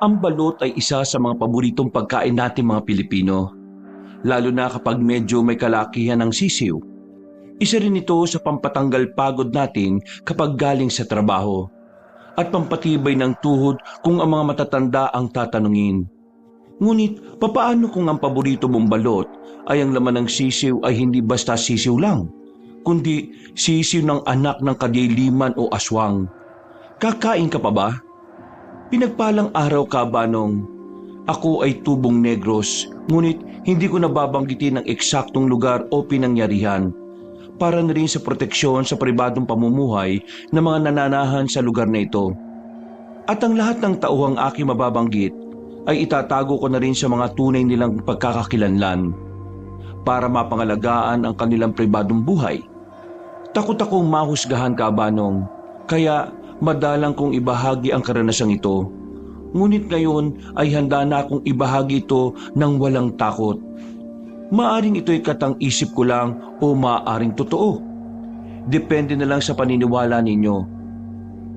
Ang balot ay isa sa mga paboritong pagkain natin mga Pilipino, lalo na kapag medyo may kalakihan ng sisiw. Isa rin ito sa pampatanggal pagod natin kapag galing sa trabaho at pampatibay ng tuhod kung ang mga matatanda ang tatanungin. Ngunit papaano kung ang paborito mong balot ay ang laman ng sisiw ay hindi basta sisiw lang, kundi sisiw ng anak ng kadiliman o aswang? Kakain ka pa ba? Pinagpalang araw ka, Banong. Ako ay tubong Negros, ngunit hindi ko nababanggitin ang eksaktong lugar o pinangyarihan para na rin sa proteksyon sa pribadong pamumuhay ng mga nananahan sa lugar na ito. At ang lahat ng tauhang aking mababanggit ay itatago ko na rin sa mga tunay nilang pagkakakilanlan para mapangalagaan ang kanilang pribadong buhay. Takot akong mahusgahan ka, Banong, kaya madalang kong ibahagi ang karanasang ito. Ngunit ngayon ay handa na akong ibahagi ito ng walang takot. Maaring ito'y katang-isip ko lang o maaaring totoo. Depende na lang sa paniniwala ninyo.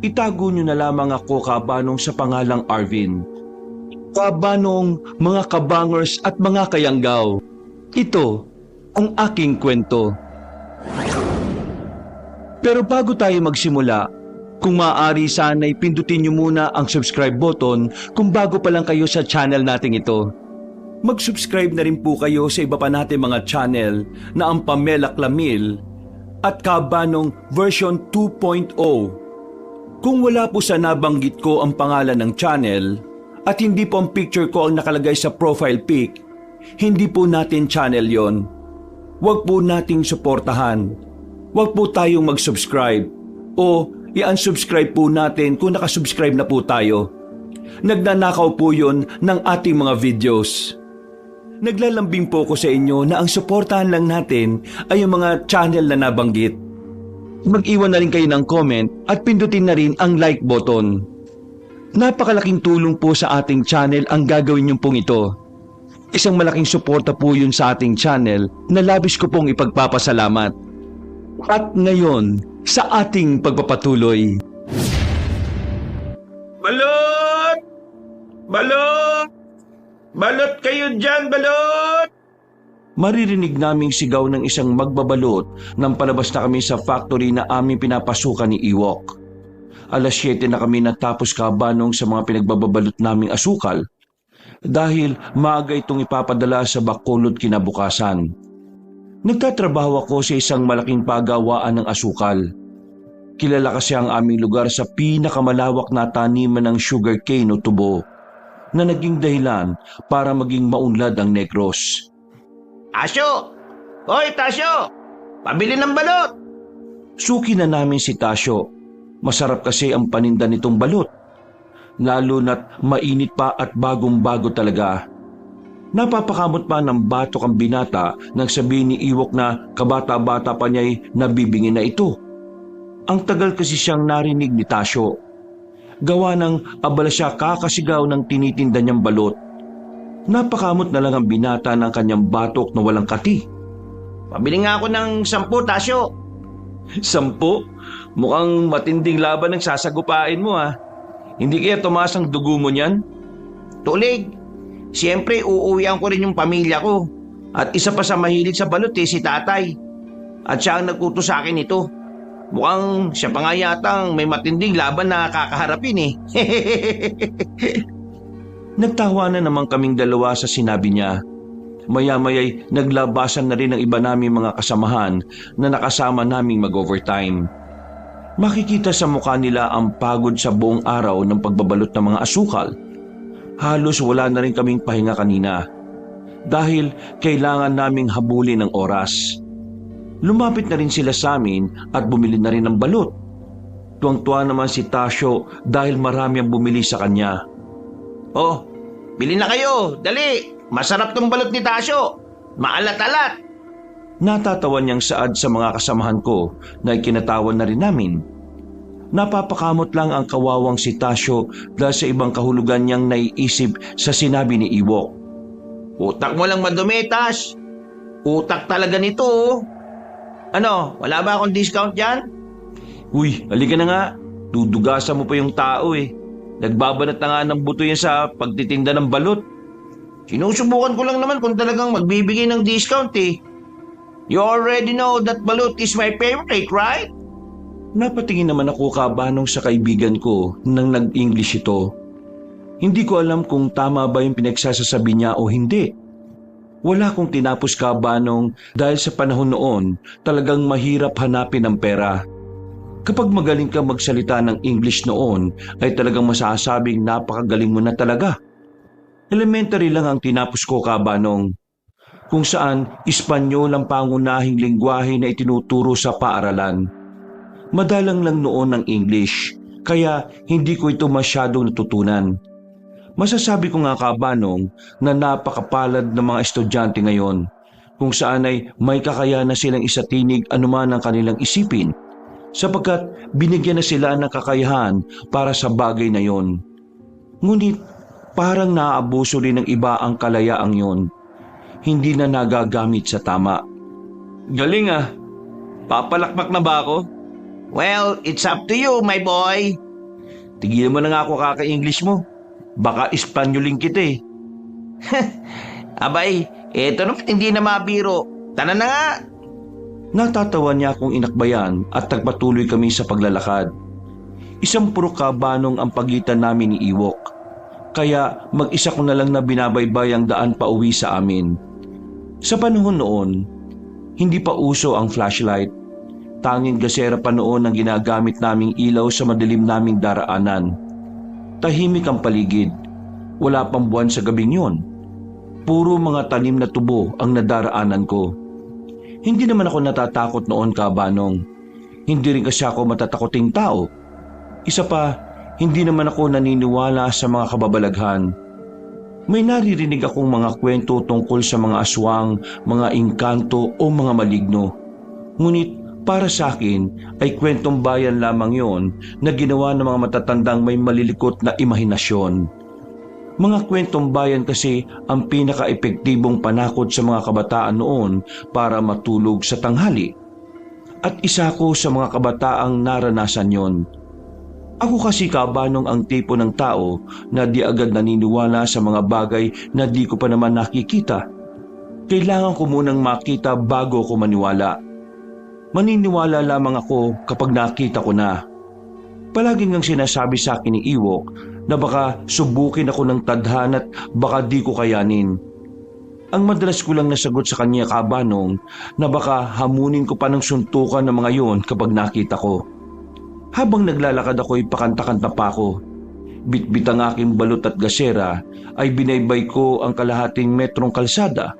Itago nyo na lamang ako, Kabanong, sa pangalang Arvin. Kabanong, mga kabangers at mga kayanggaw. Ito ang aking kwento. Pero bago tayo magsimula, kung maaari sana'y pindutin nyo muna ang subscribe button kung bago pa lang kayo sa channel nating ito. Mag-subscribe na rin po kayo sa iba pa natin mga channel na ang Pamela Clamil at Kabanong version 2.0. Kung wala po sa nabanggit ko ang pangalan ng channel at hindi po ang picture ko ang nakalagay sa profile pic, hindi po natin channel yon. Huwag po nating suportahan. Huwag po tayong mag-subscribe o i-unsubscribe po natin kung nakasubscribe na po tayo. Nagnanakaw po yon ng ating mga videos. Naglalambing po ko sa inyo na ang suportahan lang natin ay yung mga channel na nabanggit. Mag-iwan na rin kayo ng comment at pindutin na rin ang like button. Napakalaking tulong po sa ating channel ang gagawin nyo pong ito. Isang malaking suporta po yun sa ating channel na labis ko pong ipagpapasalamat. At ngayon, sa ating pagpapatuloy. Balot! Balot! Balot kayo dyan, balot! Maririnig naming sigaw ng isang magbabalot nang palabas na kami sa factory na aming pinapasukan ni Ewok. 7:00 na kami natapos, Kabanong, sa mga pinagbababalot naming asukal dahil maaga itong ipapadala sa Bacolod kinabukasan. Nagtatrabaho ako sa isang malaking pagawaan ng asukal. Kilala kasi ang aming lugar sa pinakamalawak na taniman ng sugarcane o tubo na naging dahilan para maging maunlad ang Negros. Tasyo! Hoy, Tasyo! Pabili ng balot! Suki na namin si Tasyo. Masarap kasi ang paninda nitong balot. Lalo na't mainit pa at bagong-bago talaga. Napapakamot pa ng batok ang binata nang sabihin ni Ewok na kabata-bata pa niya'y nabibingin na ito. Ang tagal kasi siyang narinig ni Tasyo. Gawa ng abala siya kakasigaw ng tinitinda niyang balot. Napakamot na lang ang binata ng kanyang batok na walang kati. Pabili nga ako ng 10, Tasyo. 10? Mukhang matinding laban ang sasagupain mo, ha? Hindi kaya tumaas ang dugo mo niyan? Tulig, siyempre uuwian ko rin yung pamilya ko. At isa pa sa mahilig sa balot si tatay. At siya ang nagkuto sa akin ito. Mukhang siya pa nga yatang may matinding laban na kakaharapin eh. Nagtawa na naman kaming dalawa sa sinabi niya. Maya-maya'y naglabasan na rin ang iba naming mga kasamahan na nakasama naming mag-overtime. Makikita sa mukha nila ang pagod sa buong araw ng pagbabalot ng mga asukal. Halos wala na rin kaming pahinga kanina dahil kailangan naming habulin ng oras. Lumapit na rin sila sa amin at bumili na rin ng balot. Tuwang-tuwa naman si Tasyo dahil marami ang bumili sa kanya. Oh, bili na kayo, dali! Masarap tong balot ni Tasyo! Maalat-alat! Natatawa niyang saad sa mga kasamahan ko na ikinatawan na rin namin. Napapakamot lang ang kawawang si Tasyo dahil sa ibang kahulugan niyang naiisip sa sinabi ni Ewok. Utak mo lang madumi, Tas! Utak talaga nito, oh! Ano, wala ba akong discount dyan? Uy, halika na nga. Dudugasan mo pa yung tao eh. Nagbabanat na nga ng buto yan sa pagtitinda ng balot. Sinusubukan ko lang naman kung talagang magbibigay ng discount eh. You already know that balut is my favorite, right? Napatingin naman ako kabanong sa kaibigan ko nang nag-English ito. Hindi ko alam kung tama ba yung pinagsasasabi niya o hindi. Wala akong tinapos kabanong dahil sa panahon noon talagang mahirap hanapin ang pera. Kapag magaling kang magsalita ng English noon ay talagang masasabing napakagaling mo na talaga. Elementary lang ang tinapos ko kabanong, kung saan Espanyol ang pangunahing lengguwahe na itinuturo sa paaralan. Madalang lang noon ang English, kaya hindi ko ito masyadong natutunan. Masasabi ko nga kabanong na napakapalad ng mga estudyante ngayon, kung saan ay may kakayahan na silang isatinig anuman ang kanilang isipin, sapagkat binigyan na sila ng kakayahan para sa bagay na yon. Ngunit parang naaabuso rin ng iba ang kalayaang yon. Hindi na nagagamit sa tama. Galing ah. Papalakpak na ba ako? Well, it's up to you, my boy. Tigilan mo na nga ako kaka-English mo. Baka Espanyolin kita eh. Abay, eto naman hindi na mabiro. Tara na nga. Natatawa niya akong inakbayan at nagpatuloy kami sa paglalakad. Isang puro kabanong ang pagitan namin ni Iwok. Kaya mag-isa ko na lang na binabaybay ang daan pa uwi sa amin. Sa panahon noon, hindi pa uso ang flashlight. Tanging gasera pa noon ang ginagamit naming ilaw sa madilim naming daraanan. Tahimik ang paligid. Wala pang buwan sa gabing yun. Puro mga tanim na tubo ang nadaraanan ko. Hindi naman ako natatakot noon kabanong. Hindi rin kasi ako matatakoting tao. Isa pa, hindi naman ako naniniwala sa mga kababalaghan. May naririnig akong mga kwento tungkol sa mga aswang, mga engkanto o mga maligno. Ngunit para sa akin ay kwentong bayan lamang yon na ginawa ng mga matatandang may malilikot na imahinasyon. Mga kwentong bayan kasi ang pinaka-epektibong panakot sa mga kabataan noon para matulog sa tanghali. At isa ko sa mga kabataang naranasan yon. Ako kasi kabanong ang tipo ng tao na di agad naniniwala sa mga bagay na di ko pa naman nakikita. Kailangan ko munang makita bago ko maniwala. Maniniwala lamang ako kapag nakita ko na. Palagi ngang sinasabi sa akin ni Iwok na baka subukin ako ng tadhana at baka di ko kayanin. Ang madalas ko lang nasagot sa kanya kabanong na baka hamunin ko pa ng suntukan ng mga yon kapag nakita ko. Habang naglalakad ako'y pakanta-kanta pa ako. Bitbit ang aking balot at gasera ay binaybay ko ang kalahating metrong kalsada.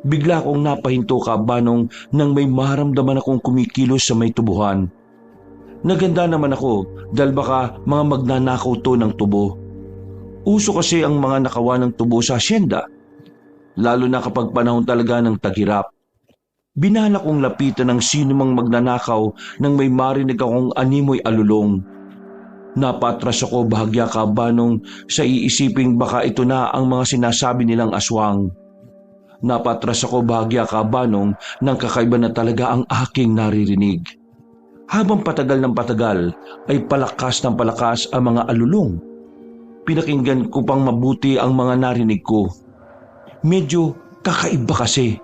Bigla akong napahinto kabanong nang may maramdaman akong kumikilos sa may tubuhan. Naganda naman ako dahil baka mga magnanakaw to ng tubo. Uso kasi ang mga nakawa ng tubo sa asyenda, lalo na kapag panahon talaga ng taghirap. Binala kong lapitan ng sino mang magnanakaw nang may marinig akong animoy alulong. Napatras ako bahagya kabanong sa iisiping baka ito na ang mga sinasabi nilang aswang. Napatras ako bahagya kabanong nang kakaiba na talaga ang aking naririnig. Habang patagal ng patagal ay palakas ng palakas ang mga alulong. Pinakinggan ko pang mabuti ang mga narinig ko. Medyo kakaiba kasi.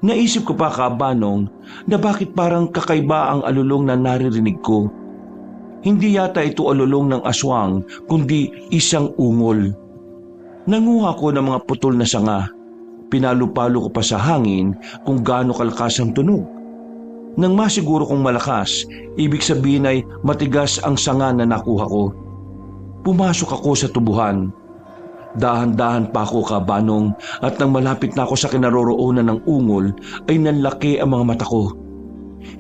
Naisip ko pa kabanong na bakit parang kakaiba ang alulong na naririnig ko. Hindi yata ito alulong ng aswang kundi isang ungol. Nanguha ko ng mga putol na sanga. Pinalo-palo ko pa sa hangin kung gaano kalakas ang tunog. Nang masiguro kong malakas, ibig sabihin ay matigas ang sanga na nakuha ko. Pumasok ako sa tubuhan. Dahan-dahan pa ako kabanong at nang malapit na ako sa kinaroroonan ng ungol ay nanlaki ang mga mata ko.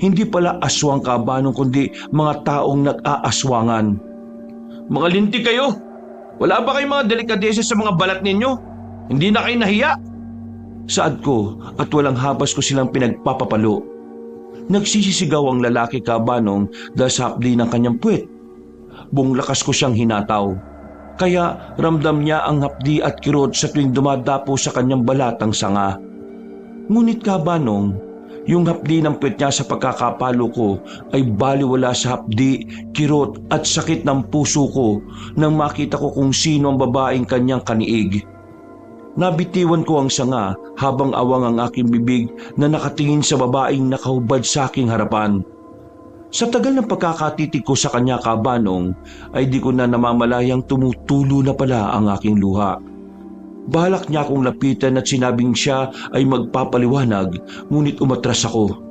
Hindi pala aswang kabanong kundi mga taong nag-aaswangan. Mga linti kayo! Wala ba kayong mga delikadesa sa mga balat ninyo? Hindi na kayo nahiya? Saad ko at walang habas ko silang pinagpapapalo. Nagsisisigaw ang lalaki kabanong dahil sa hapdi ng kanyang puwet. Buong lakas ko siyang hinataw. Kaya ramdam niya ang hapdi at kirot sa tuwing dumadapo sa kanyang balatang sanga. Ngunit kabanong, Yung hapdi ng puwet niya sa pagkakapalo ko ay baliwala sa hapdi, kirot at sakit ng puso ko nang makita ko kung sino ang babaeng kanyang kaniig. Nabitiwan ko ang sanga habang awang ang aking bibig na nakatingin sa babaeng nakahubad sa aking harapan. Sa tagal ng pagkakatitig ko sa kanya, Kabanong, ay di ko na namamalayang tumutulo na pala ang aking luha. Balak niya akong lapitan at sinabing siya ay magpapaliwanag, ngunit umatras ako.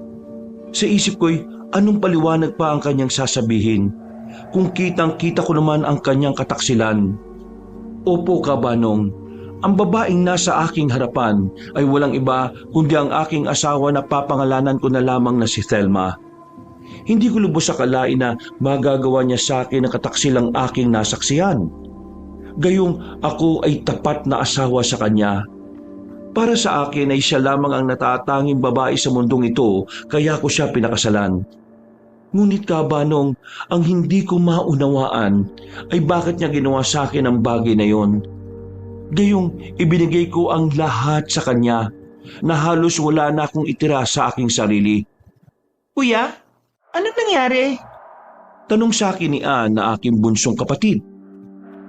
Sa isip ko'y anong paliwanag pa ang kanyang sasabihin kung kitang-kita ko naman ang kanyang kataksilan. Opo, Kabanong, ang babaeng nasa aking harapan ay walang iba kundi ang aking asawa na papangalanan ko na lamang na si Thelma. Hindi ko lubos akalain na magagawa niya sa akin ang kataksilang aking nasaksihan. Gayong ako ay tapat na asawa sa kanya. Para sa akin ay siya lamang ang natatanging babae sa mundong ito, kaya ko siya pinakasalan. Ngunit, Kabanong, ang hindi ko maunawaan ay bakit niya ginawa sa akin ang bagay na yon. Gayong ibinigay ko ang lahat sa kanya na halos wala na akong itira sa aking sarili. Kuya, anong nangyari? Tanong sa akin ni Ann na aking bunsong kapatid.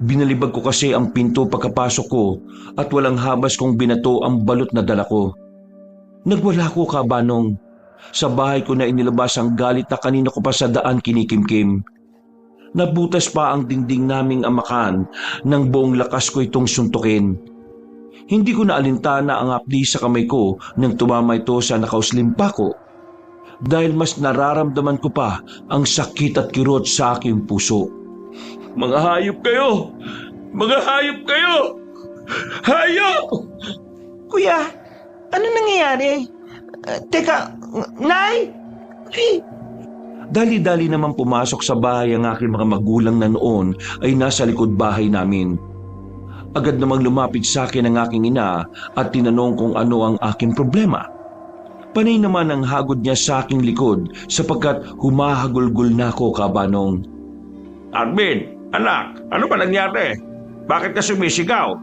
Binalibag ko kasi ang pinto pagkapasok ko at walang habas kong binato ang balot na dala ko. Nagwala ko, Kabanong. Sa bahay ko na inilabas ang galit na kanina ko pa sa daan kinikimkim. Nabutas pa ang dingding naming amakan nang buong lakas ko itong suntukin. Hindi ko na alintana ang hapdi sa kamay ko nang tumama ito sa nakauslimpa ko. Dahil mas nararamdaman ko pa ang sakit at kirot sa aking puso. Mga hayop kayo! Mga hayop kayo! Hayop! Kuya, ano nangyayari? Teka, Nay! Dali-dali naman pumasok sa bahay ang aking mga magulang na noon ay nasa likod bahay namin. Agad namang lumapit sa akin ang aking ina at tinanong kung ano ang aking problema. Panay naman ang hagod niya sa aking likod sapagkat humahagulgol na ako, Kabanong. Arvin, anak, ano ba nangyari? Bakit ka sumisigaw?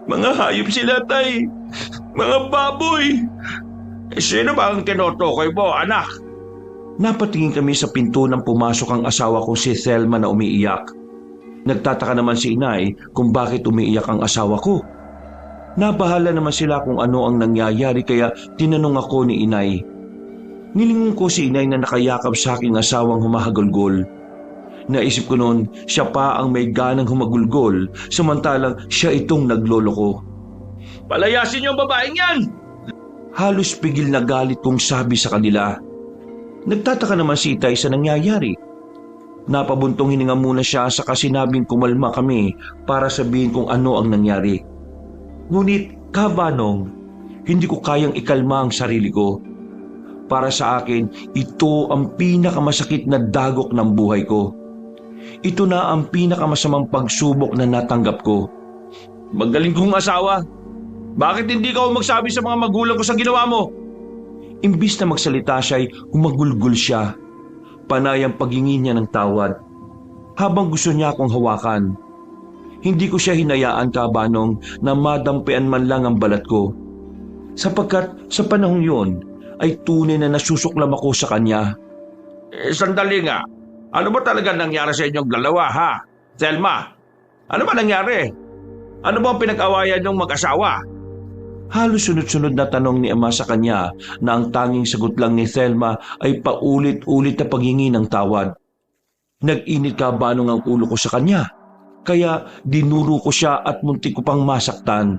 Mga hayop sila, tay. Mga baboy. Sino ba ang tinutukoy mo, anak? Napatingin kami sa pinto nang pumasok ang asawa kong si Thelma na umiiyak. Nagtataka naman si inay kung bakit umiiyak ang asawa ko. Nabahala naman sila kung ano ang nangyayari kaya tinanong ako ni inay. Nilingon ko si inay na nakayakap sa aking asawang humahagulgol. Naisip ko noon siya pa ang may ganang humagulgol samantalang siya itong nagloloko. Palayasin niyo ang babaeng yan! Halos pigil na galit kong sabi sa kanila. Nagtataka naman si Itay sa nangyayari. Napabuntong hininga muna siya sa kasinabing kumalma kami para sabihin kung ano ang nangyari. Ngunit, Kabanong, hindi ko kayang ikalma ang sarili ko. Para sa akin, ito ang pinakamasakit na dagok ng buhay ko. Ito na ang pinakamasamang pagsubok na natanggap ko. Magaling kong asawa. Bakit hindi ka magsabi sa mga magulang ko sa ginawa mo? Imbis na magsalita siya ay humagulgol siya. Panay ang paghingi niya ng tawad. Habang gusto niya akong hawakan. Hindi ko siya hinayaan, Kabanong, na madampian man lang ang balat ko. Sapagkat sa panahong yun ay tunay na nasusuklam ako sa kanya. Sandali nga. Ano ba talaga nangyari sa inyong dalawa, ha? Thelma, ano ba nangyari? Ano ba ang pinag-awayan niyong mag-asawa? Halos sunod-sunod na tanong ni Ama sa kanya na ang tanging sagot lang ni Thelma ay paulit-ulit na paghingi ng tawad. Nag-init, Kabanong, ang ulo ko sa kanya. Kaya dinuro ko siya at muntik ko pang masaktan.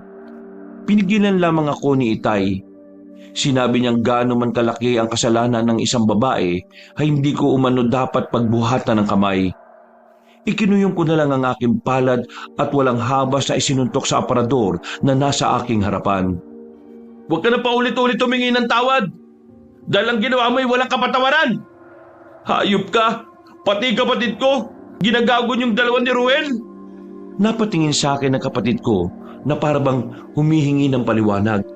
Pinigilan lamang ako ni Itay. Sinabi niyang gaano man kalaki ang kasalanan ng isang babae ay hindi ko umano dapat pagbuhatan ng kamay. Ikinuyong ko na lang ang aking palad at walang habas na isinuntok sa aparador na nasa aking harapan. Huwag ka na paulit-ulit humingi ng tawad. Dahil ang ginawa mo ay walang kapatawaran. Hayop ka, pati kapatid ko, ginagago niyong dalawa ni Ruel. Napatingin sa akin ang kapatid ko na parabang humihingi ng paliwanag.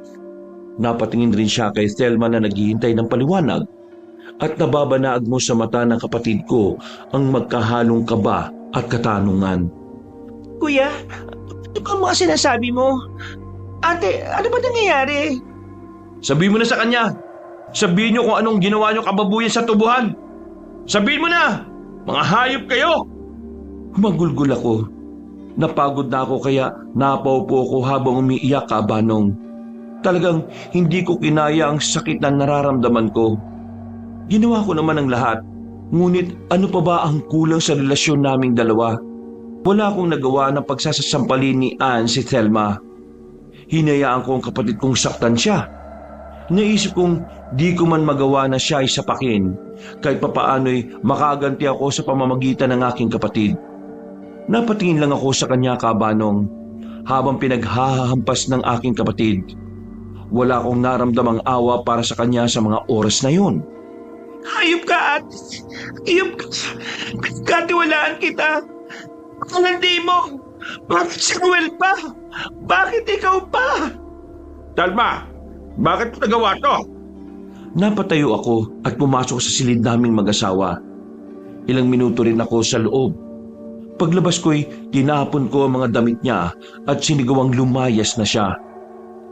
Napatingin rin siya kay Thelma na naghihintay ng paliwanag at nababanaag mo sa mata ng kapatid ko ang magkahalong kaba at katanungan. Kuya, ano ka mga sinasabi mo? Ate, ano ba nangyayari? Sabi mo na sa kanya, Sabihin niyo kung anong ginawa niyo kababuyan sa tubuhan. Sabihin mo na! Mga hayop kayo! Humagulgol ako. Napagod na ako kaya napaupo ako habang umiiyak, Kabanong. Talagang hindi ko kinaya ang sakit na nararamdaman ko. Ginawa ko naman ang lahat. Ngunit ano pa ba ang kulang sa relasyon naming dalawa? Wala akong nagawa ng pagsasasampalin ni Ann si Thelma. Hinayaan ko ang kapatid kong saktan siya. Naisip kong di ko man magawa na siya ay sapakin, kahit papaano'y makaganti ako sa pamamagitan ng aking kapatid. Napatingin lang ako sa kanya, Kabanong, habang pinaghahampas ng aking kapatid. Wala akong naramdamang awa para sa kanya sa mga oras na yun. Hayop ka, at hayop ka. Katiwalaan kita. Ang hindi mo. Bakit si Ruel pa? Bakit ikaw pa? Thelma, bakit mo nagawa to? Napatayo ako at pumasok sa silid naming mag-asawa. Ilang minuto rin ako sa loob. Paglabas ko'y tinapon ko ang mga damit niya at sinigawang lumayas na siya.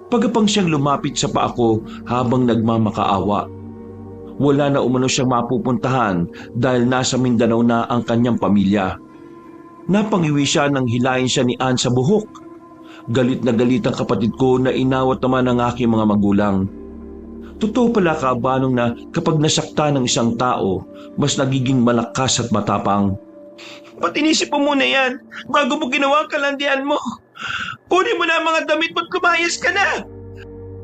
Pagkapang siyang lumapit sa paa ko habang nagmamakaawa. Wala na umano siyang mapupuntahan dahil nasa Mindanao na ang kanyang pamilya. Napangiwi siya nang hilahin siya ni Ann sa buhok. Galit na galit ang kapatid ko na inawat naman ang aking mga magulang. Totoo pala, Kabanong, na kapag nasakta ng isang tao, mas nagiging malakas at matapang. Ba't inisip mo muna yan bago mo ginawa ang kalandian mo? Kunin mo na ang mga damit mo't lumayas ka na!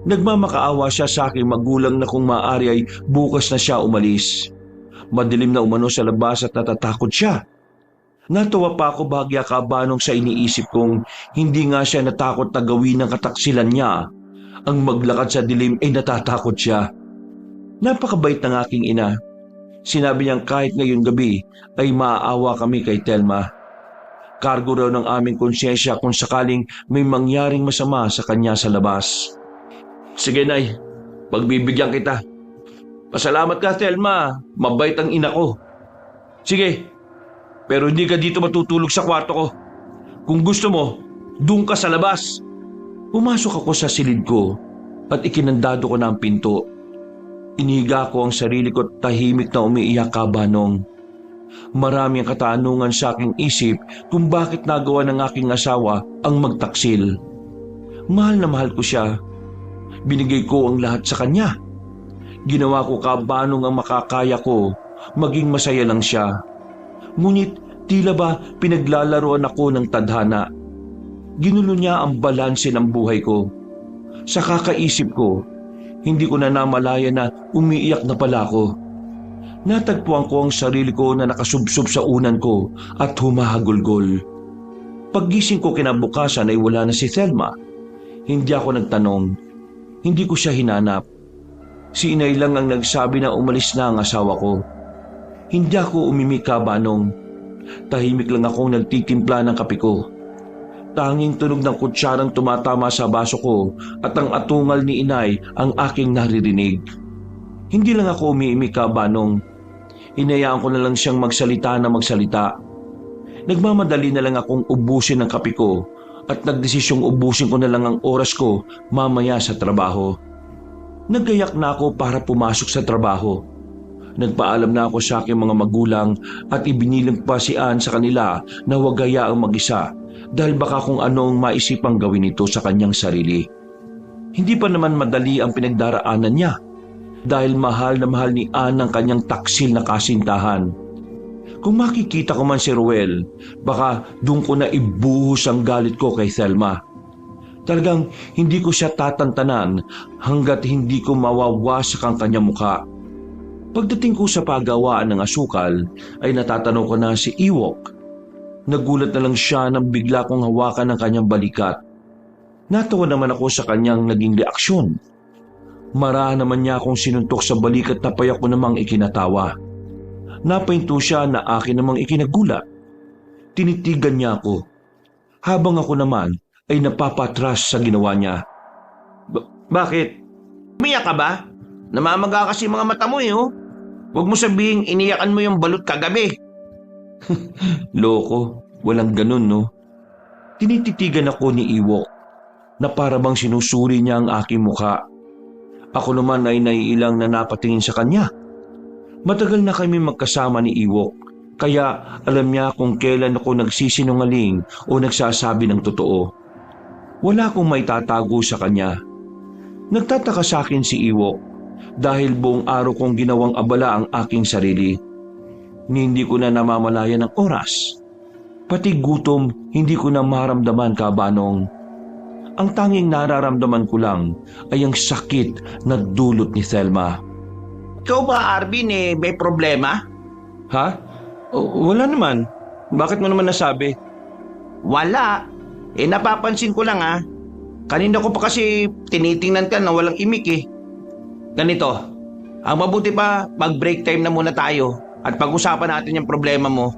Nagmamakaawa siya sa aking magulang na kung maaari ay bukas na siya umalis. Madilim na umano sa labas at natatakot siya. Natawa pa ako bahagya, Kabanong, sa iniisip kong hindi nga siya natakot na gawin ng kataksilan niya. Ang maglakad sa dilim ay natatakot siya. Napakabait ng aking ina. Sinabi niyang kahit ngayon gabi ay maaawa kami kay Thelma. Kargo raw ng aming konsyensya kung sakaling may mangyaring masama sa kanya sa labas. Sige, Nay, pagbibigyan kita. Pasalamat ka, Thelma. Mabait ang ina ko. Sige, pero hindi ka dito matutulog sa kwarto ko. Kung gusto mo, doon ka sa labas. Pumasok ako sa silid ko at ikinandado ko na ang pinto. Inihiga ko ang sarili ko at tahimik na umiiyak, Kabanong. Marami ang katanungan sa aking isip kung bakit nagawa ng aking asawa ang magtaksil. Mahal na mahal ko siya. Binigay ko ang lahat sa kanya. Ginawa ko, Kabanong, ang makakaya ko, maging masaya lang siya. Ngunit tila ba pinaglalaroan ako ng tadhana. Ginulo niya ang balanse ng buhay ko. Sa kakaisip ko, hindi ko na namalaya na umiiyak na pala ako. Natagpuan ko ang sarili ko na nakasubsob sa unan ko at humahagulgol. Paggising ko kinabukasan ay wala na si Thelma. Hindi ako nagtanong. Hindi ko siya hinanap. Si inay lang ang nagsabi na umalis na ang asawa ko. Hindi ako umimik, Kabanong. Tahimik lang akong nagtitimpla ng kape ko. Tanging tunog ng kutsarang tumatama sa baso ko at ang atungal ni inay ang aking naririnig. Hindi lang ako umiimik, Kabanong. Hinayaan ko na lang siyang magsalita na magsalita. Nagmamadali na lang akong ubusin ang kape ko at nagdesisyong ubusin ko na lang ang oras ko mamaya sa trabaho. Naggayak na ako para pumasok sa trabaho. Nagpaalam na ako sa aking mga magulang at ibinilang pa si Ann sa kanila na huwag hayaang mag-isa dahil baka kung anong maisipang gawin ito sa kanyang sarili. Hindi pa naman madali ang pinagdaraanan niya dahil mahal na mahal ni Ann ang kanyang taksil na kasintahan. Kung makikita ko man si Ruel, baka doon ko na ibuhos ang galit ko kay Thelma. Talagang hindi ko siya tatantanan hanggat hindi ko mawawasak ang kanyang mukha. Pagdating ko sa paggawaan ng asukal ay natatanong ko na si Ewok. Nagulat na lang siya nang bigla kong hawakan ang kanyang balikat. Natawa naman ako sa kanyang naging reaksyon. Marahan naman niya akong sinuntok sa balikat na payak ko namang ikinatawa. Napahinto siya na akin namang ikinagulat. Tinitigan niya ako. Habang ako naman ay napapatras sa ginawa niya. Bakit? Umiyak ka ba? Namamaga kasi mga mata mo eh, oh. Huwag mo sabihing iniyakan mo yung balot kagabi. Loko, walang ganun, no? Tinititigan ako ni Ewok na para bang sinusuri niya ang aking mukha. Ako naman ay naiilang na napatingin sa kanya. Matagal na kami magkasama ni Ewok, kaya alam niya kung kailan ako nagsisinungaling o nagsasabi ng totoo. Wala akong may tatago sa kanya. Nagtataka sa akin si Ewok dahil buong araw kong ginawang abala ang aking sarili. Hindi ko na namamalayan ng oras. Pati gutom hindi ko na maramdaman, Kabanong. Ang tanging nararamdaman ko lang ay ang sakit na dulot ni Thelma. Ikaw ba, Arvin, may problema? Ha? Wala naman. Bakit mo naman nasabi? Wala. Napapansin ko lang Kanina ko pa kasi tinitingnan ka na walang imik Ganito, ang mabuti pa, mag-break time na muna tayo at pag-usapan natin yung problema mo.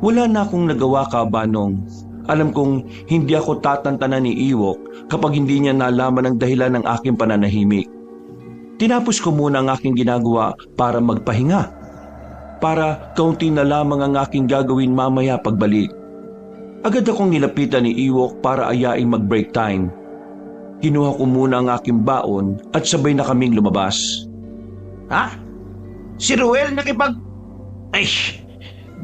Wala na akong nagawa, Kabanong. Alam kong hindi ako tatantanan ni Ewok kapag hindi niya nalaman ang dahilan ng aking pananahimik. Tinapos ko muna ang aking ginagawa para magpahinga. Para kaunti na lamang ang aking gagawin mamaya pagbalik. Agad akong nilapitan ni Ewok para ayaing mag-break time. Kinuha ko muna ang aking baon at sabay na kaming lumabas. Ha? Si Ruel Ay,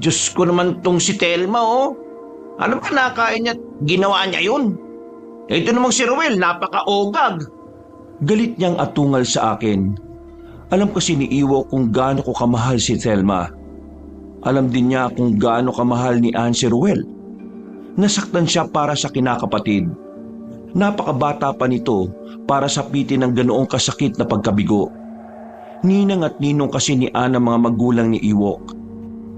Diyos ko naman tong si Thelma Ano ba nakain niya at ginawa niya yun? Ito namang si Ruel, napaka-ogag. Galit niyang atungal sa akin. Alam kasi ni Ewok kung gaano ko kamahal si Thelma. Alam din niya kung gaano kamahal ni Ann si Ruel. Nasaktan siya para sa kinakapatid. Napakabata pa nito para sapitin ng ganoong kasakit na pagkabigo. Ninang at ninong kasi ni Ann ang mga magulang ni Ewok.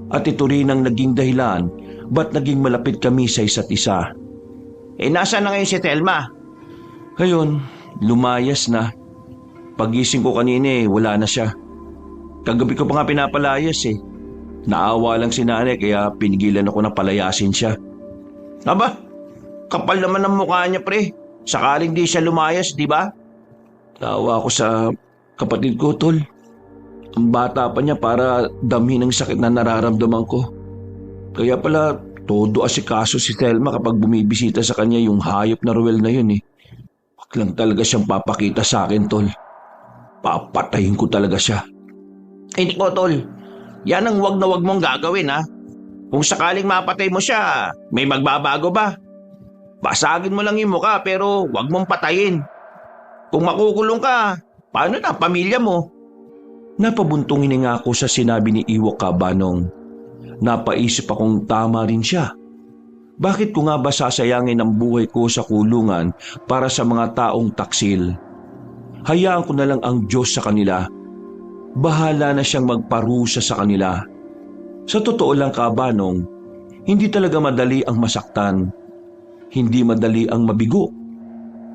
At ito rin ang naging dahilan ba't naging malapit kami sa isa't isa. Nasaan na ngayon si Thelma? Ngayon, lumayas na. Pagising ko kanina wala na siya. Kagabi ko pa nga pinapalayas Naawa lang si nanay kaya pinigilan ako na palayasin siya. Aba, kapal naman ang mukha niya pre. Sakaling di siya lumayas, di ba? Naawa ako sa kapatid ko, Tol. Ang bata pa niya para damhin ang sakit na nararamdaman ko. Kaya pala todo asikaso si Thelma kapag bumibisita sa kanya yung hayop na Ruel na yun Wag lang talaga siyang papakita sa akin, Tol. Papatayin ko talaga siya. Hindi ko, Tol. Yan ang wag na wag mong gagawin Kung sakaling mapatay mo siya, may magbabago ba? Basagin mo lang yung mukha pero wag mong patayin. Kung makukulong ka, paano na pamilya mo? Napabuntong hininga ako sa sinabi ni Ewok, Kabanong. Napaisip akong tama rin siya. Bakit ko nga ba sasayangin ang buhay ko sa kulungan para sa mga taong taksil? Hayaan ko na lang ang Diyos sa kanila. Bahala na siyang magparusa sa kanila. Sa totoo lang, Kabanong, hindi talaga madali ang masaktan. Hindi madali ang mabigo.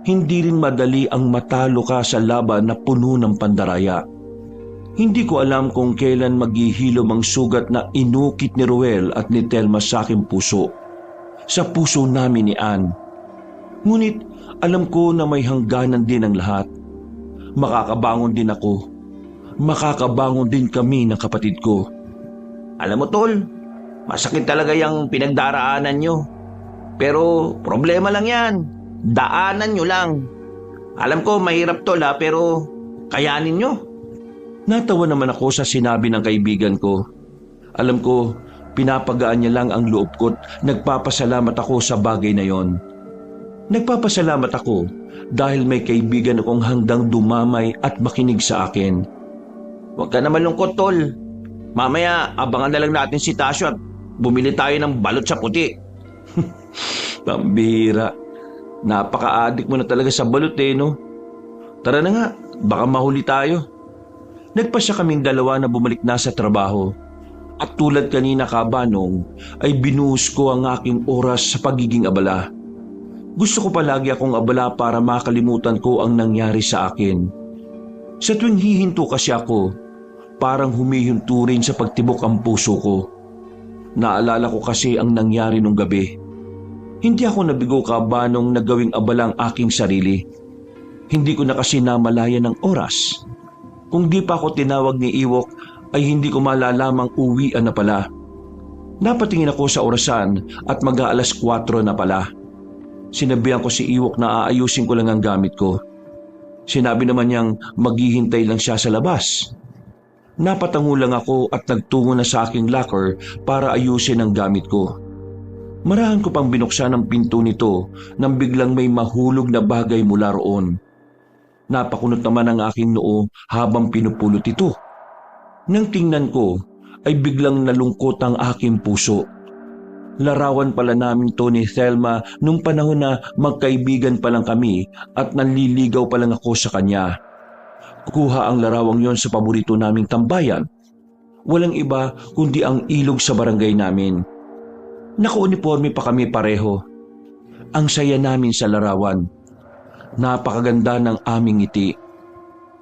Hindi rin madali ang matalo ka sa laban na puno ng pandaraya. Hindi ko alam kung kailan maghihilom ang sugat na inukit ni Ruel at ni Thelma sa aking puso. Sa puso namin ni Ann. Ngunit alam ko na may hangganan din ang lahat. Makakabangon din ako. Makakabangon din kami ng kapatid ko. Alam mo, Tol, masakit talaga yung pinagdaraanan nyo. Pero problema lang yan. Daanan nyo lang. Alam ko mahirap, Tol pero kayanin nyo. Natawa naman ako sa sinabi ng kaibigan ko. Alam ko, pinapagaan niya lang ang loob ko't nagpapasalamat ako sa bagay na yon. Nagpapasalamat ako dahil may kaibigan akong handang dumamay at makinig sa akin. Huwag ka na malungkot, Tol. Mamaya, abangan na lang natin si Tasyo at bumili tayo ng balot sa puti. Pambihira. Napaka-addict mo na talaga sa balot no? Tara na nga, baka mahuli tayo. Nagpasya kaming dalawa na bumalik na sa trabaho. At tulad kanina, Kabanong, ay binuhos ko ang aking oras sa pagiging abala. Gusto ko palagi akong abala para makalimutan ko ang nangyari sa akin. Sa tuwing hihinto kasi ako, parang humihinto rin sa pagtibok ang puso ko. Naalala ko kasi ang nangyari nung gabi. Hindi ako nabigo, Kabanong, na gawing abala ang aking sarili. Hindi ko na kasi namalayan ng oras. Kung di pa ako tinawag ni Ewok, ay hindi ko malalamang uwian na pala. Napatingin ako sa orasan at mag-aalas 4 na pala. Sinabihan ko si Ewok na aayusin ko lang ang gamit ko. Sinabi naman niyang maghihintay lang siya sa labas. Napatango lang ako at nagtungo na sa aking locker para ayusin ang gamit ko. Marahan ko pang binuksan ang pinto nito nang biglang may mahulog na bagay mula roon. Napakunot naman ang aking noo habang pinupulot ito. Nang tingnan ko ay biglang nalungkot ang aking puso. Larawan pala namin to ni Thelma nung panahon na magkaibigan pa lang kami at nanliligaw pa lang ako sa kanya. Kuha ang larawang yon sa paborito naming tambayan. Walang iba kundi ang ilog sa barangay namin. Naka-uniforme pa kami pareho. Ang saya namin sa larawan. Napakaganda ng aming ngiti.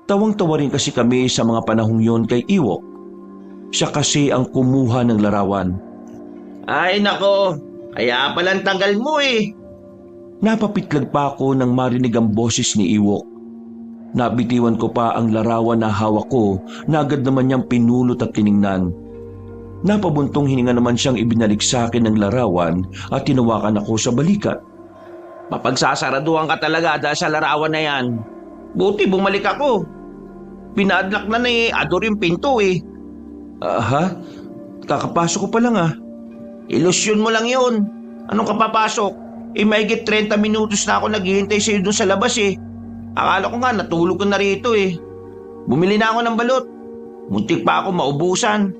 Tawang-tawa rin kasi kami sa mga panahong yon kay Iwok. Siya kasi ang kumuha ng larawan. Ay nako, kaya palang tanggal mo eh. Napapitlag pa ako nang marinig ang boses ni Iwok. Nabitiwan ko pa ang larawan na hawak ko na agad naman niyang pinulot at tiningnan. Napabuntong hininga naman siyang ibinalik sa akin ng larawan at tinawakan ako sa balikat. Mapagsasaraduhan ka talaga dahil sa larawan na yan. Buti bumalik ako. Pinadlock na ni Ador yung pinto eh. Ha? Kakapasok ko pa lang ah. Ilusyon mo lang yun. Anong kapapasok? Mahigit 30 minutos na ako naghihintay sa'yo doon sa labas eh. Akala ko nga natulog ko na rito eh. Bumili na ako ng balot. Muntik pa ako maubusan.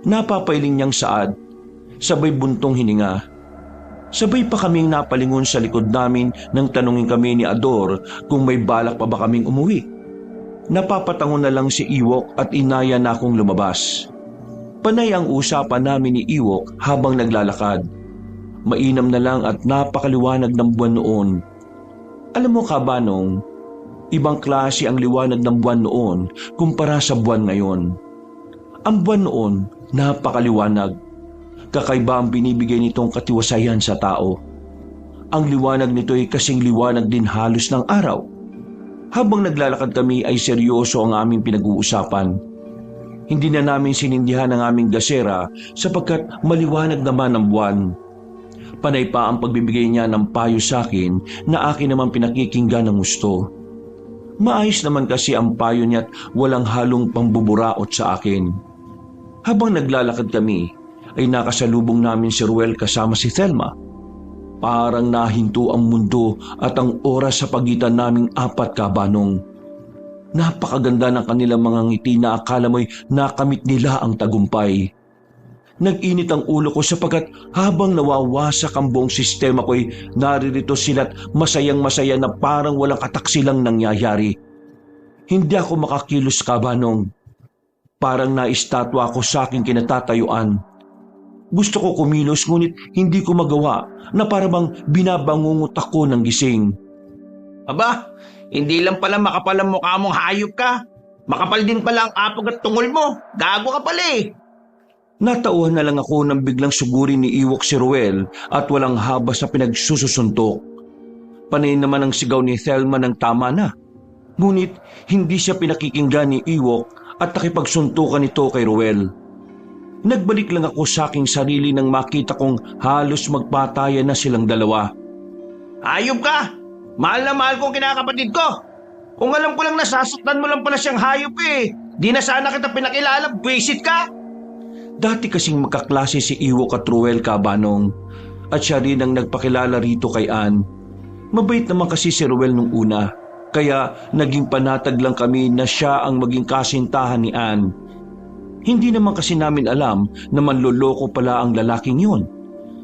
Napapailing niyang saad. Sabay buntong hininga. Sabay pa kaming napalingon sa likod namin nang tanungin kami ni Ador kung may balak pa ba kaming umuwi. Napapatango na lang si Iwok at inaya na akong lumabas. Panay ang usapan namin ni Iwok habang naglalakad. Mainam na lang at napakaliwanag ng buwan noon. Alam mo Kabanong, ibang klase ang liwanag ng buwan noon kumpara sa buwan ngayon. Ang buwan noon, napakaliwanag. Kakaiba ang binibigay nitong katiwasayan sa tao. Ang liwanag nito ay kasing liwanag din halos ng araw. Habang naglalakad kami ay seryoso ang aming pinag-uusapan. Hindi na namin sinindihan ang aming gasera sapagkat maliwanag naman ang buwan. Panay pa ang pagbibigay niya ng payo sa akin na akin naman pinakikinggan ng gusto. Maayos naman kasi ang payo niya at walang halong pambuburaot sa akin. Habang naglalakad kami, ay nakasalubong namin si Ruel kasama si Thelma. Parang nahinto ang mundo at ang oras sa pagitan naming apat Kabanong. Napakaganda ng kanilang mga ngiti na akala mo'y nakamit nila ang tagumpay. Nag-init ang ulo ko sapagkat habang nawawasak ang buong sistema ko'y naririto sila't masayang-masaya na parang walang kataksilang nangyayari. Hindi ako makakilos Kabanong. Parang naistatwa ako sa aking kinatatayuan. Gusto ko kumilos ngunit hindi ko magawa na parang binabangungot ako ng gising. Aba, hindi lang pala makapal ang mukha mong hayop ka. Makapal din pala ang apog at tungol mo. Gago ka pala eh. Natauhan na lang ako nang biglang sugurin ni Iwok si Ruel at walang habas na pinagsususuntok. Panay naman ang sigaw ni Thelma ng tama na. Ngunit hindi siya pinakikinggan ni Iwok at nakipagsuntukan ito kay Ruel. Nagbalik lang ako sa aking sarili nang makita kong halos magpatayan na silang dalawa. Hayop ka! Mahal na mahal ko ang kinakapatid ko. Kung alam ko lang nasasaktan mo lang pala siyang hayop eh. Di na sana kita pinakilala, buwisit ka! Dati kasing magkaklase si Iwok at Ruel Kabanong at siya rin ang nagpakilala rito kay Ann. Mabait naman kasi si Ruel nung una, kaya naging panatag lang kami na siya ang maging kasintahan ni Ann. Hindi naman kasi namin alam na manloloko pala ang lalaking yun.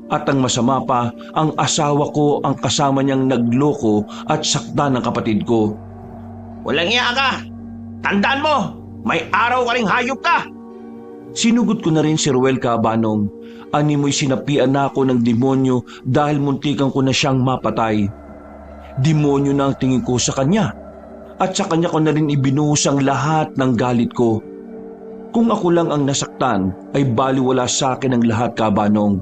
At ang masama pa, ang asawa ko ang kasama niyang nagloko at sakta ng kapatid ko. Walang iya ka! Tandaan mo, may araw ka ring hayop ka! Sinugod ko na rin si Ruel Kabanong. Animoy sinapian na ako ng demonyo dahil muntikan ko na siyang mapatay. Demonyo na ang tingin ko sa kanya. At sa kanya ko na rin ibinuhos ang lahat ng galit ko. Kung ako lang ang nasaktan, ay baliwala sa akin ang lahat Kabanong.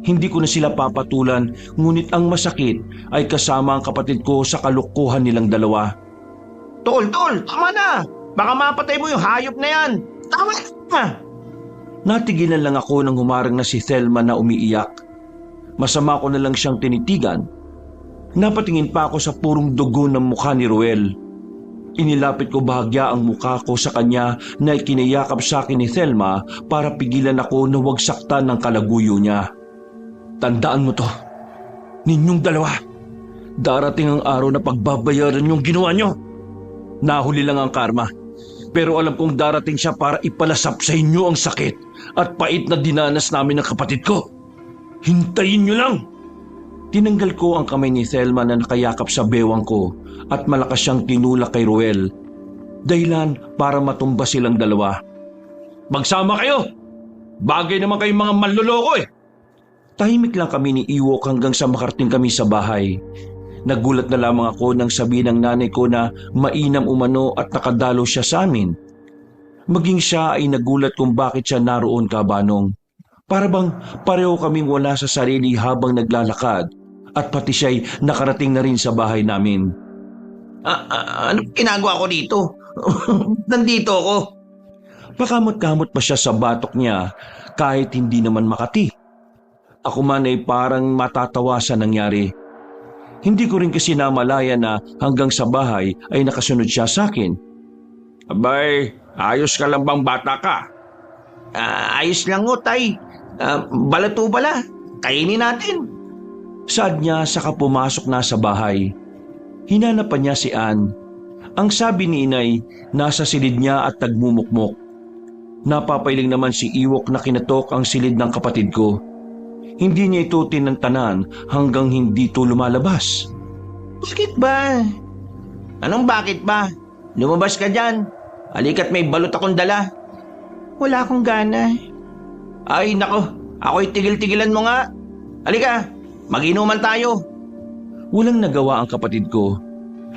Hindi ko na sila papatulan, ngunit ang masakit ay kasama ang kapatid ko sa kalukuhan nilang dalawa. Tol, tama na! Baka mapatay mo yung hayop na yan! Tama na! Natigilan lang ako nang humarang na si Thelma na umiiyak. Masama ko na lang siyang tinitigan. Napatingin pa ako sa purong dugo ng mukha ni Ruel. Inilapit ko bahagya ang mukha ko sa kanya na ikinayakap sa akin ni Thelma para pigilan ako na huwag saktan ng kalaguyo niya. Tandaan mo to, ninyong dalawa. Darating ang araw na pagbabayaran yung ginawa nyo. Nahuli lang ang karma. Pero alam kong darating siya para ipalasap sa inyo ang sakit at pait na dinanas namin ng kapatid ko. Hintayin nyo lang! Tinanggal ko ang kamay ni Thelma na nakayakap sa bewang ko at malakas siyang tinulak kay Ruel. Dahilan para matumba silang dalawa. Magsama kayo! Bagay naman kayong mga manloloko eh! Tahimik lang kami ni Iwok hanggang sa makarating kami sa bahay. Nagulat na lamang ako nang sabihin ng nanay ko na mainam umano at nakadalo siya sa amin. Maging siya ay nagulat kung bakit siya naroon, Kabanong. Para bang pareho kaming wala sa sarili habang naglalakad at pati siya'y nakarating na rin sa bahay namin. Ano ginagawa ko dito? Nandito ako. Pakamot-kamot pa siya sa batok niya kahit hindi naman makati. Ako man ay parang matatawa sa nangyari. Hindi ko rin kasi namalaya na hanggang sa bahay ay nakasunod siya sa akin. Abay, ayos ka lang bang bata ka? Ayos lang ho, tay. Balato pala. Kainin natin. Saad niya saka pumasok na sa bahay. Hinanap pa niya si Ann. Ang sabi ni inay, nasa silid niya at nagmumukmok. Napapailing naman si Iwok na kinatok ang silid ng kapatid ko. Hindi niya ito tinantanan hanggang hindi ito lumalabas. Bakit ba? Anong bakit ba? Lumabas ka dyan. Halika't may balot akong dala. Wala akong gana. Ay nako, ako'y tigil-tigilan mo nga. Halika, mag-inuman tayo. Walang nagawa ang kapatid ko.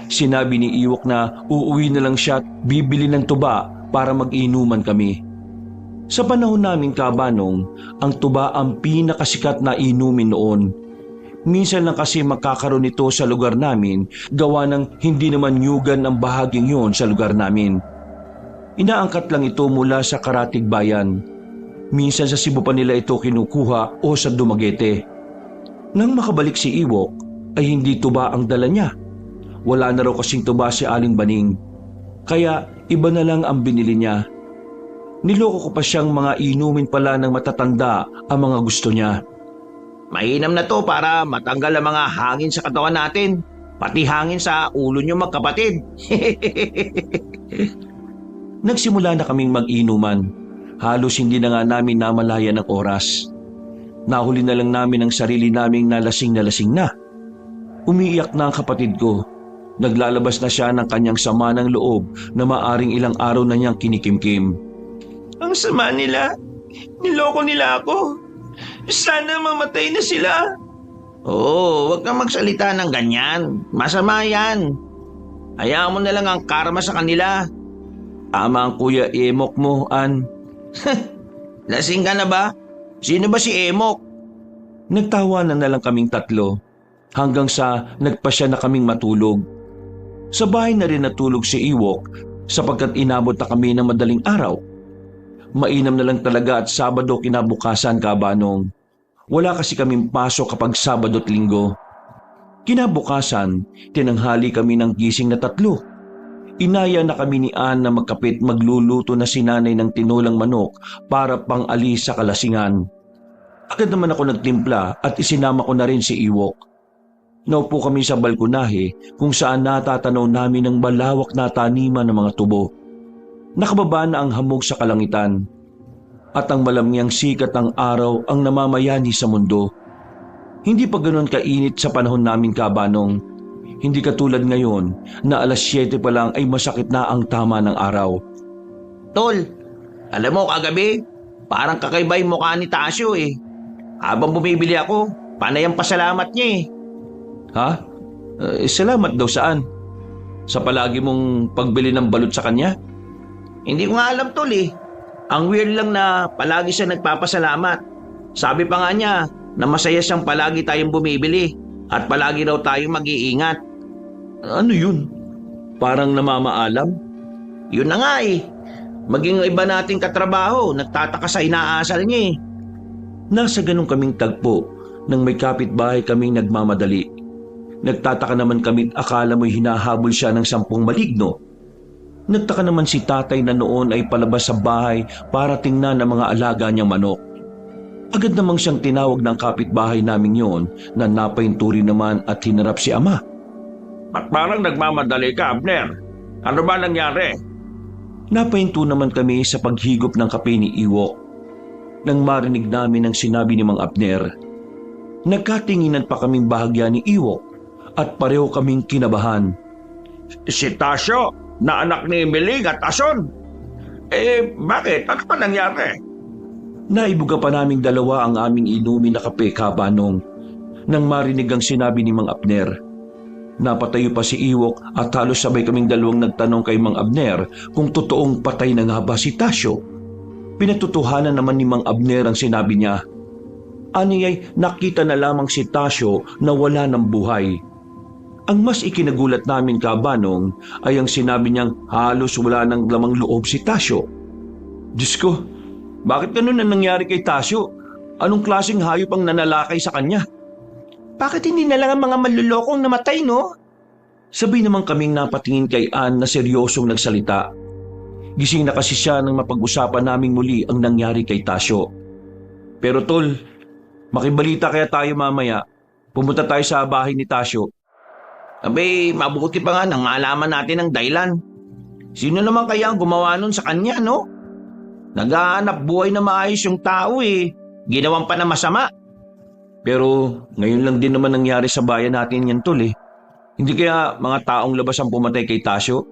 Sinabi ni Iwok na uuwi na lang siya at bibili ng tuba para mag-inuman kami. Sa panahon namin, Kabanong, ang tuba ang pinakasikat na inumin noon. Minsan lang kasi makakaroon ito sa lugar namin gawa ng hindi naman nyugan ang bahaging yon sa lugar namin. Inaangkat lang ito mula sa Karatig Bayan. Minsan sa Cebu pa nila ito kinukuha o sa Dumaguete. Nang makabalik si Iwok ay hindi tuba ang dala niya. Wala na raw kasing tuba si Aling Baning. Kaya iba na lang ang binili niya. Niloko ko pa siyang mga inumin pala ng matatanda ang mga gusto niya. Mainam na to para matanggal ang mga hangin sa katawan natin. Pati hangin sa ulo niyo magkapatid. Nagsimula na kaming mag-inuman. Halos hindi na nga namin namalayan ng oras. Nahuli na lang namin ang sarili naming nalasing na. Umiiyak na ang kapatid ko. Naglalabas na siya ng kanyang sama ng loob na maaring ilang araw na niyang kinikimkim. Ang sama nila. Niloko nila ako. Sana mamatay na sila. Oo, wag kang magsalita ng ganyan. Masama yan. Hayaan mo na lang ang karma sa kanila. Tama ang Kuya Emok mo, Ann. Lasing ka na ba? Sino ba si Emok? Nagtawanan na lang kaming tatlo hanggang sa nagpasya na kaming matulog. Sa bahay na rin natulog si Iwok sapagkat inabot na kami ng madaling araw. Mainam na lang talaga at Sabado kinabukasan, Kabanong. Wala kasi kaming pasok kapag Sabado at Linggo. Kinabukasan, tinanghali kami ng gising na tatlo. Inaya na kami ni Ann na magkapit magluluto na si nanay ng tinulang manok para pang-alis sa kalasingan. Agad naman ako nagtimpla at isinama ko na rin si Iwok. Naupo kami sa balkonahe kung saan natatanaw namin ang malawak na taniman ng mga tubo. Nakababa na ang hamog sa kalangitan at ang malamyang sikat ng araw ang namamayani sa mundo. Hindi pa ganoon kainit sa panahon namin, Kabanong. Hindi katulad ngayon na alas 7 pa lang ay masakit na ang tama ng araw. Tol, alam mo kagabi, parang kakaiba yung mukha ni Tasyo eh. Habang bumibili ako, panay ang pasalamat niya eh. Ha? Salamat daw saan? Sa palagi mong pagbili ng balot sa kanya? Hindi ko nga alam, tol eh. Ang weird lang na palagi siya nagpapasalamat. Sabi pa nga niya na masaya siyang palagi tayong bumibili at palagi raw tayong mag-iingat. Ano yun? Parang namamaalam? Yun na nga eh. Maging iba nating katrabaho, nagtataka sa inaasal niya eh. Nasa ganun kaming tagpo nang may kapitbahay kaming nagmamadali. Nagtataka naman kami't akala mo'y hinahabol siya ng 10 maligno. Nagtaka naman si tatay na noon ay palabas sa bahay para tingnan ang mga alaga niyang manok. Agad namang siyang tinawag ng kapitbahay naming yon na napainturi naman at hinarap si ama. At parang nagmamadali ka, Abner. Ano ba nangyari? Napahinto naman kami sa paghigop ng kape ni Iwok. Nang marinig namin ang sinabi ni Mang Abner, nagkatinginan pa kaming bahagya ni Iwok at pareho kaming kinabahan. Si Tasyo, na anak ni Milig at Ason. Bakit? Ano pa nangyari? Naibuga pa naming dalawa ang aming inumin na kape, Kabanong, nang marinig ang sinabi ni Mang Abner. Napatayo pa si Iwok at halos sabay kaming dalawang nagtanong kay Mang Abner kung totoong patay na nga ba si Tasyo. Pinatutuhanan naman ni Mang Abner ang sinabi niya. Aniyay nakita na lamang si Tasyo na wala ng buhay. Ang mas ikinagulat namin, Kabanong, ay ang sinabi niyang halos wala ng lamang loob si Tasyo. Diyos ko, bakit ganun na nangyari kay Tasyo? Anong klaseng hayop ang nanalakay sa kanya? Bakit hindi na lang ang mga manlulokong namatay, no? Sabay naman kaming napatingin kay Ann na seryosong nagsalita. Gising na kasi siya nang mapag-usapan naming muli ang nangyari kay Tasyo. Pero tol, makibalita kaya tayo mamaya. Pumunta tayo sa bahay ni Tasyo. Mabuti pa nga nang malaman natin ang dahilan. Sino naman kaya ang gumawa nun sa kanya, no? Naghahanap buhay na maayos yung tao Ginawang pa na masama. Pero ngayon lang din naman nangyari sa bayan natin yan, tol Hindi kaya mga taong labas ang pumatay kay Tasyo?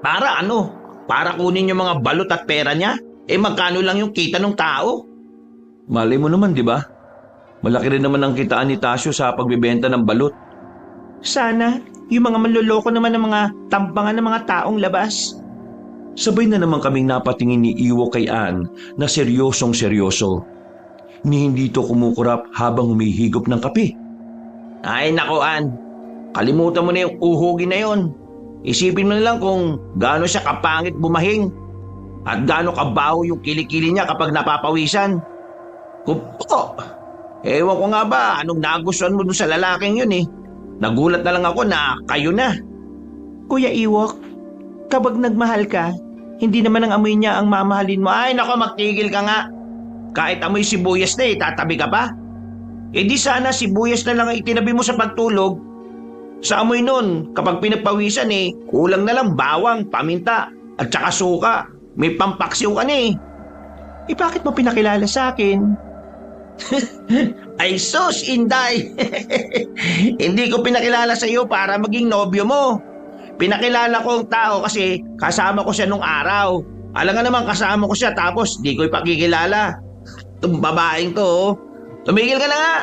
Para ano? Para kunin yung mga balot at pera niya? Magkano lang yung kita ng tao? Malay mo naman, di ba? Malaki rin naman ang kitaan ni Tasyo sa pagbebenta ng balot. Sana, yung mga manluloko naman ng mga tampangan ng mga taong labas. Sabay na naman kaming napatingin ni Iwo kay Ann na seryosong seryoso. Ni hindi ito kumukurap habang humihigop ng kape. Ay nako, Ann. Kalimutan mo na yung uhugin na yon. Isipin mo na lang kung gaano siya kapangit bumahing at gaano kabaho yung kilikili niya kapag napapawisan. Kupo! Ewan ko nga ba anong nagustuhan mo dun sa lalaking yun Nagulat na lang ako na kayo na. Kuya Iwok, kapag nagmahal ka, hindi naman ang amoy niya ang mamahalin mo. Ay nako, magtigil ka nga. Kahit amoy sibuyas na tatabi ka pa? Di sana sibuyas na lang ang itinabi mo sa pagtulog. Sa amoy nun, kapag pinagpawisan kulang na lang bawang, paminta, at saka suka. May pampaksiw ka na Bakit mo pinakilala sa akin? Ay sus, Inday! Hindi ko pinakilala sa iyo para maging nobyo mo. Pinakilala ko ang tao kasi kasama ko siya nung araw. Alam nga naman kasama ko siya tapos di ko ipakikilala. Itong babaeng to Tumigil ka na nga.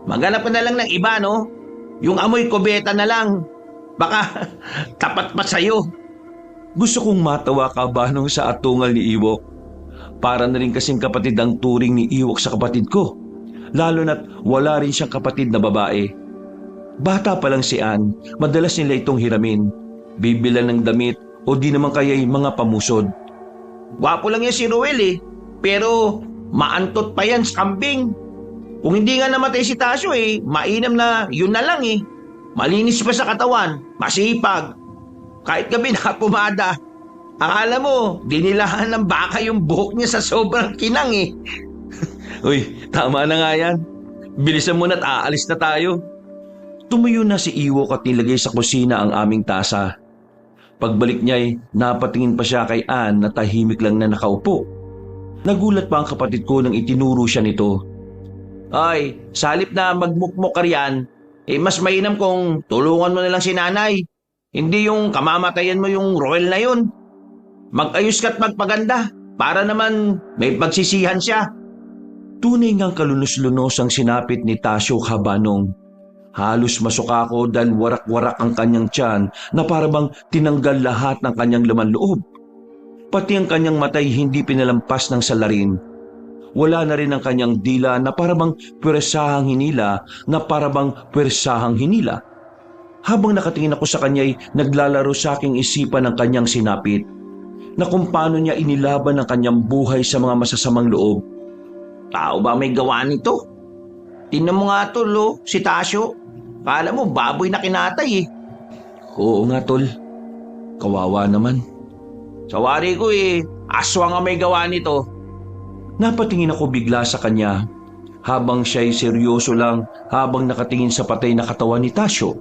Maghanap ka na lang ng iba, no? Yung amoy kubeta na lang. Baka tapat pa sa'yo. Gusto kong matawa, Kabanong, sa atungal ni Iwok. Para na rin kasing kapatid ang turing ni Iwok sa kapatid ko. Lalo na't wala rin siyang kapatid na babae. Bata pa lang si Ann, madalas nila itong hiramin. Bibilan ng damit o di naman kaya'y mga pamusod. Gwapo lang yan si Ruel pero maantot pa yan sa kambing. Kung hindi nga namatay si Tasyo mainam na yun na lang Malinis pa sa katawan, masipag. Kahit gabi nakapumada. Akala mo, dinilahan ng baka yung buhok niya sa sobrang kinang Uy, tama na nga yan. Bilisan mo na't aalis na tayo. Tumuyo na si Iwok at nilagay sa kusina ang aming tasa. Pagbalik niya'y napatingin pa siya kay Ann na tahimik lang na nakaupo. Nagulat pa ang kapatid ko nang itinuro siya nito. Ay, sa halip na magmukmok ka riyan, mas mainam kung tulungan mo na lang si nanay. Hindi yung kamamatayan mo yung Roel na yun. Mag-ayos ka't magpaganda para naman may pagsisihan siya. Tunay ngang kalunos-lunos ang sinapit ni Tasyo, Kabanong. Halos masuka ko dahil warak-warak ang kanyang tiyan na parabang tinanggal lahat ng kanyang laman loob. Pati ang kanyang matay hindi pinalampas ng salarin. Wala na rin ang kanyang dila na parabang pwersahang hinila na parabang pwersahang hinila. Habang nakatingin ako sa kanya'y naglalaro sa aking isipan ang kanyang sinapit na kung paano niya inilaban ang kanyang buhay sa mga masasamang loob. Tao ba may gawa nito? Tingnan mo nga tol, si Tasyo. Kala mo baboy na kinatay Oo nga tol, kawawa naman. Sa wari ko aswang ang may gawa nito. Napatingin ako bigla sa kanya habang siya'y seryoso lang habang nakatingin sa patay na katawan ni Tasyo.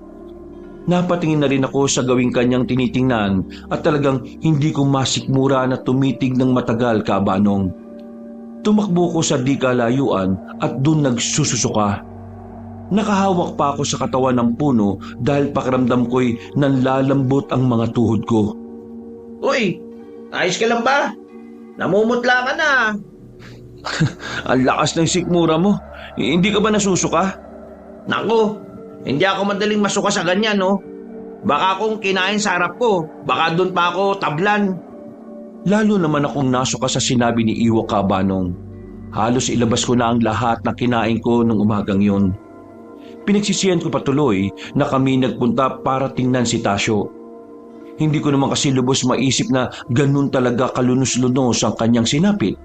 Napatingin na rin ako sa gawing kanyang tinitingnan at talagang hindi ko masikmura na tumitig ng matagal, Kabanong. Tumakbo ko sa di kalayuan at dun nagsususuka. Nakahawak pa ako sa katawan ng puno dahil pakiramdam ko'y nanlalambot ang mga tuhod ko. Uy, ayos ka lang ba? Namumutla ka na. Ang lakas ng sikmura mo. Hindi ka ba nasusuka? Naku, hindi ako madaling masuka sa ganyan, no? Baka kung kinain sa harap ko, baka doon pa ako tablan. Lalo naman akong nasuka sa sinabi ni Iwo, Kabanong. Halos ilabas ko na ang lahat na kinain ko nung umagang yun. Pinagsisihan ko patuloy na kami nagpunta para tingnan si Tasyo. Hindi ko naman kasi lubos maisip na ganun talaga kalunos-lunos ang kanyang sinapit.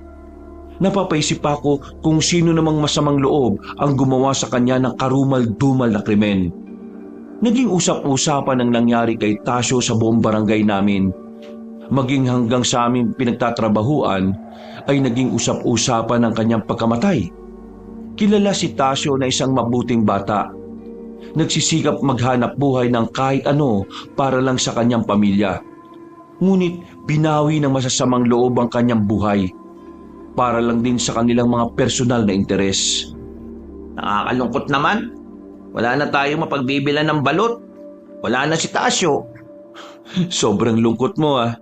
Napapaisip ako kung sino namang masamang loob ang gumawa sa kanya ng karumal-dumal na krimen. Naging usap-usapan ang nangyari kay Tasyo sa buong barangay namin. Maging hanggang sa aming pinagtatrabahuan ay naging usap-usapan ang kanyang pagkamatay. Kilala si Tasyo na isang mabuting bata. Nagsisikap maghanap buhay ng kahit ano para lang sa kanyang pamilya. Ngunit binawi ng masasamang loob ang kanyang buhay. Para lang din sa kanilang mga personal na interes. Nakakalungkot naman. Wala na tayong mapagbibilan ng balot. Wala na si Tasyo. Sobrang lungkot mo ah.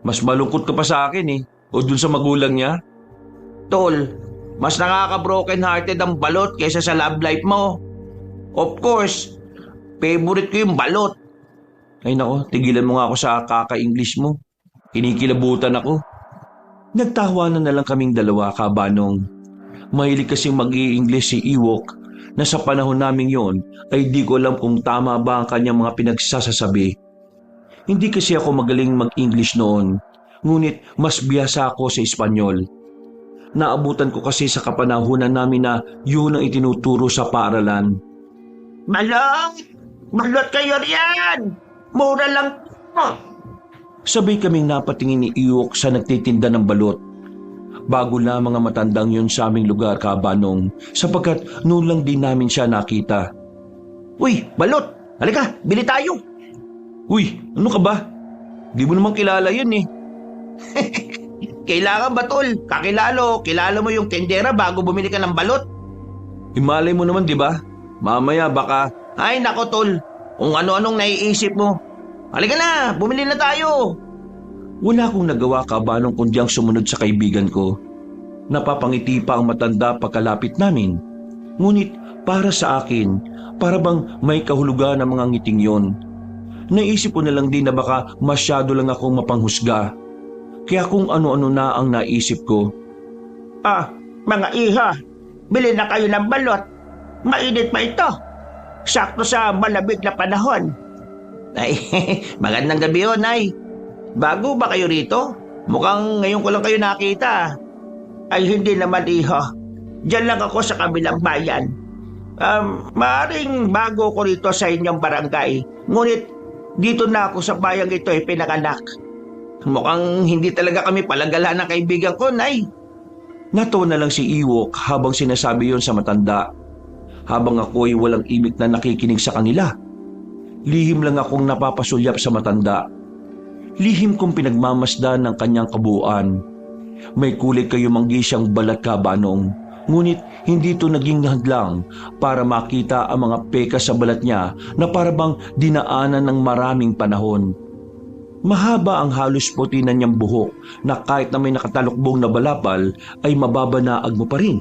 Mas malungkot ka pa sa akin o dun sa magulang niya. Tol, mas nakaka-broken hearted ang balot kaysa sa love life mo. Of course, favorite ko yung balot. Ay nako, tigilan mo nga ako sa kaka-English mo. Kinikilabutan ako. Nagtawanan na lang kaming dalawa, Kabanong. Mahilig kasing mag-i-English si Ewok na sa panahon naming yon ay di ko alam kung tama ba ang kanyang mga pinagsasasabi. Hindi kasi ako magaling mag-English noon, ngunit mas biyasa ako sa Espanyol. Naabutan ko kasi sa kapanahunan namin na yun ang itinuturo sa paaralan. Malong! Balot kayo riyan! Mura lang po! Sabay kaming napatingin ni Ewok sa nagtitinda ng balot. Bago na mga matandang yun sa aming lugar, Kabanong, sapagkat noon lang din namin siya nakita. Uy, balot! Halika, bili tayo! Uy, ano ka ba? Di mo naman kilala yun Kailangan ba, tol? Kilala mo yung tendera bago bumili ka ng balot? Himalay mo naman, di ba? Mamaya baka... Ay, nako, tol. Kung ano-anong naiisip mo. Halika na, bumili na tayo. Wala akong nagawa, Kabanong, kundi ang sumunod sa kaibigan ko. Napapangiti pa ang matanda pagkalapit namin. Ngunit para sa akin, para bang may kahulugan ang mga ngiting yon. Naisip ko na lang din na baka masyado lang akong mapanghusga. Kaya kung ano-ano na ang naisip ko. Mga iha, bili na kayo ng balot. Mainit pa ito. Sakto sa malamig na panahon. Ay, magandang gabi yun, Nay. Bago ba kayo rito? Mukhang ngayon ko lang kayo nakita. Ay, hindi naman, iho. Diyan lang ako sa kabilang bayan. Maaring bago ko rito sa inyong barangay. Ngunit, dito na ako sa bayang ito pinanganak. Mukhang hindi talaga kami palagala ng kaibigan ko, Nay. Natawa na lang si Ewok habang sinasabi yon sa matanda. Habang ako'y walang imik na nakikinig sa kanila. Lihim lang akong napapasulyap sa matanda. Lihim kong pinagmamasdan ng kanyang kabuuan. May kulay kayumanggi siyang balat, Kabanong. Ngunit hindi ito naging hadlang para makita ang mga peka sa balat niya na parabang dinaanan ng maraming panahon. Mahaba ang halos puti na niyang buhok na kahit na may nakatalukbong na balapal ay mababanaag mo pa rin.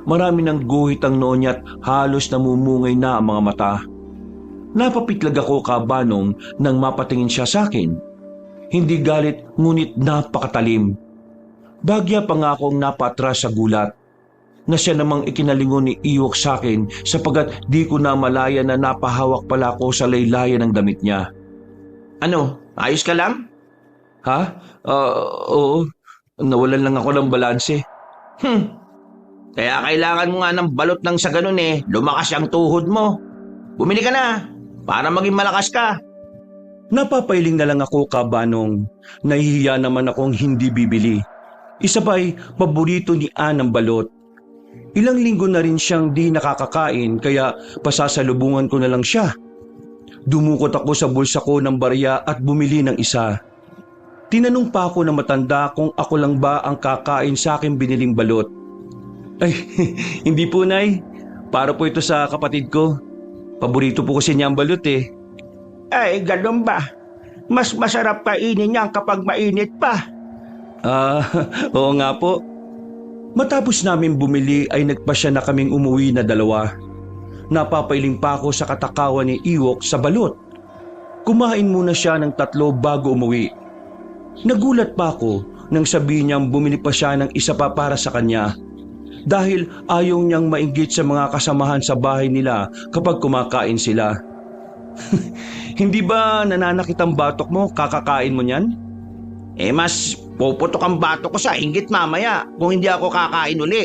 Marami ng guhit ang noo niya at halos namumungay na ang mga mata. Napapitlag ako, Kabanong, nang mapatingin siya sa akin. Hindi galit, ngunit napakatalim. Bagya pa nga akong napatras sa gulat. Na siya namang ikinalingon ni Ewok sa akin sapagat di ko na malaya na napahawak pala ako sa laylayan ng damit niya. Ano, ayos ka lang? Ha? Oo. Nawalan lang ako ng balanse. Kaya kailangan mo nga ng balot ng sa ganun lumakas ang tuhod mo. Bumili ka na, para maging malakas ka. Napapailing na lang ako, kabanong. Nahihiya naman akong hindi bibili. Isa pa'y paborito ni Ann ang balot. Ilang linggo na rin siyang di nakakakain kaya pasasalubungan ko na lang siya. Dumukot ako sa bulsa ko ng barya at bumili ng isa. Tinanong pa ako na matanda kung ako lang ba ang kakain sa aking biniling balot. Ay, hindi po, Nay. Para po ito sa kapatid ko. Paborito po kasi niya ang balot eh. Ay, ganun ba? Mas masarap kainin niyan kapag mainit pa. Oo nga po. Matapos namin bumili ay nagpasya na kaming umuwi na 2. Napapailing pa ako sa katakawan ni Ewok sa balot. Kumain muna siya ng 3 bago umuwi. Nagulat pa ako nang sabihin niyang bumili pa siya ng isa pa para sa kanya. Dahil ayaw niyang mainggit sa mga kasamahan sa bahay nila kapag kumakain sila. Hindi ba nananakit ang batok mo kakakain mo niyan? Mas puputok ang bato ko sa inggit mamaya kung hindi ako kakain uli.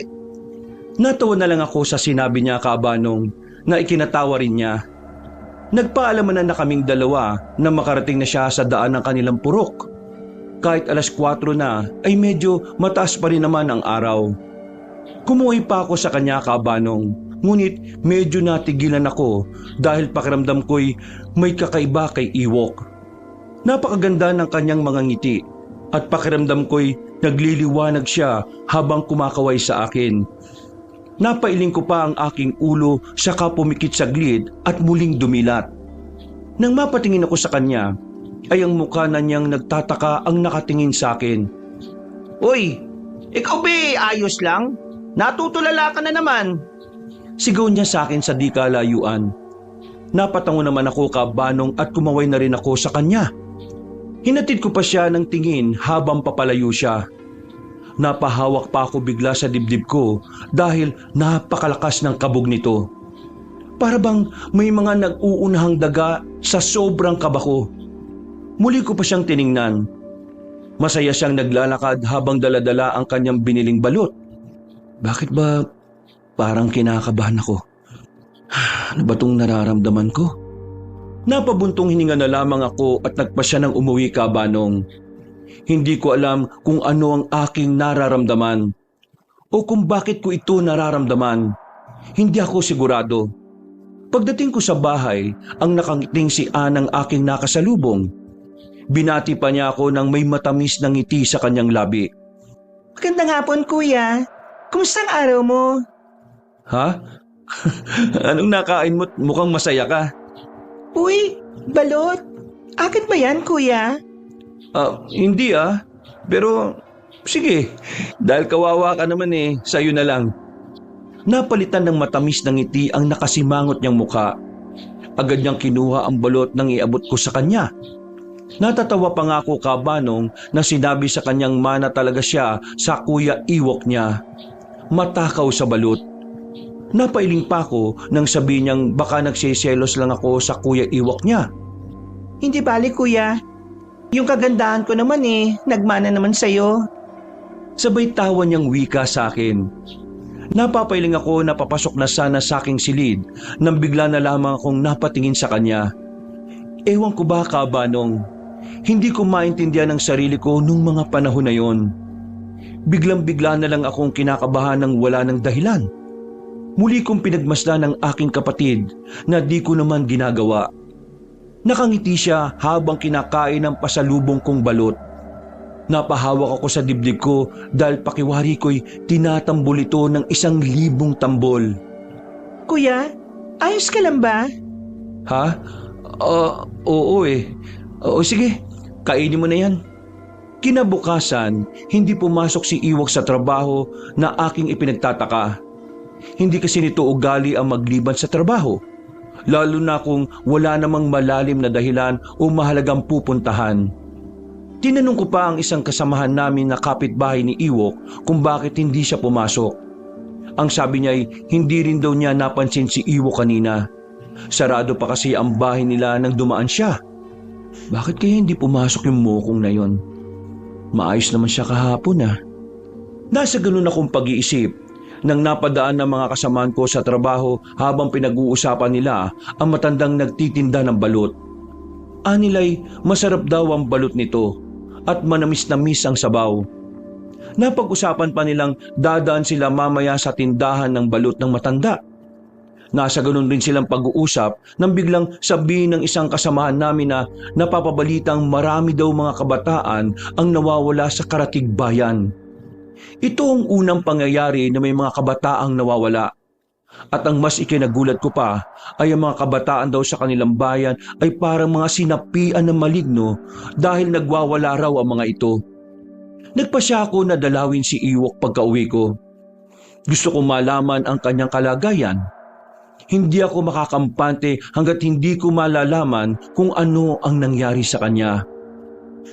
Natawa na lang ako sa sinabi niya, kabanong, na ikinatawa rin niya. Nagpaalaman na kaming 2 na makarating na siya sa daan ng kanilang purok. Kahit 4:00 na ay medyo mataas pa rin naman ang araw. Kumuhay pa ako sa kanya, kabanong, ngunit medyo natigilan ako dahil pakiramdam ko'y may kakaiba kay Ewok. Napakaganda ng kanyang mga ngiti at pakiramdam ko'y nagliliwanag siya habang kumakaway sa akin. Napailing ko pa ang aking ulo saka pumikit saglit at muling dumilat. Nang mapatingin ako sa kanya, ay ang mukha na niyang nagtataka ang nakatingin sa akin. Uy, ikaw ba ayos lang? Natutulala ka na naman. Sigaw niya sa akin sa di kalayuan. Napatango naman ako, kabanong, at kumaway na rin ako sa kanya. Hinatid ko pa siya ng tingin habang papalayo siya. Napahawak pa ako bigla sa dibdib ko dahil napakalakas ng kabog nito. Para bang may mga nag-uunahang daga sa sobrang kaba ko. Muli ko pa siyang tiningnan. Masaya siyang naglalakad habang daladala ang kanyang biniling balot. Bakit ba parang kinakabahan ako? Ano ba itong nararamdaman ko? Napabuntong hininga na lamang ako at nagpasya ng umuwi, kabanong. Hindi ko alam kung ano ang aking nararamdaman o kung bakit ko ito nararamdaman. Hindi ako sigurado. Pagdating ko sa bahay, ang nakangiting si Ann ang aking nakasalubong. Binati pa niya ako ng may matamis na ngiti sa kanyang labi. Magandang hapon, kuya. Kumusta ang araw mo? Ha? Anong nakain mo? Mukhang masaya ka. Uy, balot. Akin ba yan, kuya? Hindi Pero sige, dahil kawawa ka naman sa'yo na lang. Napalitan ng matamis na ngiti ang nakasimangot niyang mukha. Agad niyang kinuha ang balot nang iabot ko sa kanya. Natatawa pa nga ako, kabanong, na sinabi sa kanyang mana talaga siya sa Kuya Ewok niya. Matakaw sa balot. Napailing pa ako nang sabihin niyang baka nagsiselos lang ako sa Kuya Ewok niya. Hindi bali, kuya. Yung kagandahan ko naman nagmana naman sa'yo. Sabay tawa niyang wika sa akin. Napapailing ako na papasok na sana sa aking silid nang bigla na lamang akong napatingin sa kanya. Ewan ko ba, kabanong, hindi ko maintindihan ang sarili ko nung mga panahon na yon. Biglang-bigla na lang akong kinakabahan ng wala ng dahilan. Muli kong pinagmasdan ng aking kapatid na di ko naman ginagawa. Nakangiti siya habang kinakain ang pasalubong kong balot. Napahawak ako sa dibdib ko dahil pakiwari ko'y tinatambol ito ng 1,000 tambol. Kuya, ayos ka lang ba? Ha? Oo O sige, kainin mo na yan. Kinabukasan, hindi pumasok si Ewok sa trabaho na aking ipinagtataka. Hindi kasi nito ugali ang magliban sa trabaho, lalo na kung wala namang malalim na dahilan o mahalagang pupuntahan. Tinanong ko pa ang isang kasamahan namin na kapitbahay ni Ewok kung bakit hindi siya pumasok. Ang sabi niya ay hindi rin daw niya napansin si Ewok kanina. Sarado pa kasi ang bahay nila nang dumaan siya. Bakit kaya hindi pumasok yung mokong na yon? Maayos naman siya kahapon Nasa ganun akong pag-iisip nang napadaan ng mga kasamaan ko sa trabaho habang pinag-uusapan nila ang matandang nagtitinda ng balot. Anilay, masarap daw ang balot nito at manamis-namis ang sabaw. Napag-usapan pa nilang dadaan sila mamaya sa tindahan ng balot ng matanda. Nasa ganun rin silang pag-uusap nang biglang sabihin ng isang kasamahan namin na napapabalitang marami daw mga kabataan ang nawawala sa Karatig Bayan. Ito ang unang pangyayari na may mga kabataang nawawala. At ang mas ikinagulat ko pa ay ang mga kabataan daw sa kanilang bayan ay parang mga sinapian ng maligno dahil nagwawala raw ang mga ito. Nagpasya ako na dalawin si Ewok pagka-uwi ko. Gusto kong malaman ang kanyang kalagayan. Hindi ako makakampante hanggat hindi ko malalaman kung ano ang nangyari sa kanya.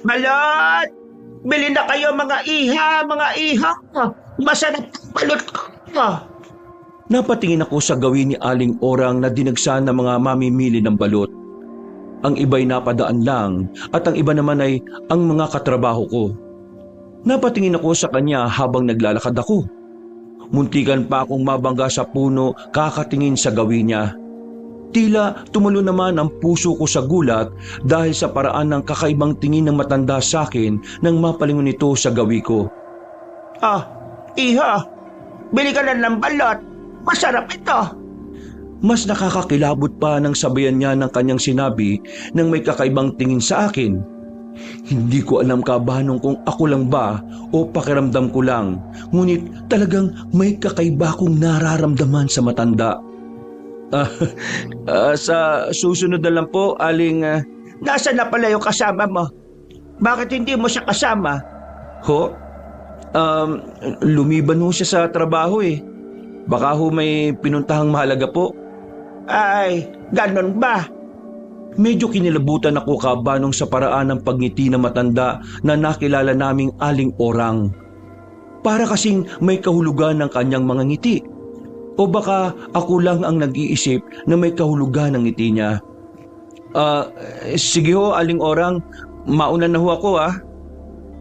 Balot! Bili na kayo mga iha, mga iha. Masarap ang balot ko. Napatingin ako sa gawin ni Aling Orang na dinagsan ng mga mamimili ng balot. Ang iba'y napadaan lang at ang iba naman ay ang mga katrabaho ko. Napatingin ako sa kanya habang naglalakad ako. Muntikan pa akong mabangga sa puno kakatingin sa gawin niya. Tila tumulo naman ang puso ko sa gulat dahil sa paraan ng kakaibang tingin ng matanda sa akin nang mapalingon ito sa gawi ko. Iha, bili ka na ng balot. Masarap ito. Mas nakakakilabot pa nang sabayan niya ng kanyang sinabi nang may kakaibang tingin sa akin. Hindi ko alam kabanong kung ako lang ba o pakiramdam ko lang, ngunit talagang may kakaiba akong nararamdaman sa matanda. Sa susunod na lang po, Aling... Nasaan na pala yung kasama mo? Bakit hindi mo siya kasama? Ho? Lumiban ho siya sa trabaho eh. Baka ho may pinuntahang mahalaga po. Ay, ganon ba? Medyo kinilabutan ako kabanong sa paraan ng pagngiti ng matanda na nakilala naming Aling Orang. Para kasing may kahulugan ng kanyang mga ngiti. O baka ako lang ang nag-iisip na may kahulugan ng ngiti niya. Sige ho, Aling Orang, mauna na ho ako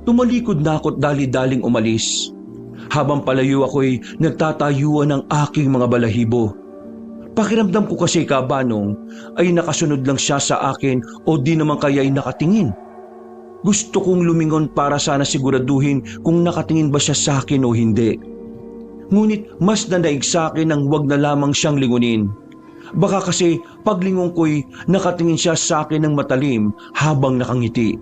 Tumalikod na ako't dali-daling umalis. Habang palayo ako'y nagtatayuan ng aking mga balahibo. Pakiramdam ko kasi kabanong ay nakasunod lang siya sa akin o di naman kaya'y nakatingin. Gusto kong lumingon para sana siguraduhin kung nakatingin ba siya sa akin o hindi. Ngunit mas nanaig sa akin ang wag na lamang siyang lingunin. Baka kasi paglingon ko'y nakatingin siya sa akin ng matalim habang nakangiti.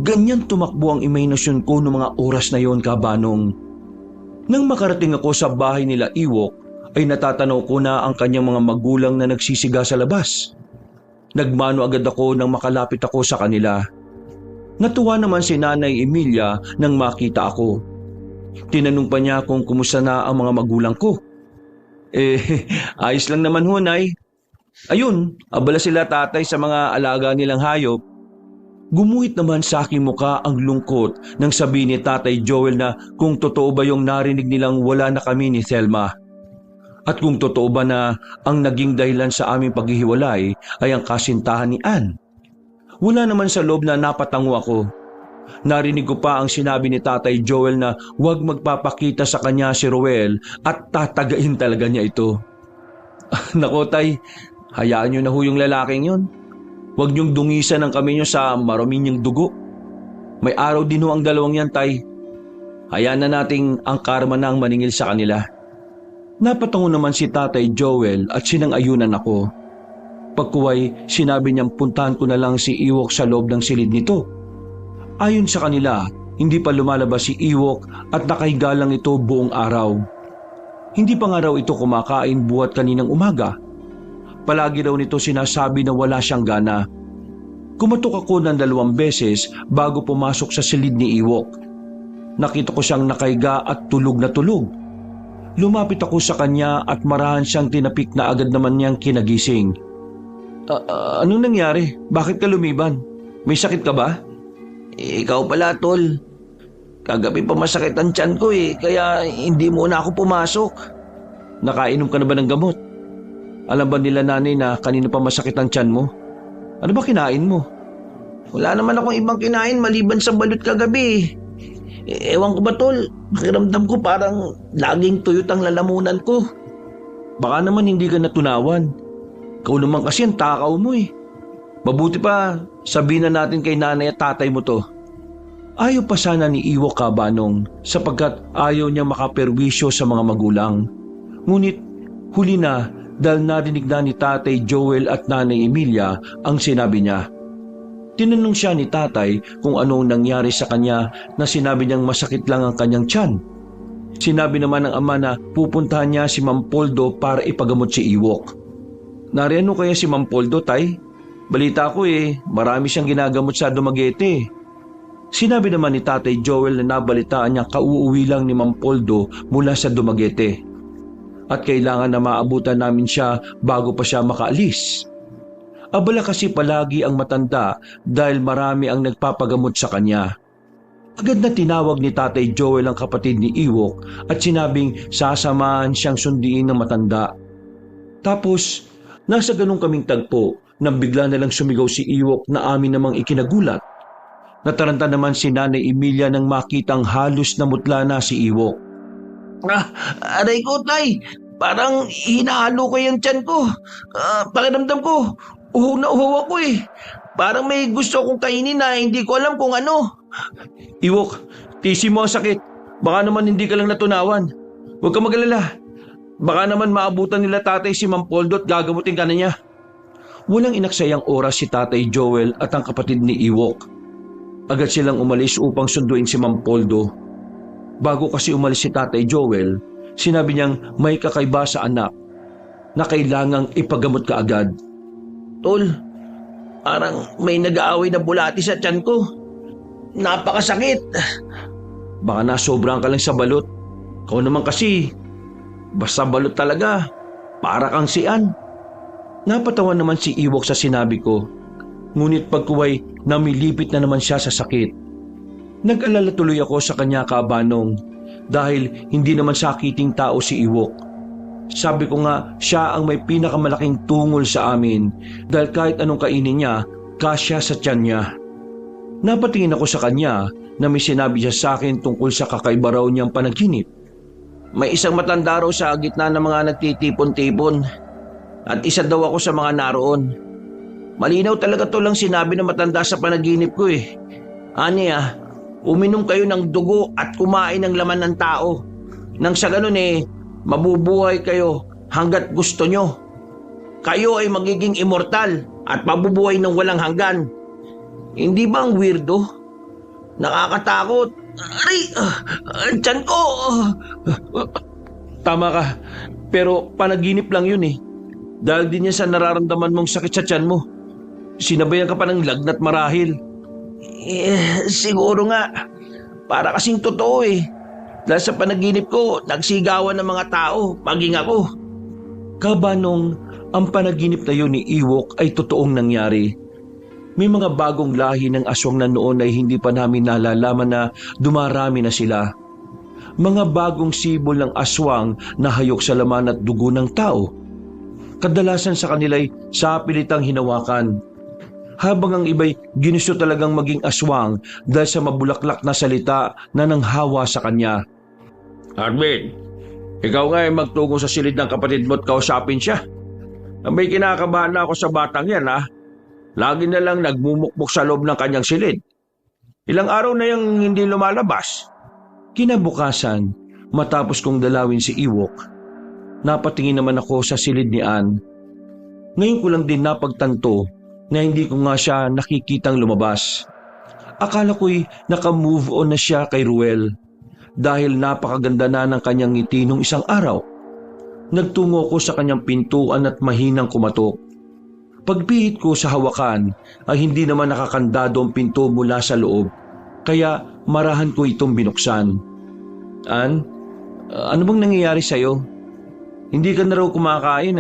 Ganyan tumakbo ang imahinasyon ko noong mga oras na yon kabanong. Nang makarating ako sa bahay nila Ewok, ay natatanaw ko na ang kanyang mga magulang na nagsisiga sa labas. Nagmano agad ako nang makalapit ako sa kanila. Natuwa naman si Nanay Emilia nang makita ako. Tinanong pa niya kung kumusta na ang mga magulang ko. Ayos lang naman ho, Nay. Ayun, abala sila tatay sa mga alaga nilang hayop. Gumuhit naman sa aking muka ang lungkot nang sabihin ni Tatay Joel na kung totoo ba yung narinig nilang wala na kami ni Thelma. At kung totoo ba na ang naging dahilan sa aming paghihiwalay ay ang kasintahan ni Ann. Wala naman sa loob na napatango ako. Narinig ko pa ang sinabi ni Tatay Joel na huwag magpapakita sa kanya si Roel at tatagain talaga niya ito. Nako Tay, hayaan niyo na ho yung lalaking yun. Huwag niyong dungisan ang kamay niyo sa marami niyang dugo. May araw din ho ang dalawang yan, Tay. Hayaan na nating ang karma na ang maningil sa kanila. Napatango naman si Tatay Joel at sinang-ayunan ako. Pagkuway, sinabi niyang puntahan ko na lang si Ewok sa loob ng silid nito. Ayon sa kanila, hindi pa lumalabas si Ewok at nakahiga lang ito buong araw. Hindi pa nga raw ito kumakain buhat kaninang umaga. Palagi raw nito sinasabi na wala siyang gana. Kumatok ako ng 2 beses bago pumasok sa silid ni Ewok. Nakita ko siyang nakahiga at tulog na tulog. Lumapit ako sa kanya at marahan siyang tinapik na agad naman niyang kinagising. Anong nangyari? Bakit ka lumiban? May sakit ka ba? Ikaw pala, Tol. Kagabi pa masakit ang tiyan ko kaya hindi muna ako pumasok. Nakainom ka na ba ng gamot? Alam ba nila nanay na kanina pa masakit ang tiyan mo? Ano ba kinain mo? Wala naman akong ibang kinain maliban sa balot kagabi. Ewan ko ba, Tol? Pakiramdam ko parang laging tuyot ang lalamunan ko. Baka naman hindi ka natunawan. Ikaw naman kasi ang takaw mo Mabuti pa, sabihin na natin kay nanay at tatay mo to. Ayaw pa sana ni Iwok Kabanong sapagkat ayaw niya makaperwisyo sa mga magulang. Ngunit huli na dahil narinig na ni Tatay Joel at Nanay Emilia ang sinabi niya. Tinanong siya ni tatay kung anong nangyari sa kanya na sinabi niyang masakit lang ang kanyang tiyan. Sinabi naman ng ama na pupuntahan niya si Mang Poldo para ipagamot si Iwok. Nareno kaya si Mang Poldo, tay? Balita ko marami siyang ginagamot sa Dumaguete. Sinabi naman ni Tatay Joel na nabalitaan niya kauuwi lang ni Mang Poldo mula sa Dumaguete. At kailangan na maabutan namin siya bago pa siya makaalis. Abala kasi palagi ang matanda dahil marami ang nagpapagamot sa kanya. Agad na tinawag ni Tatay Joel ang kapatid ni Iwok at sinabing sasamahan siyang sundiin ng matanda. Tapos, nasa ganun kaming tagpo nang bigla na lang sumigaw si Iwok na amin namang ikinagulat. Nataranta naman si Nanay Emilia nang makitang halos namutla na si Iwok. Aray ko, tay. Parang hinahalo ko yung tiyan ko. Pakiramdam ko, uhaw na uhaw ako Parang may gusto kong kainin na hindi ko alam kung ano. Iwok, tisi mo ang sakit. Baka naman hindi ka lang natunawan. Huwag ka mag-alala. Baka naman maabutan nila tatay si Mang Poldo at gagamutin ka na niya. Walang inaksayang oras si Tatay Joel at ang kapatid ni Iwok. Agad silang umalis upang sunduin si Mang Poldo. Bago kasi umalis si Tatay Joel, sinabi niyang may kakaiba sa anak na kailangang ipagamot ka agad. Tol, parang may nag-aaway na bulati sa tiyan ko. Napakasakit. Baka nasobrang ka lang sa balot. Ikaw naman kasi, basta balot talaga, para kang sian. Napatawa naman si Iwok sa sinabi ko. Ngunit pagkuway, namilipit na naman siya sa sakit. Nag-alala tuloy ako sa kanya, Kabanong, dahil hindi naman sakiting tao si Iwok. Sabi ko nga, siya ang may pinakamalaking tungol sa amin dahil kahit anong kainin niya, kasya sa tiyan niya. Napatingin ako sa kanya na may sinabi siya sa akin tungkol sa kakaiba raw niyang panaginip. May isang matanda raw sa gitna ng mga nagtitipon-tipon at isa daw ako sa mga naroon. Malinaw talaga to lang sinabi ng matanda sa panaginip ko Ani uminom kayo ng dugo at kumain ng laman ng tao. Nang sa ganun mabubuhay kayo hanggat gusto nyo. Kayo ay magiging immortal at mabubuhay ng walang hanggan. Hindi ba ang weirdo? Nakakatakot. Aray! Tiyan ko! Tama ka, pero panaginip lang yun Dahil din niya sa nararamdaman mong sakit sa tiyan mo. Sinabayan ka pa ng lagnat marahil. Siguro nga. Para kasing totoo Dahil sa panaginip ko, nagsigawan ng mga tao, maging ako. Kabanong, ang panaginip na yun ni Iwok ay totoong nangyari. May mga bagong lahi ng aswang na noon ay hindi pa namin nalalaman na dumarami na sila. Mga bagong sibol ng aswang na hayok sa laman at dugo ng tao. Kadalasan sa kanila'y sapilitang hinawakan. Habang ang iba'y ginusto talagang maging aswang dahil sa mabulaklak na salita na nanghawa sa kanya. Arvin, ikaw nga ay magtungo sa silid ng kapatid mo at kausapin siya. May kinakabahan na ako sa batang yan Lagi na lang nagmumukmuk sa loob ng kanyang silid. Ilang araw na yung hindi lumalabas. Kinabukasan, matapos kong dalawin si Iwok, napatingin naman ako sa silid ni Ann. Ngayon ko lang din napagtanto na hindi ko nga siya nakikitang lumabas. Akala ko'y naka-move on na siya kay Ruel dahil napakaganda na ng kanyang ngiti nung isang araw. Nagtungo ko sa kanyang pintuan at mahinang kumatok. Pagpihit ko sa hawakan ay hindi naman nakakandado ang pinto mula sa loob, kaya marahan ko itong binuksan. Ann, ano bang nangyayari sa'yo? Hindi ka na raw kumakain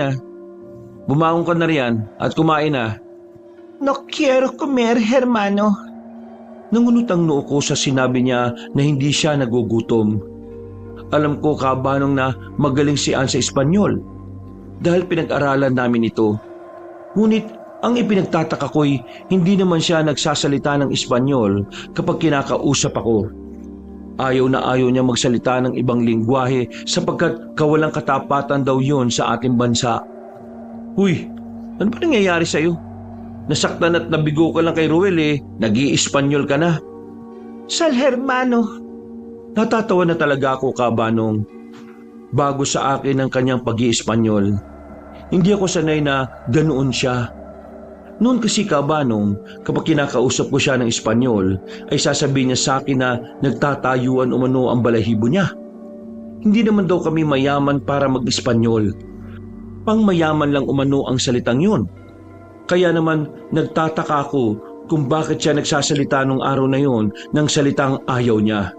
Bumangon ka na riyan at kumain No quiero comer, hermano. Nangunot ang noo ko sa sinabi niya na hindi siya nagugutom. Alam ko, Kabanong, na magaling si Ann sa Espanyol dahil pinag-aralan namin ito. Ngunit ang ipinagtataka ko'y hindi naman siya nagsasalita ng Espanyol kapag kinakausap ako. Ayaw na ayaw niya magsalita ng ibang lingwahe sapagkat kawalang katapatan daw yon sa ating bansa. Huy, ano ba nangyayari sa'yo? Nasaktan at nabigo ka lang kay Ruel nag-i-Espanyol ka na. Sal hermano. Natatawa na talaga ako, Kabanong. Bago sa akin ang kanyang pag-i-Espanyol. Hindi ako sanay na ganoon siya. Noon kasi, Kabanong, kapag kinakausap ko siya ng Espanyol, ay sasabihin niya sa akin na nagtatayuan umano ang balahibo niya. Hindi naman daw kami mayaman para mag-Espanyol. Pangmayaman lang umano ang salitang yun. Kaya naman nagtataka ako kung bakit siya nagsasalita nung araw na yon ng salitang ayaw niya.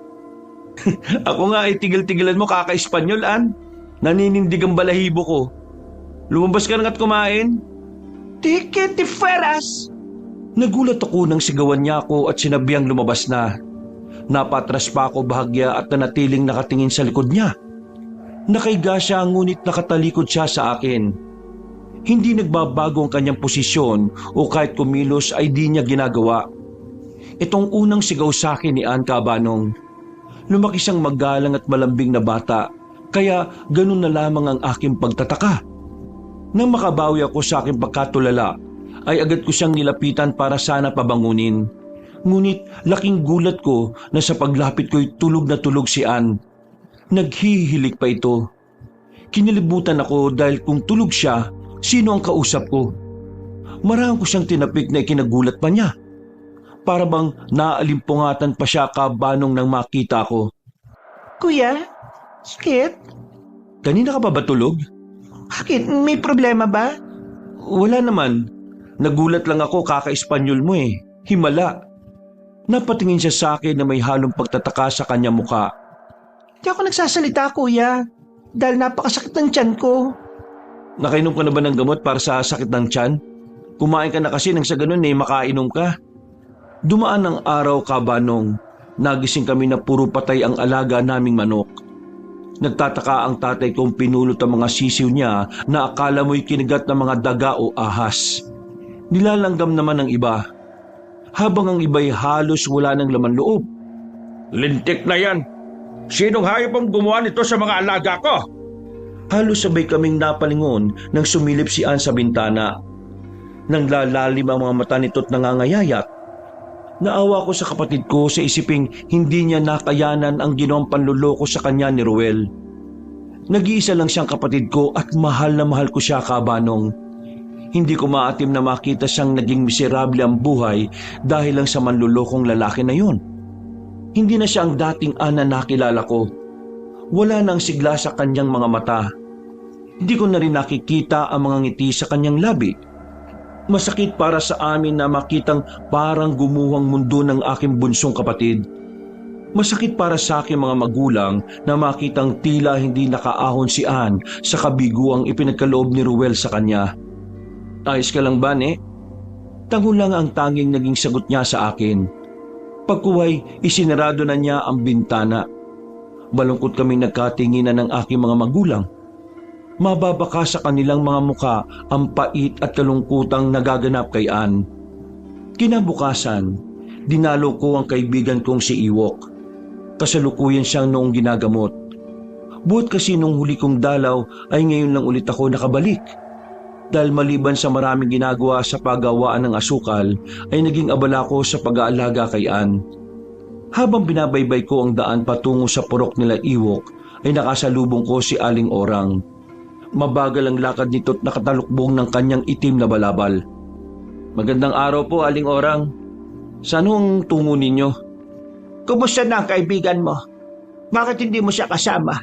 Ako nga ay tigil-tigilan mo kaka-Espanyol, An. Naninindig ang balahibo ko. Lumabas ka na at kumain. Ticket fueras! Nagulat ako nang sigawan niya ako at sinabihang lumabas na. Napatras pa ako bahagya at nanatiling nakatingin sa likod niya. Nakaiga siya ngunit nakatalikod siya sa akin. Hindi nagbabago ang kanyang posisyon o kahit kumilos ay di niya ginagawa. Itong unang sigaw sa akin ni Ann, Kabanong. Lumaki siyang magalang at malambing na bata, kaya ganun na lamang ang aking pagtataka. Nang makabawi ako sa aking pagkatulala, ay agad ko siyang nilapitan para sana pabangunin. Ngunit laking gulat ko na sa paglapit ko'y tulog na tulog si Ann. Naghihilik pa ito. Kinilibutan ako dahil kung tulog siya, sino ang kausap ko? Marahang ko siyang tinapik na ikinagulat pa niya. Para bang naalimpungatan pa siya, Kabanong, nang makita ko. Kuya, sakit? Kanina ka pa ba tulog? Bakit? May problema ba? Wala naman. Nagulat lang ako kaka-Espanyol mo Himala. Napatingin siya sa akin na may halong pagtataka sa kanya mukha. Hindi ako nagsasalita, kuya. Dahil napakasakit ng tiyan ko. Nakainom ka na ba ng gamot para sa sakit ng tiyan? Kumain ka na kasi nang sa ganun makainom ka. Dumaan ang araw, Kabanong. Nagising kami na puro patay ang alaga naming manok. Nagtataka ang tatay kong pinulot ang mga sisiw niya na akala mo'y kinigat ng mga daga o ahas. Nilalanggam naman ng iba. Habang ang iba'y halos wala ng laman loob. Lintik na yan! Sinong hayop ang gumawa nito sa mga alaga ko? Halos sabay kaming napalingon nang sumilip si Ann sa bintana. Nang lalalim ang mga mata nito't nangangayayat. Naawa ko sa kapatid ko sa isiping hindi niya nakayanan ang ginawang panluloko sa kanya ni Ruel. Nag-iisa lang siyang kapatid ko at mahal na mahal ko siya, Kabanong. Hindi ko maatim na makita siyang naging miserable ang buhay dahil lang sa manlulokong lalaki na yun. Hindi na siya ang dating Ann na nakilala ko. Wala nang sigla sa kanyang mga mata. Hindi ko na rin nakikita ang mga ngiti sa kanyang labi. Masakit para sa amin na makitang parang gumuhang mundo ng aking bunsong kapatid. Masakit para sa aking mga magulang na makitang tila hindi nakaahon si Ann sa kabiguang ipinagkaloob ni Ruel sa kanya. Ayos ka lang ba, ne? Tango lang ang tanging naging sagot niya sa akin. Pagkuway, isinarado na niya ang bintana. Malungkot kaming nagkatinginan ng aking mga magulang. Mababaka sa kanilang mga muka ang pait at kalungkutang nagaganap kay Ann. Kinabukasan, dinalo ko ang kaibigan kong si Iwok. Kasalukuyan siyang noong ginagamot. Buot kasi nung huli kong dalaw ay ngayon lang ulit ako nakabalik. Dahil maliban sa maraming ginagawa sa paggawaan ng asukal, ay naging abala ko sa pag-aalaga kay Ann. Habang binabaybay ko ang daan patungo sa purok nila Iwok, ay nakasalubong ko si Aling Orang. Mabagal ang lakad nito't nakatalukbong ng kanyang itim na balabal. Magandang araw po, Aling Orang. Saan ang tungo ninyo? Kumusta na ang kaibigan mo? Bakit hindi mo siya kasama?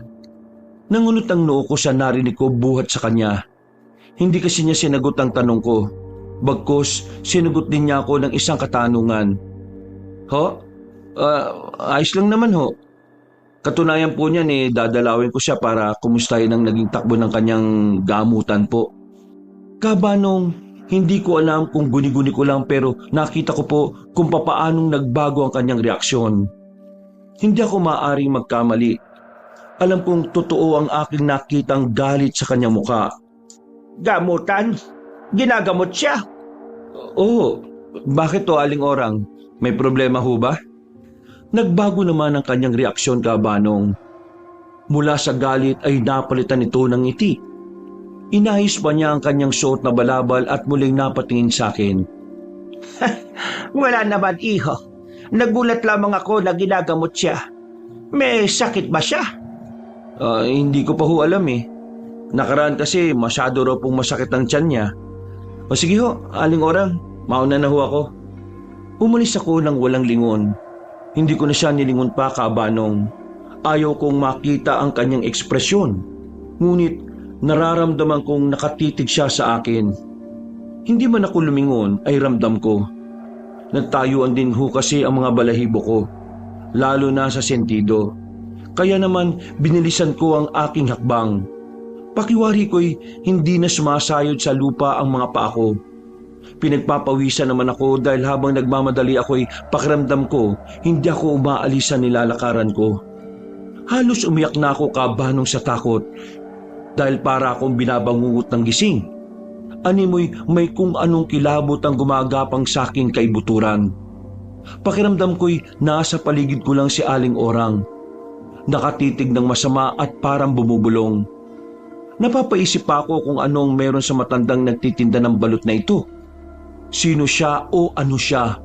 Nangunot ang noo ko sa narinig ko buhat sa kanya. Hindi kasi niya sinagot ang tanong ko. Bagkus, sinagot din niya ako ng isang katanungan. Ho? Ayos lang naman ho. Katunayan po niyan dadalawin ko siya para kumustahin ang naging takbo ng kanyang gamutan po. Kabanong, hindi ko alam kung guni-guni ko lang pero nakita ko po kung papaanong nagbago ang kanyang reaksyon. Hindi ako maaaring magkamali. Alam kong totoo ang aking nakitang galit sa kanyang muka. Gamutan? Ginagamot siya? Oo. Bakit to, Aling Orang? May problema ho ba? Nagbago naman ang kanyang reaksyon, Kabanong. Mula sa galit ay napalitan ito ng ngiti. Inayos pa niya ang kanyang suot na balabal at muling napatingin sa akin. Wala naman, iho. Nagulat lamang ako na ginagamot siya. May sakit ba siya? Hindi ko pa ho alam eh. Nakaraan kasi masyado raw pong masakit ang tiyan niya. O sige ho, Aling Orang, mauna na ho ako. Umalis ako ng walang lingon. Hindi ko na siya nilingon pa, Kabanong. Ayaw kong makita ang kanyang ekspresyon. Ngunit nararamdaman kong nakatitig siya sa akin. Hindi man ako lumingon ay ramdam ko. Nagtayuan din ho kasi ang mga balahibo ko, lalo na sa sentido. Kaya naman binilisan ko ang aking hakbang. Pakiwari ko'y hindi na sumasayod sa lupa ang mga paa ko. Pinagpapawisan naman ako dahil habang nagmamadali ako'y pakiramdam ko hindi ako umaalis sa nilalakaran ko. Halos umiyak na ako, Kabanong, sa takot dahil para akong binabangungot ng gising. Animoy may kung anong kilabot ang gumagapang sa aking kaibuturan. Pakiramdam ko'y nasa paligid ko lang si Aling Orang. Nakatitig ng masama at parang bumubulong. Napapaisip pa ako kung anong meron sa matandang nagtitinda ng balot na ito. Sino siya o ano siya?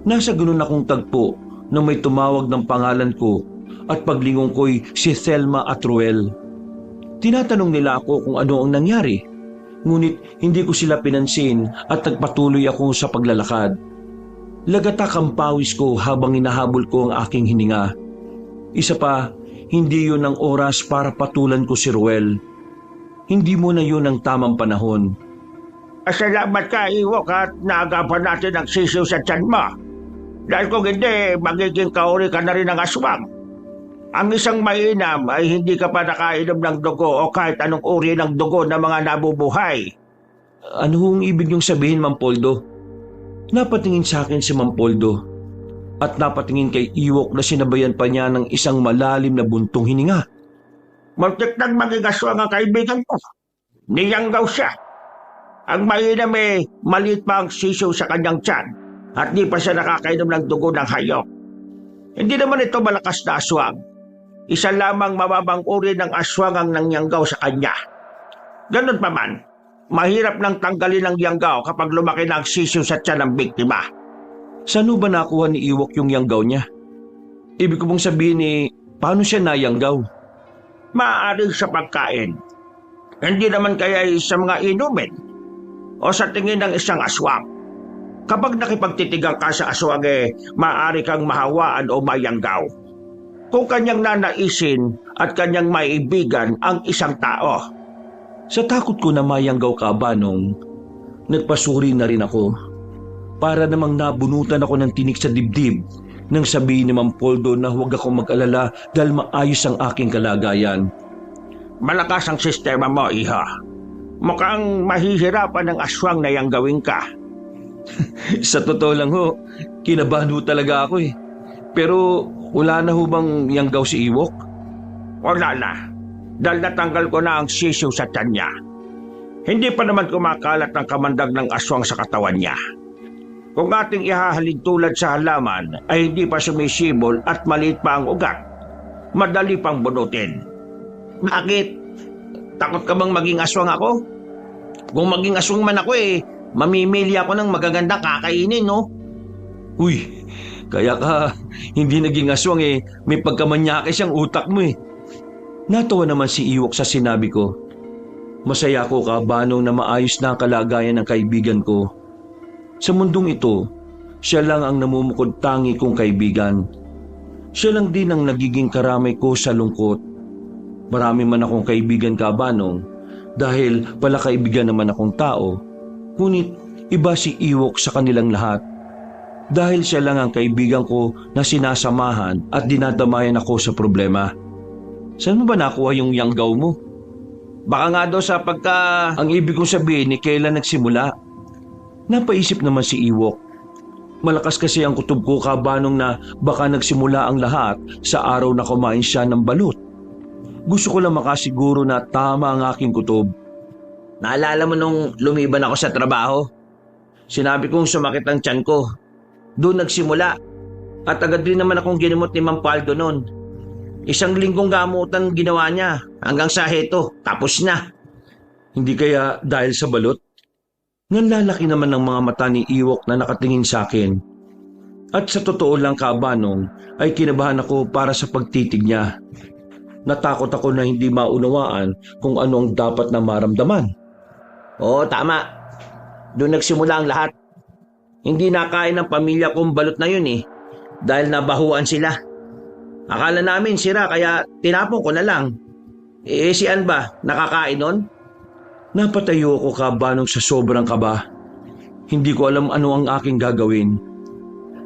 Nasa ganun akong tagpo na may tumawag ng pangalan ko at paglingon ko'y si Thelma at Ruel. Tinatanong nila ako kung ano ang nangyari. Ngunit hindi ko sila pinansin at nagpatuloy ako sa paglalakad. Lagatak ang pawis ko habang hinahabol ko ang aking hininga. Isa pa, hindi yun ang oras para patulan ko si Ruel. Hindi mo na yun ang tamang panahon. Salamat ka, Iwok, at naagapan natin ang sisiw sa tiyan mo. Dahil kung hindi, magiging kauri ka na rin ng aswang. Ang isang mainam ay hindi ka pa nakainom ng dugo o kahit anong uri ng dugo ng mga nabubuhay. Ano hong ibig niyong sabihin, Mang Poldo? Napatingin sa akin si Mang Poldo at napatingin kay Iwok na sinabayan pa niya ng isang malalim na buntong hininga. Muntik nang maging aswang ang kaibigan ko. Niyanggaw siya. Ang mainam maliit pa ang sisiw sa kanyang tiyan at di pa siya nakakainom ng dugo ng hayop. Hindi naman ito malakas na aswang. Isa lamang mababang uri ng aswang ang nangyanggaw sa kanya. Ganun pa man, mahirap nang tanggalin ang yanggaw kapag lumaki na ang sisiw sa tiyan ng biktima. Saan ba nakuha ni Iwok yung yanggaw niya? Ibig ko pong sabihin paano siya nayanggaw? Maaaring sa pagkain. Hindi naman kaya sa mga inumin o sa tingin ng isang aswang. Kapag nakipagtitigang ka sa aswang maaari kang mahawaan o mayanggaw. Kung kanyang nanaisin at kanyang maibigan ang isang tao. Sa takot ko na mayanggaw, Kabanong, nagpasuri na rin ako. Para namang nabunutan ako ng tinik sa dibdib nang sabihin ni Mang Poldo na huwag akong mag-alala dahil maayos ang aking kalagayan. Malakas ang sistema mo, iha. Mukhang mahihirapan ng aswang na yanggawin ka. Sa totoo lang ho, kinabahan ho talaga ako eh. Pero wala na ho bang yanggaw si Iwok? Wala na. Dahil natanggal ko na ang sisiw sa tiyan niya. Hindi pa naman kumakalat ng kamandag ng aswang sa katawan niya. Kung ating ihahalin tulad sa halaman ay hindi pa sumisibol at maliit pa ang ugat. Madali pang bunutin. Bakit? Takot ka bang maging aswang ako? Kung maging aswang man ako mamimili ako ng magagandang kakainin, no? Uy, kaya ka hindi naging aswang may pagkamanyakis ang utak mo eh. Natawa naman si Iwok sa sinabi ko. Masaya ko, Kabanong, na maayos na ang kalagayan ng kaibigan ko. Sa mundong ito, siya lang ang namumukod tangi kong kaibigan. Siya lang din ang nagiging karamay ko sa lungkot. Marami man akong kaibigan, Kabanong, dahil pala kaibigan naman akong tao. Ngunit iba si Iwok sa kanilang lahat. Dahil siya lang ang kaibigan ko na sinasamahan at dinadamayan ako sa problema. Saan mo ba nakuha yung yanggaw mo? Baka nga daw sa ang ibig kong sabihin kailan nagsimula. Napaisip naman si Iwok. Malakas kasi ang kutob ko, Kabanong, na baka nagsimula ang lahat sa araw na kumain siya ng balut. Gusto ko lang makasiguro na tama ang aking kutob. Naalala mo nung lumiban ako sa trabaho? Sinabi kong sumakit ang tiyan ko. Doon nagsimula. At agad rin naman akong ginamot ni Mang Poldo noon. 1 linggong gamutan ginawa niya hanggang sa heto, tapos na. Hindi kaya dahil sa balot? Nanlalaki naman ng mga mata ni Iwok na nakatingin sa akin. At sa totoo lang, Kabanong, ay kinabahan ako para sa pagtitig niya. Natakot ako na hindi maunawaan kung ano ang dapat na maramdaman. Oo, tama. Doon nagsimula ang lahat. Hindi nakain ng pamilya kong balot na yun dahil nabahuan sila. Akala namin sira kaya tinapon ko na lang. Si Ann ba, nakakain nun? Napatayo ako, Kabanong, sa sobrang kaba. Hindi ko alam ano ang aking gagawin.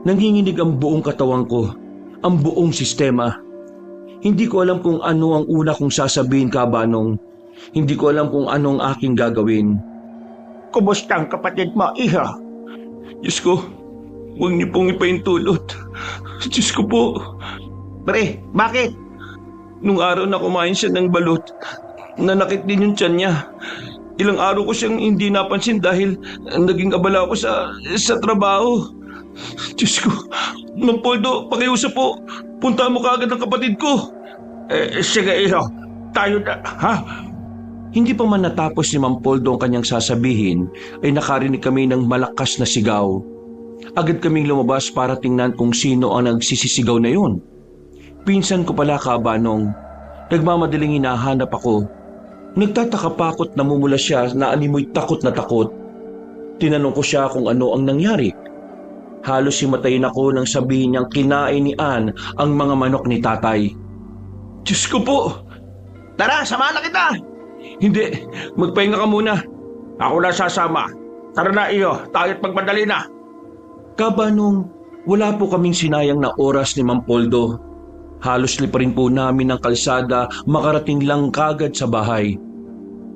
Nanginginig ang buong katawan ko, ang buong sistema. Hindi ko alam kung ano ang una kong sasabihin, Kabanong. Hindi ko alam kung ano ang aking gagawin. Kumusta ang kapatid mo, iha? Diyos ko, huwag niyo pong ipaintulot. Diyos ko po. Pre, bakit? Nung araw na kumain siya ng balot, nanakit din yung tiyan niya. Ilang araw ko siyang hindi napansin dahil naging abala ako sa trabaho. Diyos ko, Mang Poldo, pakiusap po. Punta mo kaagad ang kapatid ko. Sige, iho. Tayo na, ha? Hindi pa man natapos ni Mang Poldo ang kanyang sasabihin, ay nakarinig kami ng malakas na sigaw. Agad kaming lumabas para tingnan kung sino ang nagsisisigaw na yun. Pinsan ko pala, Kabanong. Nagmamadaling hinahanap ako. Nagtataka pa ako't namumula siya na animoy takot na takot. Tinanong ko siya kung ano ang nangyari. Halos himatayin ako nang sabihin niyang kinain ni Ann ang mga manok ni tatay. Diyos ko po! Tara, samahan na kita! Hindi, magpahinga ka muna. Ako na sasama. Tara na, iyo. Tayo't magmadali na. Kabanong, wala po kaming sinayang na oras ni Mang Poldo. Halos liparin po namin ang kalsada, makarating lang kagad sa bahay.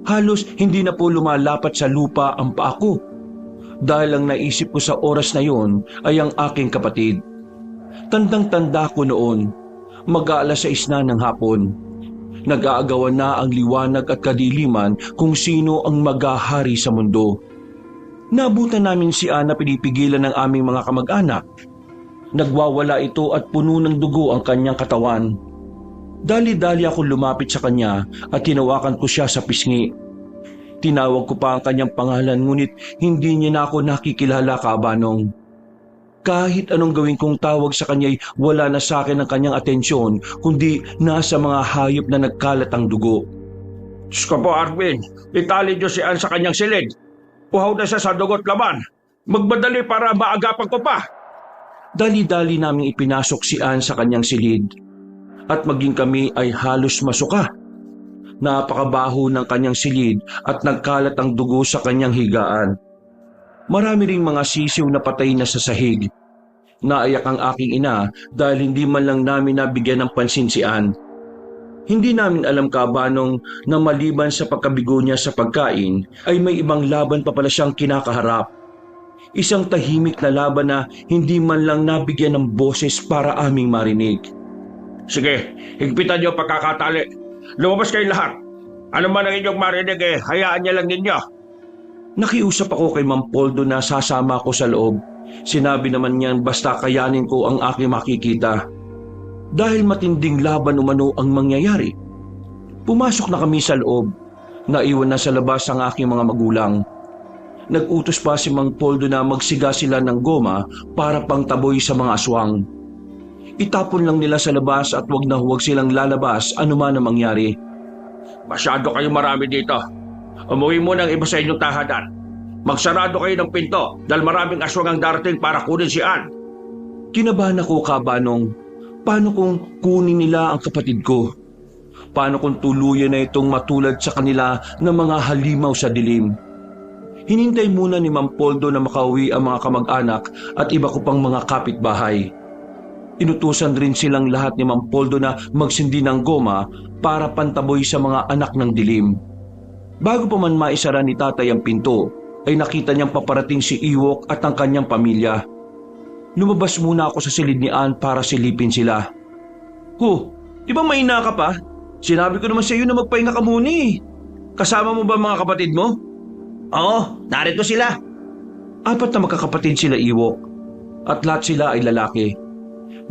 Halos hindi na po lumalapat sa lupa ang paa ko. Dahil ang naisip ko sa oras na yon ay ang aking kapatid. Tandang-tanda ko noon, mag-aalas 6 na ng hapon. Nag-aagawan na ang liwanag at kadiliman kung sino ang maghahari sa mundo. Nabutan namin si Ana pinipigilan ng aming mga kamag-anak. Nagwawala ito at puno ng dugo ang kanyang katawan. Dali-dali ako lumapit sa kanya at tinawakan ko siya sa pisngi. Tinawag ko pa ang kanyang pangalan ngunit hindi niya na ako nakikilala, Kabanong. Kahit anong gawin kong tawag sa kanya'y wala na sa akin ang kanyang atensyon kundi nasa mga hayop na nagkalat ang dugo. Diyos ko po, Arvin. Itali niyo si Ann sa kanyang silid. Uhaw na siya sa dugo't laman. Magmadali para maagapan ko pa. Dali-dali naming ipinasok si Ann sa kanyang silid. At maging kami ay halos masuka. Napakabaho ng kanyang silid at nagkalat ang dugo sa kanyang higaan. Marami ring mga sisiw na patay na sa sahig. Naiyak ang aking ina dahil hindi man lang namin nabigyan ng pansin si Ann. Hindi namin alam, Kabanong, na maliban sa pagkabigo niya sa pagkain ay may ibang laban pa pala siyang kinakaharap. Isang tahimik na laban na hindi man lang nabigyan ng boses para aming marinig. Sige, higpitan niyo pagkakatali. Lumabas kayo lahat. Ano man ang inyong marinig hayaan niya lang ninyo. Nakiusap ako kay Mang Poldo na sasama ako sa loob. Sinabi naman niyan basta kayanin ko ang aking makikita. Dahil matinding laban umano ang mangyayari. Pumasok na kami sa loob. Naiwan na sa labas ang aking mga magulang. Nag-utos pa si Mang Poldo na magsiga sila ng goma para pangtaboy sa mga aswang. Itapon lang nila sa labas at wag na huwag silang lalabas anuman ang mangyari. Masyado kayo marami dito. Umuwi muna ang iba sa inyong tahanan. Magsarado kayo ng pinto dahil maraming aswang ang darating para kunin si Ann. Kinabahan ako, Kabanong. Paano kung kunin nila ang kapatid ko? Paano kung tuluyan na itong matulad sa kanila ng mga halimaw sa dilim? Hinintay muna ni Mang Poldo na makauwi ang mga kamag-anak at iba ko pang mga kapitbahay. Inutusan rin silang lahat ni Mang Poldo na magsindi ng goma para pantaboy sa mga anak ng dilim. Bago pa man maisara ni tatay ang pinto, ay nakita niyang paparating si Iwok at ang kanyang pamilya. Lumabas muna ako sa silid ni Ann para silipin sila. Di ba mahina ka pa? Sinabi ko naman sa iyo na magpahinga ka muna eh. Kasama mo ba mga kapatid mo? Oo, narito sila. 4 na magkakapatid sila, Iwok. At lahat sila ay lalaki.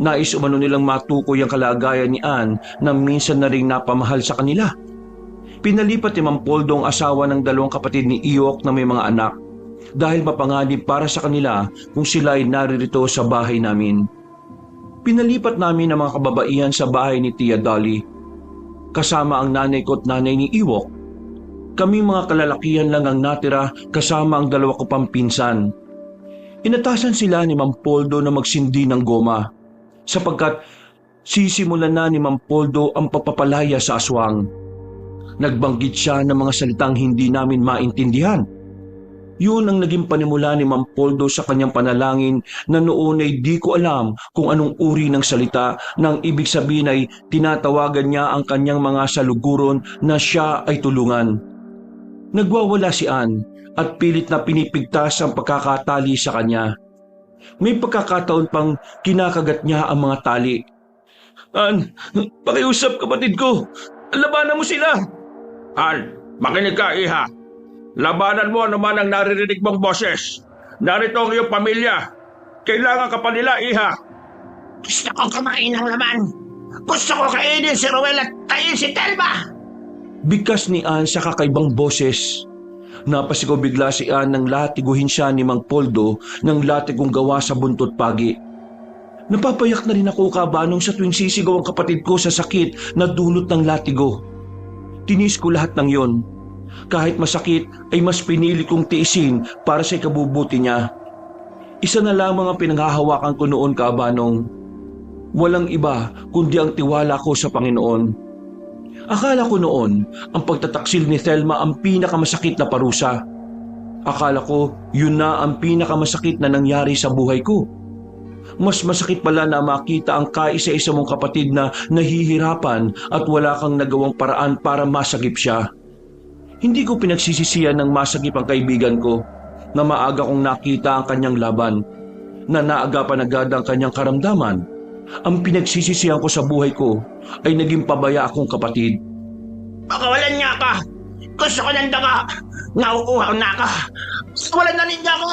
Nais umano nilang matukoy ang kalagayan ni Ann na minsan na ring napamahal sa kanila. Pinalipat ni Mang Poldo ang asawa ng 2 kapatid ni Iwok na may mga anak. dahil mapanganib para sa kanila kung sila ay naririto sa bahay namin. Pinalipat namin ang mga kababaihan sa bahay ni Tia Dolly, kasama ang nanay ko at nanay ni Ewok. Kaming mga kalalakihan lang ang natira kasama ang dalawa ko pang pinsan. Inatasan sila ni Mang Poldo na magsindi ng goma sapagkat sisimulan na ni Mang Poldo ang papapalaya sa aswang. Nagbanggit siya ng mga salitang hindi namin maintindihan. Yun ang naging panimula ni Mang Poldo sa kanyang panalangin na noon ay di ko alam kung anong uri ng salita nang ibig sabihin ay tinatawagan niya ang kanyang mga saluguron na siya ay tulungan. Nagwawala si Ann at pilit na pinipigtas ang pagkakatali sa kanya. May pagkakataon pang kinakagat niya ang mga tali. Ann, pakiusap kapatid ko. Labanan mo sila. Ann, makinig ka, iha. Labanan mo naman ang naririnig mong boses. Narito ang iyong pamilya. Kailangan ka pa nila, iha. Gusto ko kumain ng laman. Gusto ko kainin si Ruel at tayin si Telma. Bigkas ni Ann sa kakaibang boses. Napasigaw bigla si Ann nang latiguhin siya ni Mang Poldo ng latigong gawa sa buntot pagi. Napapayak na rin ako kabanong sa tuwing sisigaw ang kapatid ko sa sakit na dulot ng latigo. Tinis ko lahat ng yon. Kahit masakit ay mas pinili kong tiisin para sa ikabubuti niya. Isa na lamang ang pinanghahawakan ko noon kabanong. Walang iba kundi ang tiwala ko sa Panginoon. Akala ko noon ang pagtataksil ni Thelma ang pinakamasakit na parusa. Akala ko yun na ang pinakamasakit na nangyari sa buhay ko. Mas masakit pala na makita ang kaisa-isa mong kapatid na nahihirapan at wala kang nagawang paraan para masagip siya. Hindi ko pinagsisisihan ng masagip ang kaibigan ko na maaga kong nakita ang kanyang laban, na naagapan agad ang kanyang karamdaman. Ang pinagsisisihan ko sa buhay ko ay naging pabaya akong kapatid. Pakawalan niya ka! Gusto ko ng daga! Nauuhaw na ka! Pakawalan na ninyo ako!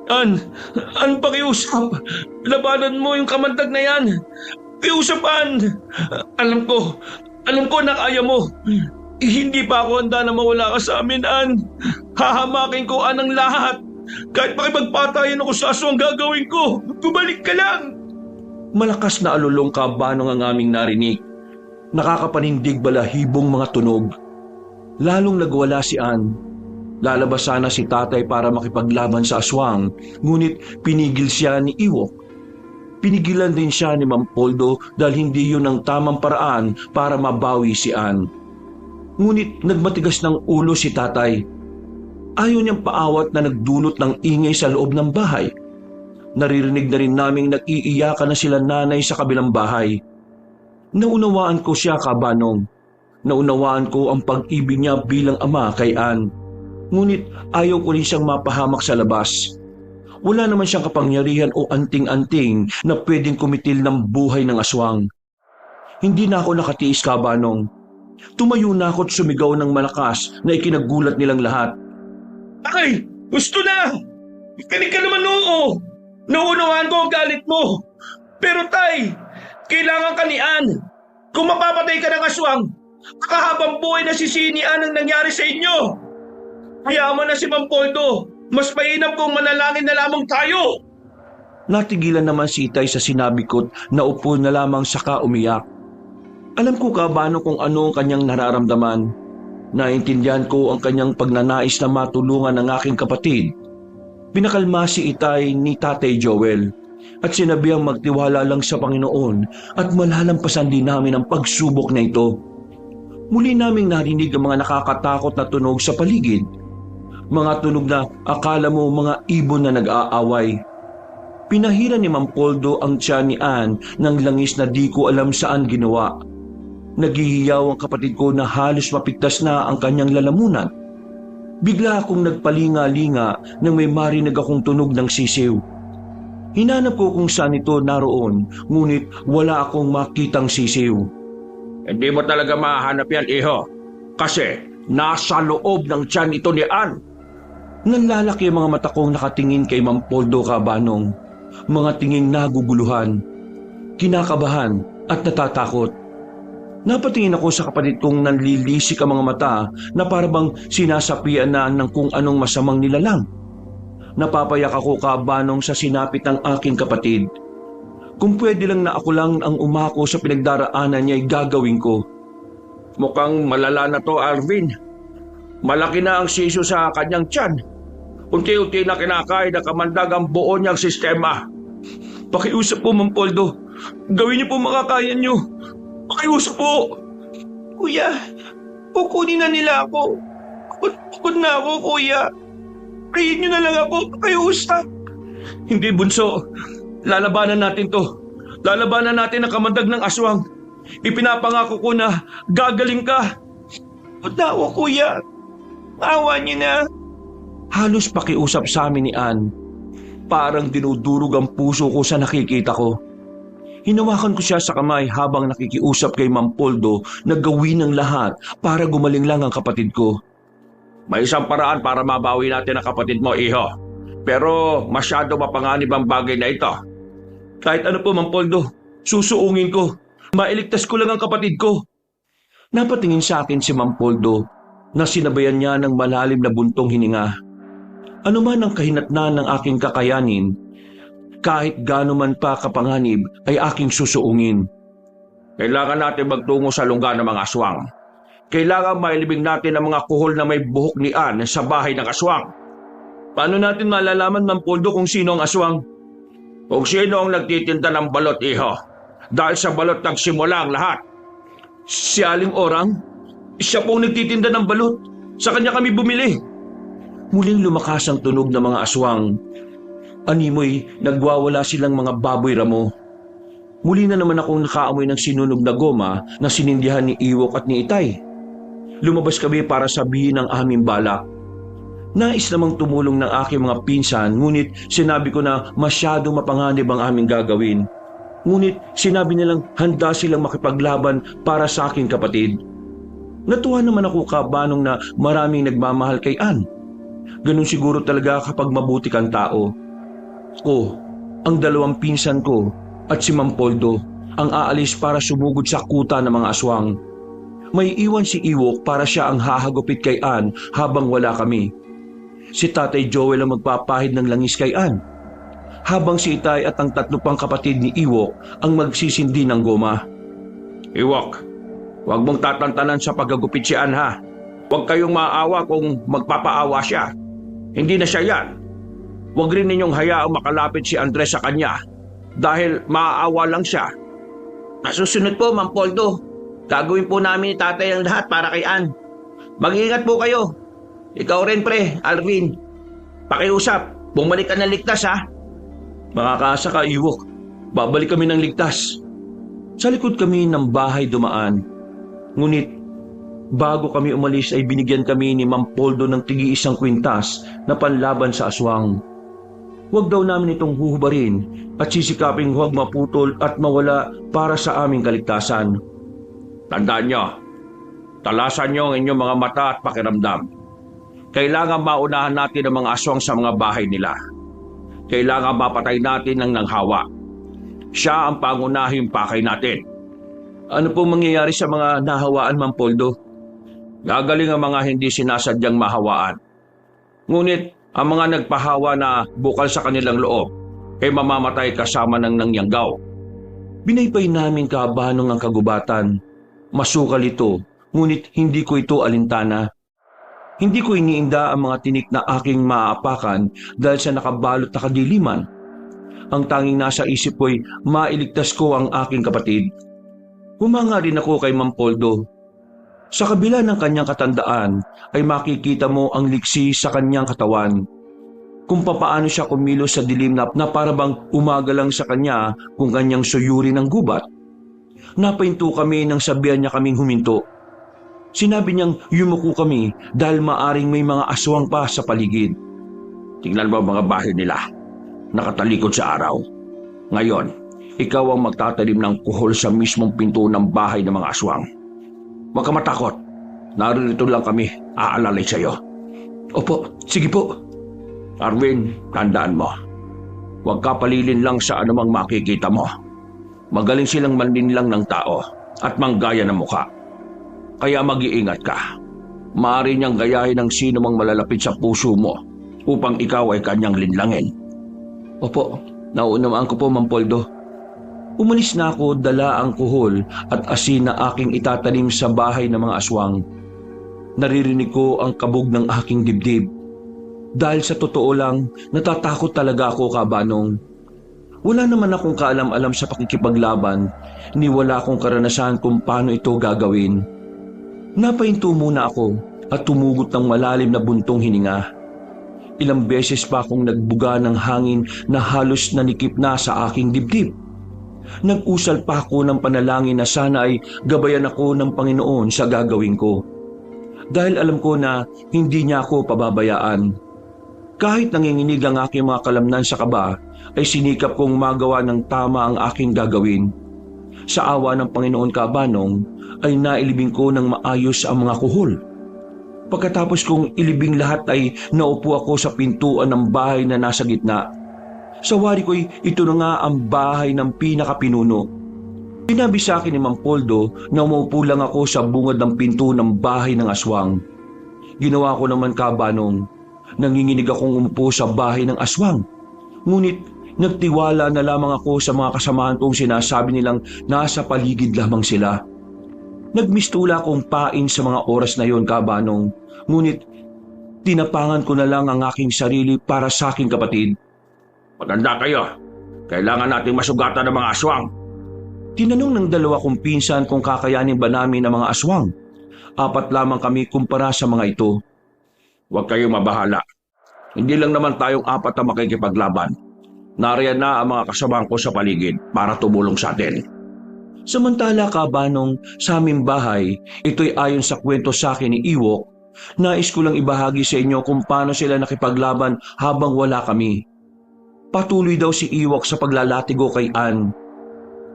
Ann, pakiusap. Labanan mo yung kamandag na yan. Pakiusap, Ann. Alam ko na kaya mo. Hindi pa ako handa na mawala ka sa amin, Ann. Hahamakin ko, Ann, ang lahat. Kahit makipagpatayan ako sa aswang gagawin ko. Bumalik ka lang. Malakas na alulong kabanong ang aming narinig. Nakakapanindig balahibong mga tunog. Lalong nagwala si Ann. Lalabas sana si tatay para makipaglaban sa aswang, ngunit pinigil siya ni Ewok. Pinigilan din siya ni Mang Poldo dahil hindi yun ang tamang paraan para mabawi si Ann. Ngunit nagmatigas ng ulo si tatay. Ayaw niyang paawat na nagdulot ng ingay sa loob ng bahay. Naririnig na rin naming nag-iiyakan na sila nanay sa kabilang bahay. Naunawaan ko siya kabanong. Naunawaan ko ang pag-ibig niya bilang ama kay Ann. Ngunit ayaw ko rin siyang mapahamak sa labas. Wala naman siyang kapangyarihan o anting-anting na pwedeng kumitil ng buhay ng aswang. Hindi na ako nakatiis kabanong. Tumayo na ako at sumigaw ng malakas na ikinagulat nilang lahat. Ay! Gusto na! Kanig ka naman oo! Nauunawaan ko ang galit mo! Pero tay, kailangan ka ni Ann. Kung mapapatay ka ng aswang, kahabang buhay na sisinian ang nangyari sa inyo. Hayaan mo na si Mang Poldo. Mas mainam kung manalangin na lamang tayo. Natigilan naman si Itay sa sinabi ko't naupo na lamang saka umiyak. Alam ko kabano kung ano ang kanyang nararamdaman. Naintindihan ko ang kanyang pagnanais na matulungan ng aking kapatid. Pinakalma si Itay ni Tatay Joel at sinabihang magtiwala lang sa Panginoon at malalampasan din namin ang pagsubok na ito. Muli naming narinig ang mga nakakatakot na tunog sa paligid. Mga tunog na akala mo mga ibon na nag-aaway. Pinahira ni Mang Poldo ang tiyan ni Ann ng langis na di ko alam saan ginawa. Naghihiyaw ang kapatid ko na halos mapigtas na ang kanyang lalamunan. Bigla akong nagpalinga-linga nang may marinig akong tunog ng sisiw. Hinanap ko kung saan ito naroon, ngunit wala akong makitang sisiw. Hindi mo talaga mahanap yan, iho. Kasi nasa loob ng tiyan ito ni Ann. Nanlalaki ang mga mata kong nakatingin kay Mang Poldo kabanong. Mga tinging naguguluhan, kinakabahan at natatakot. Napatingin ako sa kapatid kong nanlilisik ang mga mata na parabang sinasapian na ng kung anong masamang nilalang. Napapayak ako kabanong sa sinapit ng aking kapatid. Kung pwede lang na ako lang ang umako sa pinagdaraanan niya ay gagawin ko. Mukhang malala na to, Arvin. Malaki na ang siso sa kanyang tiyan. Unti-unti na kinakain na kamandag ang buo niyang sistema. Pakiusap po, Mang Poldo. Gawin niyo po makakaya niyo. Pakiusap po. Kuya, kukunin na nila ako. Pagod na ako, kuya. Prayin niyo na lang ako, pakiusap. Hindi, bunso. Lalabanan natin to. Lalabanan natin ang kamandag ng aswang. Ipinapangako ko na gagaling ka. Pagod na ako, kuya. Awa niyo na. Halos pakiusap sa amin ni Ann. Parang dinudurog ang puso ko sa nakikita ko. Hinawakan ko siya sa kamay habang nakikiusap kay Mang Poldo na gawin ang lahat para gumaling lang ang kapatid ko. May isang paraan para mabawi natin ang kapatid mo, iho. Pero masyado mapanganib ang bagay na ito. Kahit ano po, Mang Poldo, susuungin ko. Mailigtas ko lang ang kapatid ko. Napatingin sa akin si Mang Poldo na sinabayan niya ng malalim na buntong hininga. Ano man ang kahinatnan ng aking kakayanin, kahit gaano man pa kapanganib ay aking susuungin. Kailangan natin magtungo sa lungga ng mga aswang. Kailangan mailibing natin ang mga kuhol na may buhok ni Ann sa bahay ng aswang. Paano natin malalaman, Mang Poldo, kung sino ang aswang? Kung sino ang nagtitinda ng balot, iho. Dahil sa balot nagsimula ang lahat. Si Aling Orang? Siya pong nagtitinda ng balot. Sa kanya kami bumili. Muling lumakas ang tunog ng mga aswang. Animoy, nagwawala silang mga baboy ramo. Muli na naman akong nakaamoy ng sinunog na goma na sinindihan ni Iwok at ni Itay. Lumabas kami para sabihin ang aming balak. Nais namang tumulong ng aking mga pinsan, ngunit sinabi ko na masyado mapanganib ang aming gagawin. Ngunit sinabi nilang handa silang makipaglaban para sa aking kapatid. Natuwa naman ako kabanong na maraming nagmamahal kay Ann. Ganun siguro talaga kapag mabuti kang tao. Ko, ang dalawang pinsan ko at si Mang Poldo ang aalis para sumugod sa kuta ng mga aswang. May iwan si Iwok para siya ang hahagupit kay Ann habang wala kami. Si Tatay Joel ang magpapahid ng langis kay Ann, habang si Itay at ang tatlo pang kapatid ni Iwok ang magsisindi ng goma. Iwok, huwag mong tatantanan sa paggagupit si Ann, ha. Huwag kayong maawa kung magpapaawa siya. Hindi na siya yan. Huwag rin ninyong hayaang makalapit si Andres sa kanya dahil maaawa lang siya. Nasusunod po, Mang Poldo. Gagawin po namin ni tatay ang lahat para kay Ann. Mag-iingat po kayo. Ikaw rin, pre, Alvin. Pakiusap, bumalik ka ng ligtas, ha? Makakaasa ka, Iwok. Babalik kami ng ligtas. Sa likod kami ng bahay dumaan. Ngunit, bago kami umalis ay binigyan kami ni Mang Poldo ng tig-iisang kwintas na panlaban sa aswang. Huwag daw namin itong huhubarin at sisikaping huwag maputol at mawala para sa aming kaligtasan. Tandaan nyo, talasan nyo ang inyong mga mata at pakiramdam. Kailangan maunahan natin ang mga aswang sa mga bahay nila. Kailangan mapatay natin ang nanghawa. Siya ang pangunahing pakay natin. Ano pong mangyayari sa mga nahawaan, Mang Poldo? Gagaling ang mga hindi sinasadyang mahawaan. Ngunit ang mga nagpahawa na bukal sa kanilang loob ay mamamatay kasama ng nangyanggaw. Binaypay namin kabanong ang kagubatan. Masukal ito, ngunit hindi ko ito alintana. Hindi ko iniinda ang mga tinik na aking maaapakan dahil sa nakabalot na kadiliman. Ang tanging nasa isip ko'y mailigtas ko ang aking kapatid. Humanga rin ako kay Mang Poldo. Sa kabila ng kanyang katandaan ay makikita mo ang liksi sa kanyang katawan. Kung papaano siya kumilos sa dilim na parabang umaga lang sa kanya kung kanyang suyuri ng gubat. Napahinto kami nang sabihan niya kaming huminto. Sinabi niyang yumuko kami dahil maaring may mga aswang pa sa paligid. Tingnan mo ang mga bahay nila, nakatalikod sa araw. Ngayon, ikaw ang magtatalim ng kuhol sa mismong pinto ng bahay ng mga aswang. Huwag ka matakot. Naririto lang kami, aalalay sa'yo. Opo, sige po. Arvin, tandaan mo. Huwag ka palilin lang sa anumang makikita mo. Magaling silang manlinlang ng tao. at manggaya ng mukha. Kaya mag-iingat ka. Maaari niyang gayahin ng sino mang malalapit sa puso mo upang ikaw ay kanyang linlangin. Opo, nauunawaan ko po, Mang Poldo. Umalis na ako, dala ang kuhol at asin na aking itatanim sa bahay ng mga aswang. Naririnig ko ang kabog ng aking dibdib. Dahil sa totoo lang, natatakot talaga ako, Kabanong. Wala naman akong kaalam-alam sa pakikipaglaban, ni wala akong karanasan kung paano ito gagawin. Napahinto muna ako at tumugot ng malalim na buntong hininga. Ilang beses pa akong nagbuga ng hangin na halos nanikip na sa aking dibdib. Nag-usal pa ako ng panalangin na sana ay gabayan ako ng Panginoon sa gagawin ko. Dahil alam ko na hindi niya ako pababayaan. Kahit nanginginig ang aking mga kalamnan sa kaba, ay sinikap kong magawa ng tama ang aking gagawin. Sa awa ng Panginoon, Kabanong, ay nailibing ko ng maayos ang mga kuhol. Pagkatapos kong ilibing lahat ay naupo ako sa pintuan ng bahay na nasa gitna. Sa wari ko'y ito na nga ang bahay ng pinakapinuno. Sinabi sa akin ni Mang Poldo na umaupo lang ako sa bungad ng pinto ng bahay ng aswang. Ginawa ko naman, Kabanong. Nanginginig akong umupo sa bahay ng aswang. Ngunit nagtiwala na lamang ako sa mga kasamahan kong sinasabi nilang nasa paligid lamang sila. Nagmistula akong pain sa mga oras na yon, Kabanong. Ngunit tinapangan ko na lang ang aking sarili para sa aking kapatid. Maganda kayo. Kailangan nating masugatan ng mga aswang. Tinanong ng dalawa kong pinsan kung kakayanin ba namin ang mga aswang. 4 lamang kami kumpara sa mga ito. Huwag kayong mabahala. Hindi lang naman tayong 4 na makikipaglaban. Nariyan na ang mga kasamahan ko sa paligid para tumulong sa atin. Samantala, Kabanong, sa aming bahay, ito'y ayon sa kwento sa akin ni Iwok, nais ko lang ibahagi sa inyo kung paano sila nakipaglaban habang wala kami. Patuloy daw si Iwok sa paglalatigo kay Ann.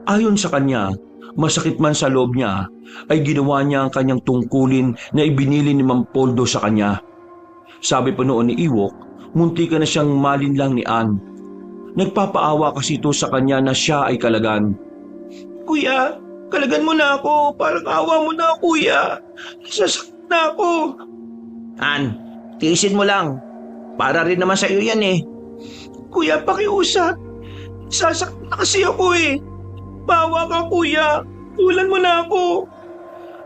Ayon sa kanya, masakit man sa loob niya, ay ginawa niya ang kanyang tungkulin na ibinili ni Mang Poldo sa kanya. Sabi pa noon ni Iwok, munti ka na siyang malinlang ni Ann. Nagpapaawa kasi ito sa kanya na siya ay kalagan. Kuya, kalagan mo na ako. Parang awa mo na, kuya. Nasasakit na ako. Ann, tiisin mo lang. Para rin naman sa iyo yan eh. Kuya, pakiusap. Sasakit na kasi ako eh. Bawa ka, kuya. Tulan mo na ako.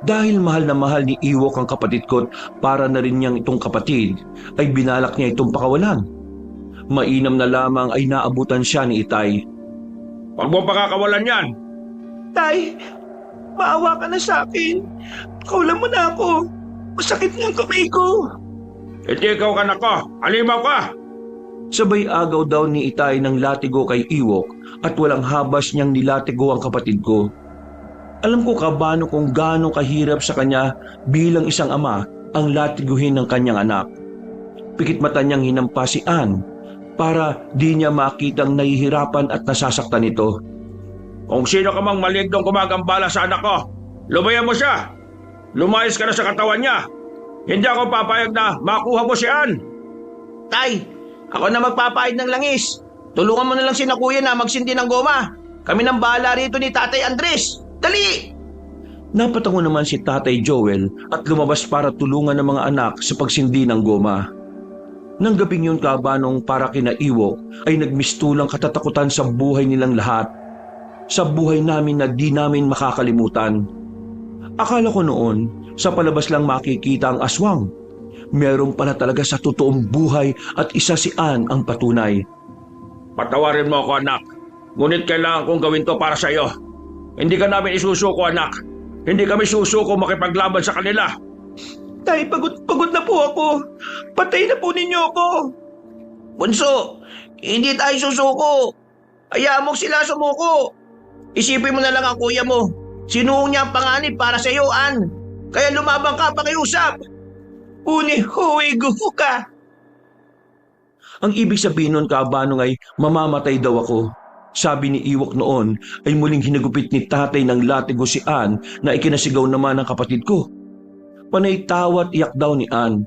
Dahil mahal na mahal ni Iwok ang kapatid ko, para na rin niyang itong kapatid, ay binalak niya itong pakawalan. Mainam na lamang ay naabutan siya ni Itay. Huwag mo pakakawalan yan. Tay, maawa ka na sa akin. Kaulan mo na ako. Masakit ng kamay ko. Iti ikaw ka na ko. Alimaw ka. Sabay agaw daw ni Itay ng latigo kay Iwok at walang habas niyang nilatigo ang kapatid ko. Alam ko, Kabano, kung gaano kahirap sa kanya bilang isang ama ang latiguhin ng kanyang anak. Pikit mata niyang hinampa si Ann para di niya makitang nahihirapan at nasasaktan ito. Kung sino ka mang malignong gumagambala sa anak ko, lumayan mo siya. Lumayas ka na sa katawan niya. Hindi ako papayag na makuha mo si Ann. Tay, ako na magpapahid ng langis. Tulungan mo na lang si na kuya na magsindi ng goma. Kami nang bahala rito ni Tatay Andres. Dali! Napatango naman si Tatay Joel at lumabas para tulungan ng mga anak sa pagsindi ng goma. Nang gabing yun, Kabanong, para kina Iwok ay nagmistulang katatakutan sa buhay nilang lahat. Sa buhay namin na di namin makakalimutan. Akala ko noon, sa palabas lang makikita ang aswang. Meron pala talaga sa totoong buhay at isa si Ann ang patunay. Patawarin mo ako, anak. Ngunit kailangan kong gawin to para sa iyo. Hindi ka namin isusuko, anak. Hindi kami susuko makipaglaban sa kanila. Tay, pagod na po ako. Patay na po ninyo ako. Bunso, hindi tayo susuko. Hayaan mo sila sumuko. Isipin mo na lang ang kuya mo. Sinuong niya ang panganib para sa iyo, Ann. Kaya lumabang ka, pakiusap. Uni, huwi, guho ka. Ang ibig sabihin nun, Kabanong, ay mamamatay daw ako. Sabi ni Iwok noon ay muling hinagupit ni tatay ng latigo si Ann na ikinasigaw naman ng kapatid ko. Panay tawa at iyak daw ni Ann.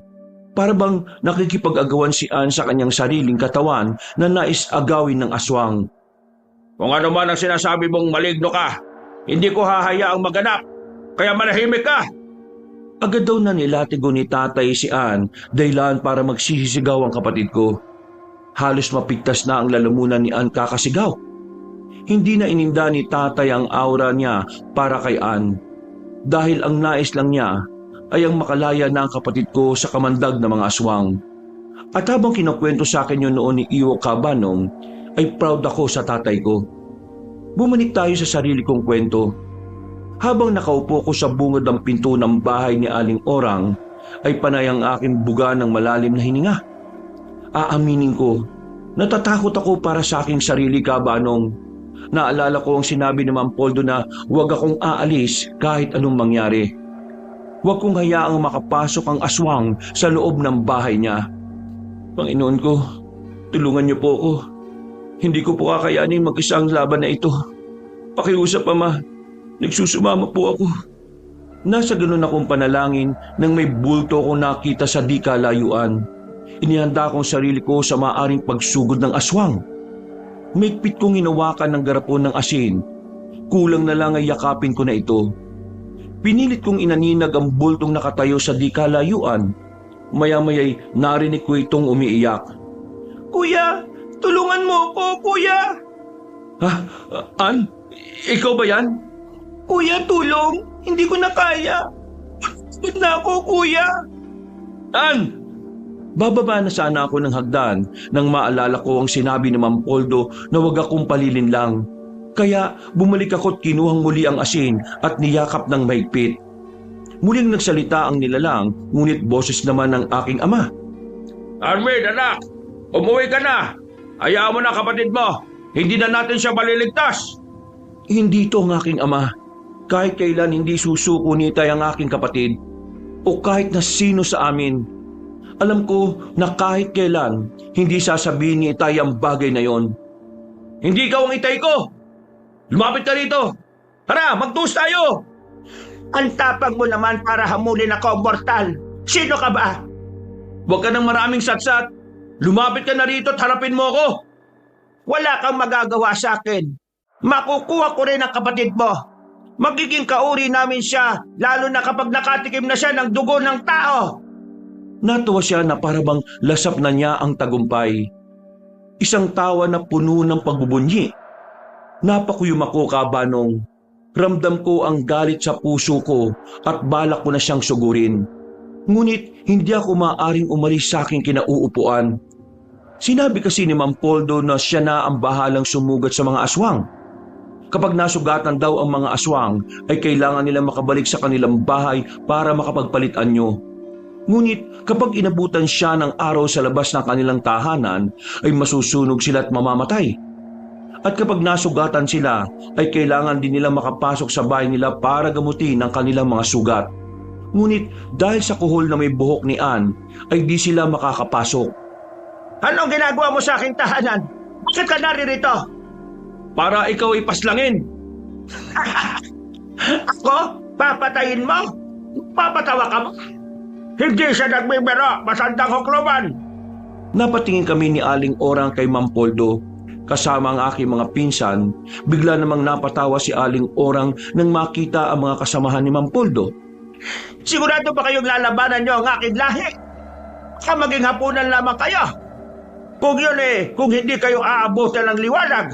Para bang nakikipag-agawan si Ann sa kanyang sariling katawan na nais agawin ng aswang. Kung ano man ang sinasabi mong maligno ka, Hindi ko hahayaang maganap. Kaya manahimik ka. Agad daw na nilatigo ni tatay si Ann dahilan para magsisisigaw ang kapatid ko. Halos mapigtas na ang lalamunan ni Ann kakasigaw. Hindi na ininda ni tatay ang aura niya para kay Ann. Dahil ang nais lang niya ay ang makalaya na ang kapatid ko sa kamandag na mga aswang. At habang kinukwento sa akin yun noon ni Iwo Kabanong, ay proud ako sa tatay ko. Bumalik tayo sa sarili kong kwento. Habang nakaupo ko sa bungod ng pinto ng bahay ni Aling Orang, ay panay ang aking buga ng malalim na hininga. Aaminin ko, natatakot ako para sa aking sarili, Kabanong. Naalala ko ang sinabi ni Ma'am Poldo na huwag akong aalis kahit anong mangyari. Huwag kong hayaang makapasok ang aswang sa loob ng bahay niya. Panginoon ko, tulungan niyo po ako. Hindi ko po kakayanin mag-isa ang laban na ito. Pakiusap, Ama. Nagsusumama po ako. Nasa ganun akong panalangin nang may bulto akong nakita sa di kalayuan. Inihanda kong sarili ko sa maaring pagsugod ng aswang. Maigpit kong hinawakan ng garapon ng asin. Kulang na lang ay yakapin ko na ito. Pinilit kong inaninag ang bultong nakatayo sa di kalayuan. Maya-maya'y narinig ko itong umiiyak. Kuya! Tulungan mo ako, Kuya! Ha? Ann? Ikaw ba yan? Kuya, tulong! Hindi ko na kaya! Pagod na ako, Kuya! Ann! Bababa na sana ako ng hagdan nang maalala ko ang sinabi ni Ma'am Poldo na huwag akong palilin lang. Kaya bumalik ako't kinuhang muli ang asin at niyakap ng mahigpit. Muling nagsalita ang nilalang, ngunit boses naman ng aking ama. Arvin, anak! Umuwi ka na! Hayaan mo na kapatid mo! Hindi na natin siya maliligtas! Hindi ito ang aking ama. Kahit kailan hindi susuko ni Itay ang aking kapatid o kahit na sino sa amin. Alam ko na kahit kailan hindi sasabihin ni Itay ang bagay na yon. Hindi ikaw ang Itay ko! Lumapit ka rito! Tara, magtuos tayo! Ang tapang mo naman para hamulin ako, mortal! Sino ka ba? Huwag ka ng maraming satsat! Lumapit ka na rito at harapin mo ako! Wala kang magagawa sa akin. Makukuha ko rin ang kapatid mo. Magiging kauri namin siya, lalo na kapag nakatikim na siya ng dugo ng tao. Natuwa siya na parabang lasap na niya ang tagumpay. Isang tawa na puno ng pagbubunyi. Napakuyom ako, Kabanong. Ramdam ko ang galit sa puso ko at balak ko na siyang sugurin. Ngunit hindi ako maaaring umalis sa aking kinauupuan. Sinabi kasi ni Ma'am Poldo na siya na ang bahalang sumugat sa mga aswang. Kapag nasugatan daw ang mga aswang, ay kailangan nila makabalik sa kanilang bahay para makapagpalit anyo. Ngunit kapag inabutan siya ng araw sa labas ng kanilang tahanan, ay masusunog sila at mamamatay. At kapag nasugatan sila, ay kailangan din nila makapasok sa bahay nila para gamutin ang kanilang mga sugat. Ngunit dahil sa kuhol na may buhok ni Ann, ay di sila makakapasok. Anong ginagawa mo sa aking tahanan? Bakit ka naririto? Para ikaw ipaslangin. Ako? Papatayin mo? Papatawa ka mo? Hindi siya nagbibiro, masandang hukluman. Napatingin kami ni Aling Orang kay Ma'am Poldo. Kasama ang aking mga pinsan, bigla namang napatawa si Aling Orang nang makita ang mga kasamahan ni Ma'am Poldo. Sigurado ba kayong lalabanan niyo ang aking lahi? Baka maging hapunan lamang kayo. Kung yun kung hindi kayo aabutan ng liwanag.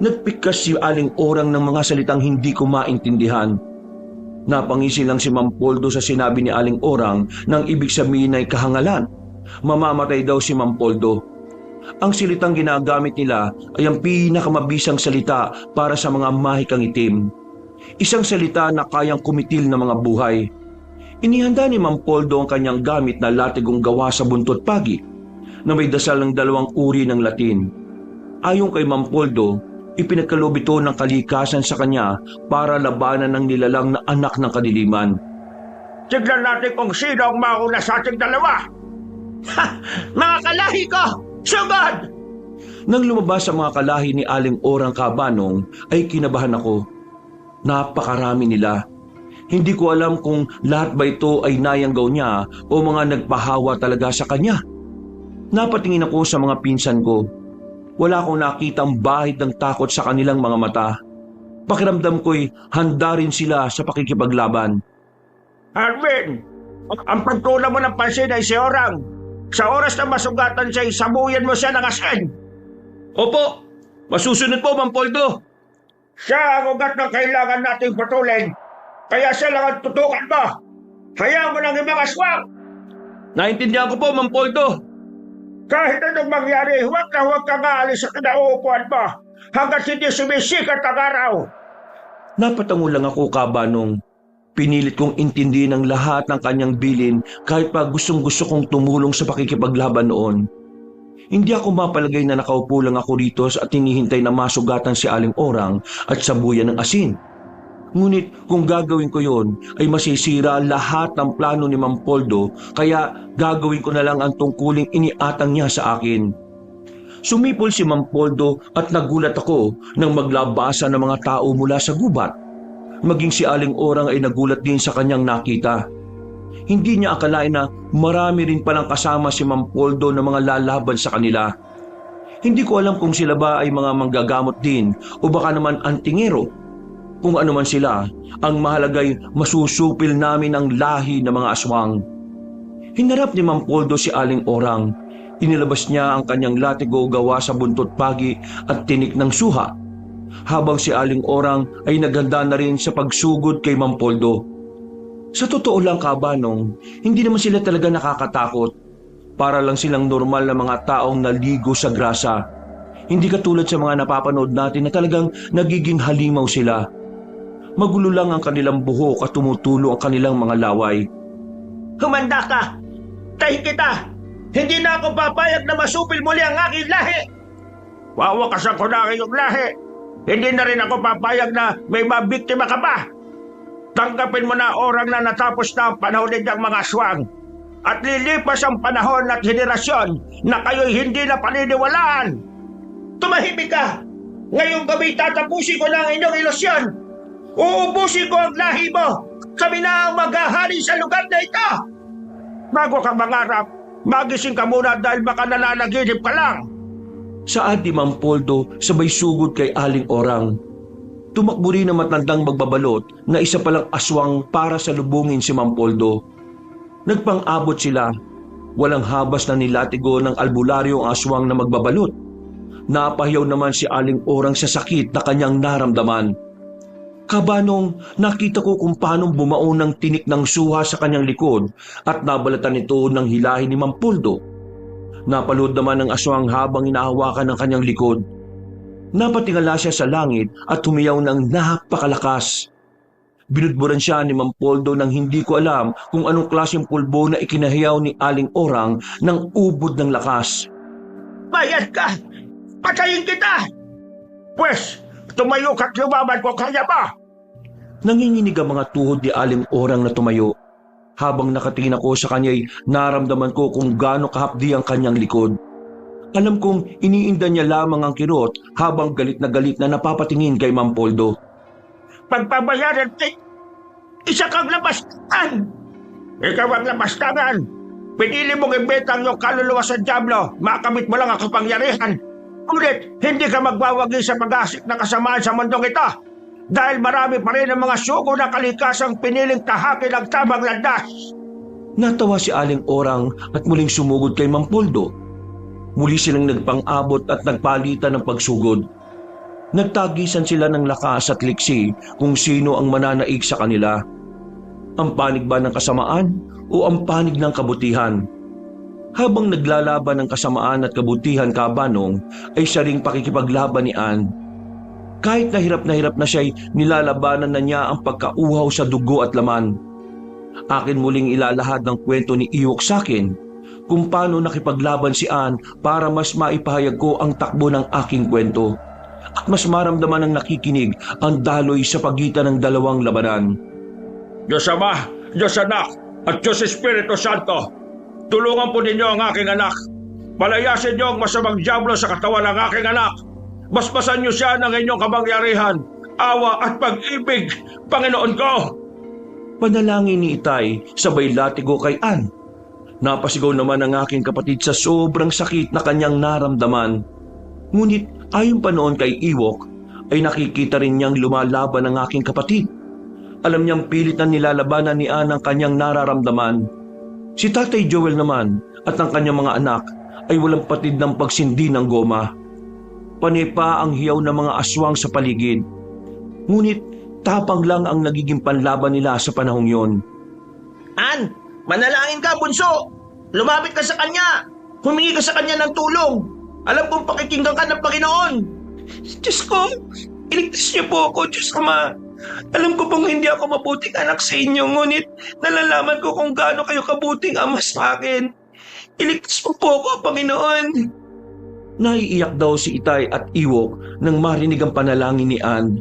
Nagpikas si Aling Orang ng mga salitang hindi ko maintindihan. Napangisi lang si Ma'am Poldo sa sinabi ni Aling Orang nang ibig sabihin ay kahangalan. Mamamatay daw si Ma'am Poldo. Ang silitang ginagamit nila ay ang pinakamabisang salita para sa mga mahikang itim. Isang salita na kayang kumitil ng mga buhay. Inihanda ni Ma'am Poldo ang kanyang gamit na latigong gawa sa buntot pagi na may dasal ng 2 uri ng Latin. Ayon kay Ma'am Poldo, ipinagkaloob ito ng kalikasan sa kanya para labanan ng nilalang na anak ng kadiliman. Tignan natin kung sino ang mauna sa ating dalawa. Ha! Mga kalahi ko! Sugod! Nang lumabas ang mga kalahi ni Aling Orang Kabanong ay kinabahan ako. Napakarami nila. Hindi ko alam kung lahat ba ito ay nayanggaw niya o mga nagpahawa talaga sa kanya. Napatingin ako sa mga pinsan ko. Wala akong nakitang bahid ng takot sa kanilang mga mata. Pakiramdam ko'y handa rin sila sa pakikipaglaban. Arvin, ang pagtula mo ng pansin ay si Orang. Sa oras na masugatan siya, isabuyan mo siya ng asin. Opo, masusunod po, Mang Poldo. Siya ang ugat na kailangan nating putulin. Kaya siya lang ang tutukan mo. Hayaan mo lang yung mga aswang. Naintindihan ko po, Mang Poldo. Kahit anong mangyari, huwag kang aalis sa kinauupuan mo hanggat hindi sumisikat ang araw. Napatango lang ako, Kabanong. Pinilit kong intindihin ang lahat ng kanyang bilin kahit pa gustong-gusto kong tumulong sa pakikipaglaban noon. Hindi ako mapalagay na nakaupo lang ako rito at hinihintay na masugatan si Aling Orang at sabuyan ng asin. Ngunit kung gagawin ko yon ay masisira lahat ng plano ni Mang Poldo, kaya gagawin ko na lang ang tungkuling iniatang niya sa akin. Sumipol si Mang Poldo at nagulat ako nang maglabasa ng mga tao mula sa gubat. Maging si Aling Orang ay nagulat din sa kanyang nakita. Hindi niya akalain na marami rin palang kasama si Mang Poldo na mga lalaban sa kanila. Hindi ko alam kung sila ba ay mga manggagamot din o baka naman antingero. Kung ano man sila, ang mahalagay masusupil namin ang lahi ng mga aswang. Hinarap ni Mang Poldo si Aling Orang. Inilabas niya ang kanyang latigo gawa sa buntot pagi at tinik ng suha. Habang si Aling Orang ay naghanda na rin sa pagsugod kay Mang Poldo. Sa totoo lang, Kabanong, hindi naman sila talaga nakakatakot. Para lang silang normal na mga taong naligo sa grasa. Hindi katulad sa mga napapanood natin na talagang nagiging halimaw sila. Magulo lang ang kanilang buhok at tumutulo ang kanilang mga laway. Humanda ka! Tahin kita! Hindi na ako papayag na masupil muli ang aking lahi! Wawakasan ko na ang iyong lahi! Hindi na rin ako papayag na may mabiktima ka pa! Tanggapin mo na Orang na natapos na ang panahon niyang mga aswang. At lilipas ang panahon at henerasyon na kayo'y hindi na paniniwalaan. Tumahimik ka! Ngayong gabi tatapusin ko na ang inyong ilusyon. Uubusin ko ang lahi mo. Kami na ang maghahari sa lugar na ito. Bago kang mangarap, magising ka muna dahil baka nananaginip ka lang. Saad ni Mang Poldo sabay sugod kay Aling Orang. Tumakbo rin ang matandang magbabalot na isa palang aswang para salubungin si Mang Poldo. Nagpang-abot sila. Walang habas na nilatigo ng albularyo ang aswang na magbabalot. Napahiyaw naman si Aling Orang sa sakit na kanyang naramdaman. Kabanong, nakita ko kung paano bumaon ng tinik ng suha sa kanyang likod at nabalatan ito ng hilahin ni Mang Poldo. Napalood naman ng aswang habang inahawakan ng kanyang likod. Napatingala siya sa langit at humiyaw ng napakalakas. Binudburan siya ni Mang Poldo nang hindi ko alam kung anong klaseng pulbo na ikinahiyaw ni Aling Orang ng ubod ng lakas. Bayad ka! Patayin kita! Pwes, tumayo ka't lumaban ko kaya ba? Nanginginig ang mga tuhod ni Aling Orang na tumayo. Habang nakatingin ako sa kanya'y naramdaman ko kung gaano kahapdi ang kanyang likod. Alam kong iniinda niya lamang ang kirot habang galit na napapatingin kay Mang Poldo. Pagpabayaran kay isa kang labastangan! Ikaw ang labastangan! Pinili mong ibenta ang iyong kaluluwa sa dyablo, makamit mo lang ang kapangyarihan. Ngunit, hindi ka magwawagi sa pag-asik na kasamaan sa mundong ito dahil marami pa rin ang mga sugo na kalikasang piniling tahakin ang tamang landas. Natawa si Aling Orang at muling sumugod kay Mang Poldo. Muli silang nagpang-abot at nagpalitan ng pagsugod. Nagtagisan sila ng lakas at liksi kung sino ang mananaig sa kanila. Ang panig ba ng kasamaan o ang panig ng kabutihan? Habang naglalaban ng kasamaan at kabutihan, Kabanong, ay siya ring pakikipaglaban ni Ann. Kahit na hirap na siya'y nilalabanan na niya ang pagkauhaw sa dugo at laman. Akin muling ilalahad ng kwento ni Iwok sa akin kung paano nakipaglaban si Ann para mas maipahayag ko ang takbo ng aking kwento at mas maramdaman ng nakikinig ang daloy sa pagitan ng dalawang labanan. Diyos Ama, Diyos Anak, at Diyos Espiritu Santo, tulungan po ninyo ang aking anak. Palayasin niyo ang masamang dyablo sa katawan ng aking anak. Basbasan niyo siya ng inyong kapangyarihan, awa at pag-ibig, Panginoon ko. Panalangin ni Itay sabay latigo kay Ann. Napasigaw naman ang aking kapatid sa sobrang sakit na kanyang naramdaman. Ngunit ayon pa noon kay Iwok, ay nakikita rin niyang lumalaban ang aking kapatid. Alam niyang pilit na nilalabanan ni Ann ang kanyang nararamdaman. Si Tatay Joel naman at ang kanyang mga anak ay walang patid ng pagsindi ng goma. Panay pa ang hiyaw ng mga aswang sa paligid. Ngunit tapang lang ang nagiging panlaban nila sa panahong yon. Ann, manalangin ka, bunso! Lumapit ka sa kanya! Humingi ka sa kanya ng tulong! Alam kong pakikinggan ka ng Panginoon! Diyos ko, iligtas niyo po ako, Diyos Ama. Alam ko pong hindi ako mabuting anak sa inyo, ngunit nalalaman ko kung gaano kayo kabuting ama sa akin. Iligtas mo po ako, Panginoon. Naiiyak daw si Itay at Iwok nang marinig ang panalangin ni Ann.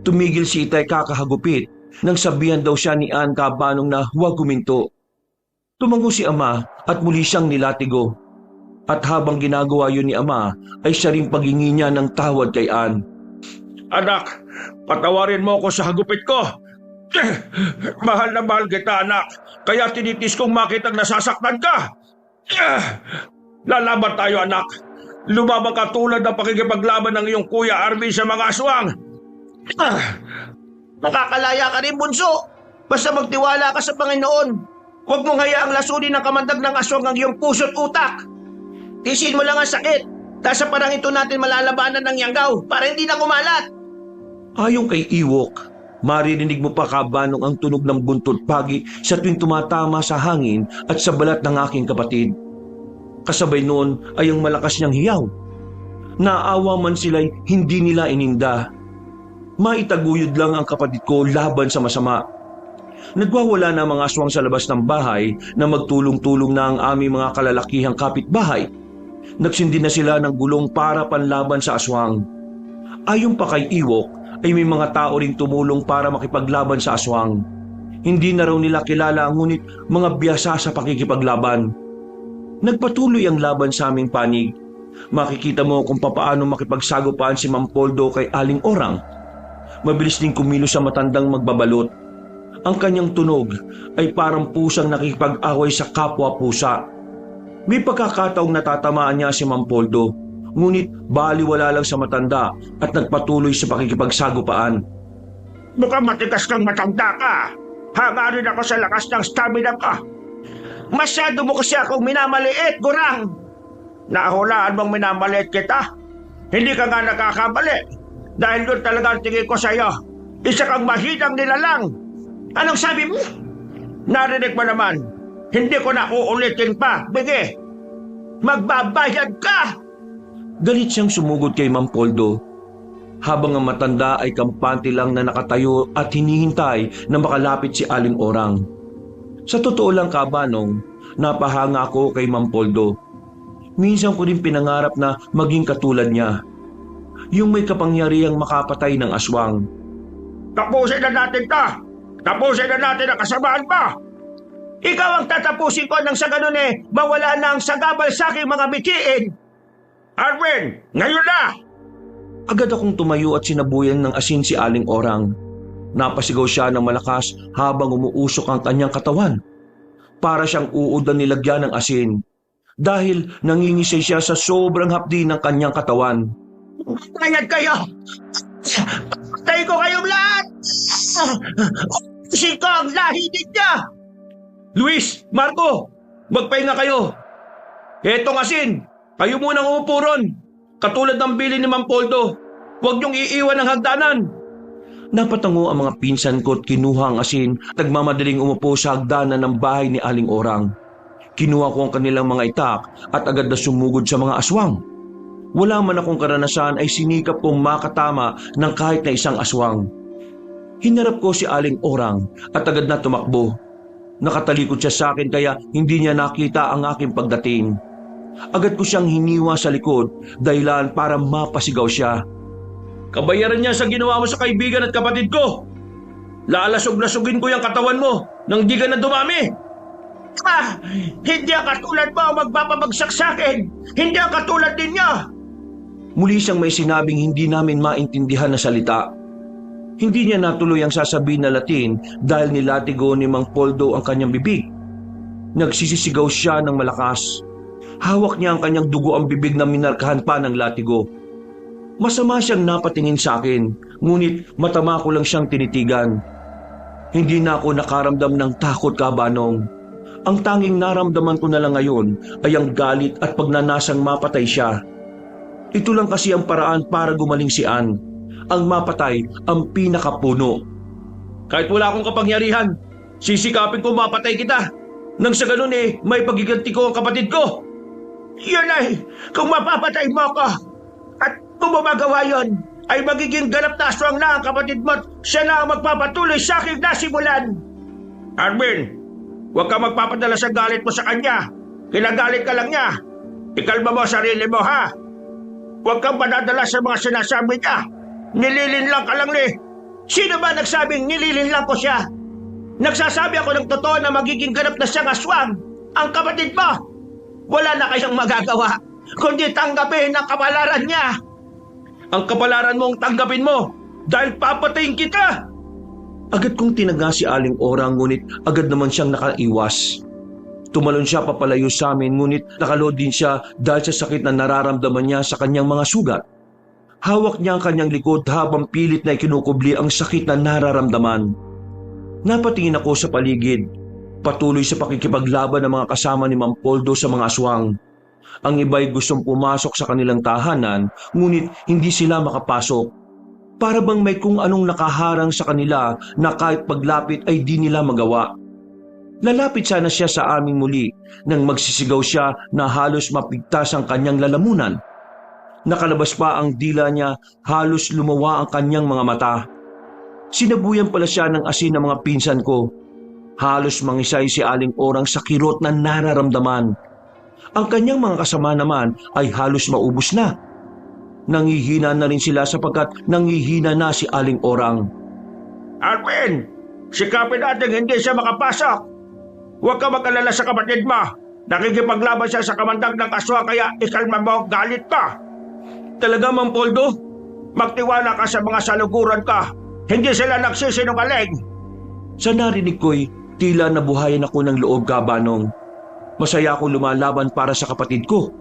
Tumigil si Itay kakahagupit nang sabihan daw siya ni Ann kabanong na huwag huminto. Tumango si Ama at muli siyang nilatigo. At habang ginagawa yun ni Ama ay siya rin paghingi niya ng tawad kay Ann. Anak, patawarin mo ako sa hagupit ko. Mahal na mahal kita, anak. Kaya tinitis kong makitang nasasaktan ka. Lalaban tayo, anak. Lumabang ka tulad ng pakikipaglaban ng iyong kuya Arvin sa mga aswang. Makakalaya ka rin, bunso! Basta magtiwala ka sa Panginoon. Huwag mong hayaang lasunin ng kamandag ng aswang ang iyong puso't utak. Tisin mo lang ang sakit. Dahil sa parang ito natin malalabanan ng yanggaw para hindi na kumalat. Ayon kay Iwok, maririnig mo pa kabanong ang tunog ng buntot pagi sa tuwing tumatama sa hangin at sa balat ng aking kapatid. Kasabay noon ay ang malakas niyang hiyaw. Naawa man sila'y hindi nila ininda. Maitaguyod lang ang kapatid ko laban sa masama. Nagwawala na mga aswang sa labas ng bahay na magtulong-tulong na ang aming mga kalalakihang kapitbahay. Nagsindi na sila ng gulong para panlaban sa aswang. Ayon pa kay Iwok ay may mga tao ring tumulong para makipaglaban sa aswang. Hindi na raw nila kilala ngunit mga biyasa sa pakikipaglaban. Nagpatuloy ang laban sa aming panig. Makikita mo kung papaano makipagsagupaan si Mang Poldo kay Aling Orang. Mabilis din kumilos sa matandang magbabalot. Ang kanyang tunog ay parang pusang nakikipag-away sa kapwa pusa. May pagkakataong natatamaan niya si Mang Poldo, ngunit baliwala lang sa matanda at nagpatuloy sa pakikipagsagupaan. Mukhang matigas kang matanda ka. Hangarin ako sa lakas ng stamina ka. Masyado mo kasi akong minamaliit, Gurang! Nahulaan mong minamaliit kita? Hindi ka nga nakakamali. Dahil doon talaga ang tingin ko sa iyo. Isa kang mahinang nilalang. Anong sabi mo? Narinig mo naman. Hindi ko na uulitin pa. Bige, magbabayad ka! Galit siyang sumugod kay Mang Poldo. Habang ang matanda ay kampante lang na nakatayo at hinihintay na makalapit si Aling Orang. Sa totoo lang, kabanong, napahanga ako kay Mang Poldo. Minsan ko rin pinangarap na maging katulad niya. Yung may kapangyarihang makapatay ng aswang. Tapusin na natin ta! Tapusin na natin ang kasamaan pa! Ikaw ang tatapusin ko nang sa ganun mawala na ang sagabal sa aking mga bitiin! Arvin, ngayon na! Agad akong tumayo at sinabuyan ng asin si Aling Orang. Napasigaw siya ng malakas habang umuusok ang kanyang katawan. Para siyang uod na nilagyan ng asin. Dahil nangingisay siya sa sobrang hapdi ng kanyang katawan. Kayad kayo! Patay ko kayong lahat! Usin ko ang lahi ninyo! Luis, Marco, magpahinga kayo. Etong asin, kayo munang umupo ron. Katulad ng bili ni Mang Poldo. Huwag niyong iiwan ng hagdanan. Napatango ang mga pinsan ko at kinuha ang asin at nagmamadaling umupo sa hagdanan ng bahay ni Aling Orang. Kinuha ko ang kanilang mga itak at agad na sumugod sa mga aswang. Wala man akong karanasan ay sinikap kong makatama ng kahit na isang aswang. Hinarap ko si Aling Orang at agad na tumakbo. Nakatalikod siya sa akin kaya hindi niya nakita ang aking pagdating. Agad ko siyang hiniwa sa likod dahilan para mapasigaw siya. Kabayaran niya sa ginawa mo sa kaibigan at kapatid ko. Lalasog-lasugin ko yung katawan mo nang di ka na dumami. Hindi ang katulad mo ang magpapabagsak sa akin. Hindi ang katulad ninyo. Muli siyang may sinabing hindi namin maintindihan na salita. Hindi niya natuloy ang sasabihin na Latin dahil nilatigo ni Mang Poldo ang kanyang bibig. Nagsisisigaw siya ng malakas. Hawak niya ang kanyang dugo ang bibig na minarkahan pa ng latigo. Masama siyang napatingin sa akin, ngunit matama ko lang siyang tinitigan. Hindi na ako nakaramdam ng takot, Kabanong. Ang tanging naramdaman ko na lang ngayon ay ang galit at pagnanasang mapatay siya. Ito lang kasi ang paraan para gumaling si Ann. Ang mapatay ang pinakapuno. Kahit wala akong kapangyarihan, sisikapin ko mapatay kita. Nang sa ganun may pagiganti ko ang kapatid ko. Yun ay, kung mapapatay mo ako at kung mamagawa yun, ay magiging ganap na aswang na ang kapatid mo at siya na ang magpapatuloy sa aking nasimulan. Arvin, huwag ka magpapadala sa galit mo sa kanya. Kinagalit ka lang niya. Ikalma mo sarili mo, ha? Huwag kang padadala sa mga sinasabi niya. Nililinlang ka lang Sino ba nagsabing nililinlang ko siya? Nagsasabi ako ng totoo na magiging ganap na siyang aswang. Ang kapatid mo, wala na kayong magagawa kundi tanggapin ang kapalaran niya. Ang kapalaran mong tanggapin mo dahil papatayin kita. Agad kong tinaga si Aling Orang ngunit agad naman siyang nakaiwas. Tumalon siya papalayo sa amin ngunit nakalood din siya dahil sa sakit na nararamdaman niya sa kanyang mga sugat. Hawak niya ang kanyang likod habang pilit na ikinukubli ang sakit na nararamdaman. Napatingin ako sa paligid. Patuloy sa pakikipaglaban ng mga kasama ni Mang Poldo sa mga aswang. Ang iba'y gustong pumasok sa kanilang tahanan ngunit hindi sila makapasok. Para bang may kung anong nakaharang sa kanila na kahit paglapit ay di nila magawa. Lalapit sana siya sa aming muli nang magsisigaw siya na halos mapigtas ang kanyang lalamunan. Nakalabas pa ang dila niya, halos lumawa ang kanyang mga mata. Sinabuyan pala siya ng asin ng mga pinsan ko. Halos mangisay si Aling Orang sa kirot na nararamdaman. Ang kanyang mga kasama naman ay halos maubos na. Nangihina na rin sila sapagkat nangihina na si Aling Orang. Arvin, sikapin natin hindi siya makapasok. Huwag ka mag-alala sa kapatid mo. Nakikipaglaban siya sa kamandag ng aswa kaya ikalma mo ang galit ka. Talaga, Mang Poldo? Magtiwala ka sa mga saluguran ka. Hindi sila nagsisinungaling. Sa narinig ko'y tila nabuhayan ako ng loob, Kabanong. Masaya akong lumalaban para sa kapatid ko.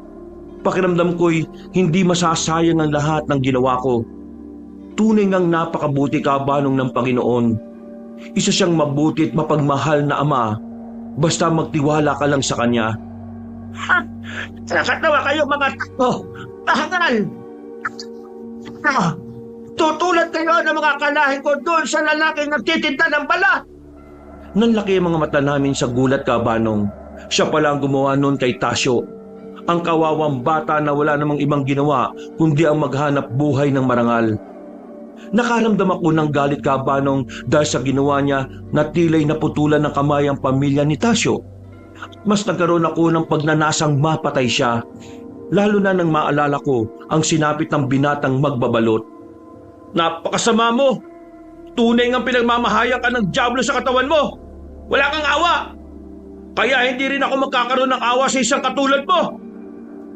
Pakiramdam ko'y hindi masasayang ang lahat ng ginawa ko. Tunay ngang napakabuti, Kabanong, ng Panginoon. Isa siyang mabuti at mapagmahal na ama. Basta magtiwala ka lang sa kanya. Ha? Nakatawa kayo mga takbo. Tahangal! Tutulad kayo ng mga kalahin ko doon sa lalaking nagtitinda ng balat. Nanlaki ang mga mata namin sa gulat, Kabanong. Siya pala ang gumawa noon kay Tasyo. Ang kawawang bata na wala namang ibang ginawa kundi ang maghanap buhay ng marangal. Nakaramdam ako ng galit, Kabanong, dahil sa ginawa niya na tila'y naputulan ng kamay ang pamilya ni Tasyo. Mas nagkaroon ako ng pagnanasang mapatay siya, lalo na nang maalala ko ang sinapit ng binatang magbabalot. Napakasama mo! Tunay ngang pinagmamahayag ka ng dyablo sa katawan mo! Wala kang awa! Kaya hindi rin ako magkakaroon ng awa sa isang katulad mo!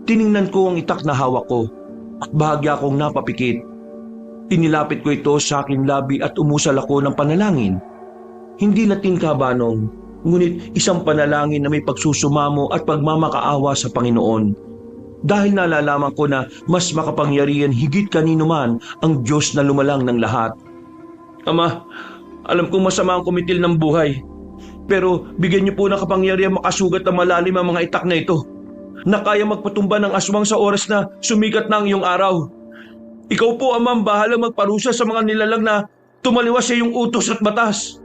Tiningnan ko ang itak na hawak ko at bahagya akong napapikit. Inilapit ko ito sa aking labi at umusal ako ng panalangin. Hindi Latin, Kabanong, ngunit isang panalangin na may pagsusumamo at pagmamakaawa sa Panginoon. Dahil nalalaman ko na mas makapangyarihan higit kanino man ang Diyos na lumalang ng lahat. Ama, alam kong masama ang kumitil ng buhay. Pero bigyan niyo po ng kapangyarihan makasugat na malalim ang mga itak na ito, na kaya magpatumba ng aswang sa oras na sumikat na ang iyong araw. Ikaw po, Ama, ang bahala magparusa sa mga nilalang na tumaliwas sa iyong utos at batas.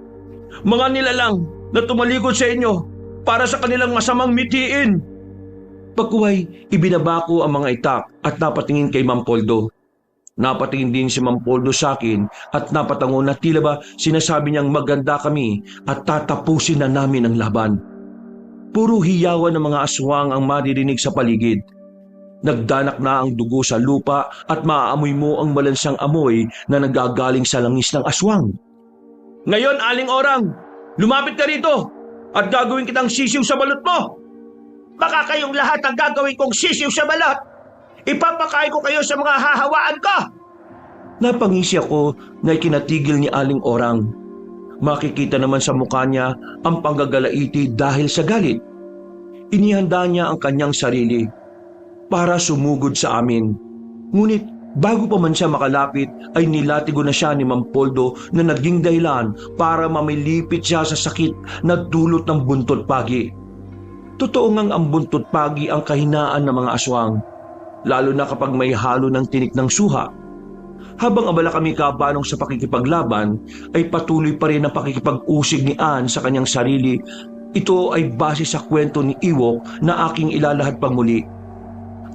Mga nilalang na tumalikod sa inyo para sa kanilang masamang mitiin. Pagkuway, ibinaba ko ang mga itak at napatingin kay Mang Poldo. Napatingin din si Mang Poldo sa akin at napatango na tila ba sinasabi niyang maganda kami at tatapusin na namin ang laban. Puro hiyawan ng mga aswang ang maririnig sa paligid. Nagdanak na ang dugo sa lupa at maaamoy mo ang malansang amoy na nagagaling sa langis ng aswang. Ngayon, Aling Orang, lumapit ka rito at gagawin kitang sisiw sa balot mo. Baka kayong lahat ang gagawin kong sisiw sa balot. Ipapakain ko kayo sa mga hahawaan ko. Napangisi ako na ikinatigil ni Aling Orang. Makikita naman sa mukha niya ang panggagalaiti dahil sa galit. Inihanda niya ang kanyang sarili para sumugod sa amin. Ngunit Bago pa man siya makalapit ay nilatigo na siya ni Mang Poldo na naging dahilan para mamilipit siya sa sakit na dulot ng buntot pagi. Totoo ngang ang buntot pagi ang kahinaan ng mga aswang, lalo na kapag may halo ng tinik ng suha. Habang abala kami kabanong sa pakikipaglaban, ay patuloy pa rin ang pakikipag-usig ni Ann sa kanyang sarili. Ito ay base sa kwento ni Ewok na aking ilalahad pang muli.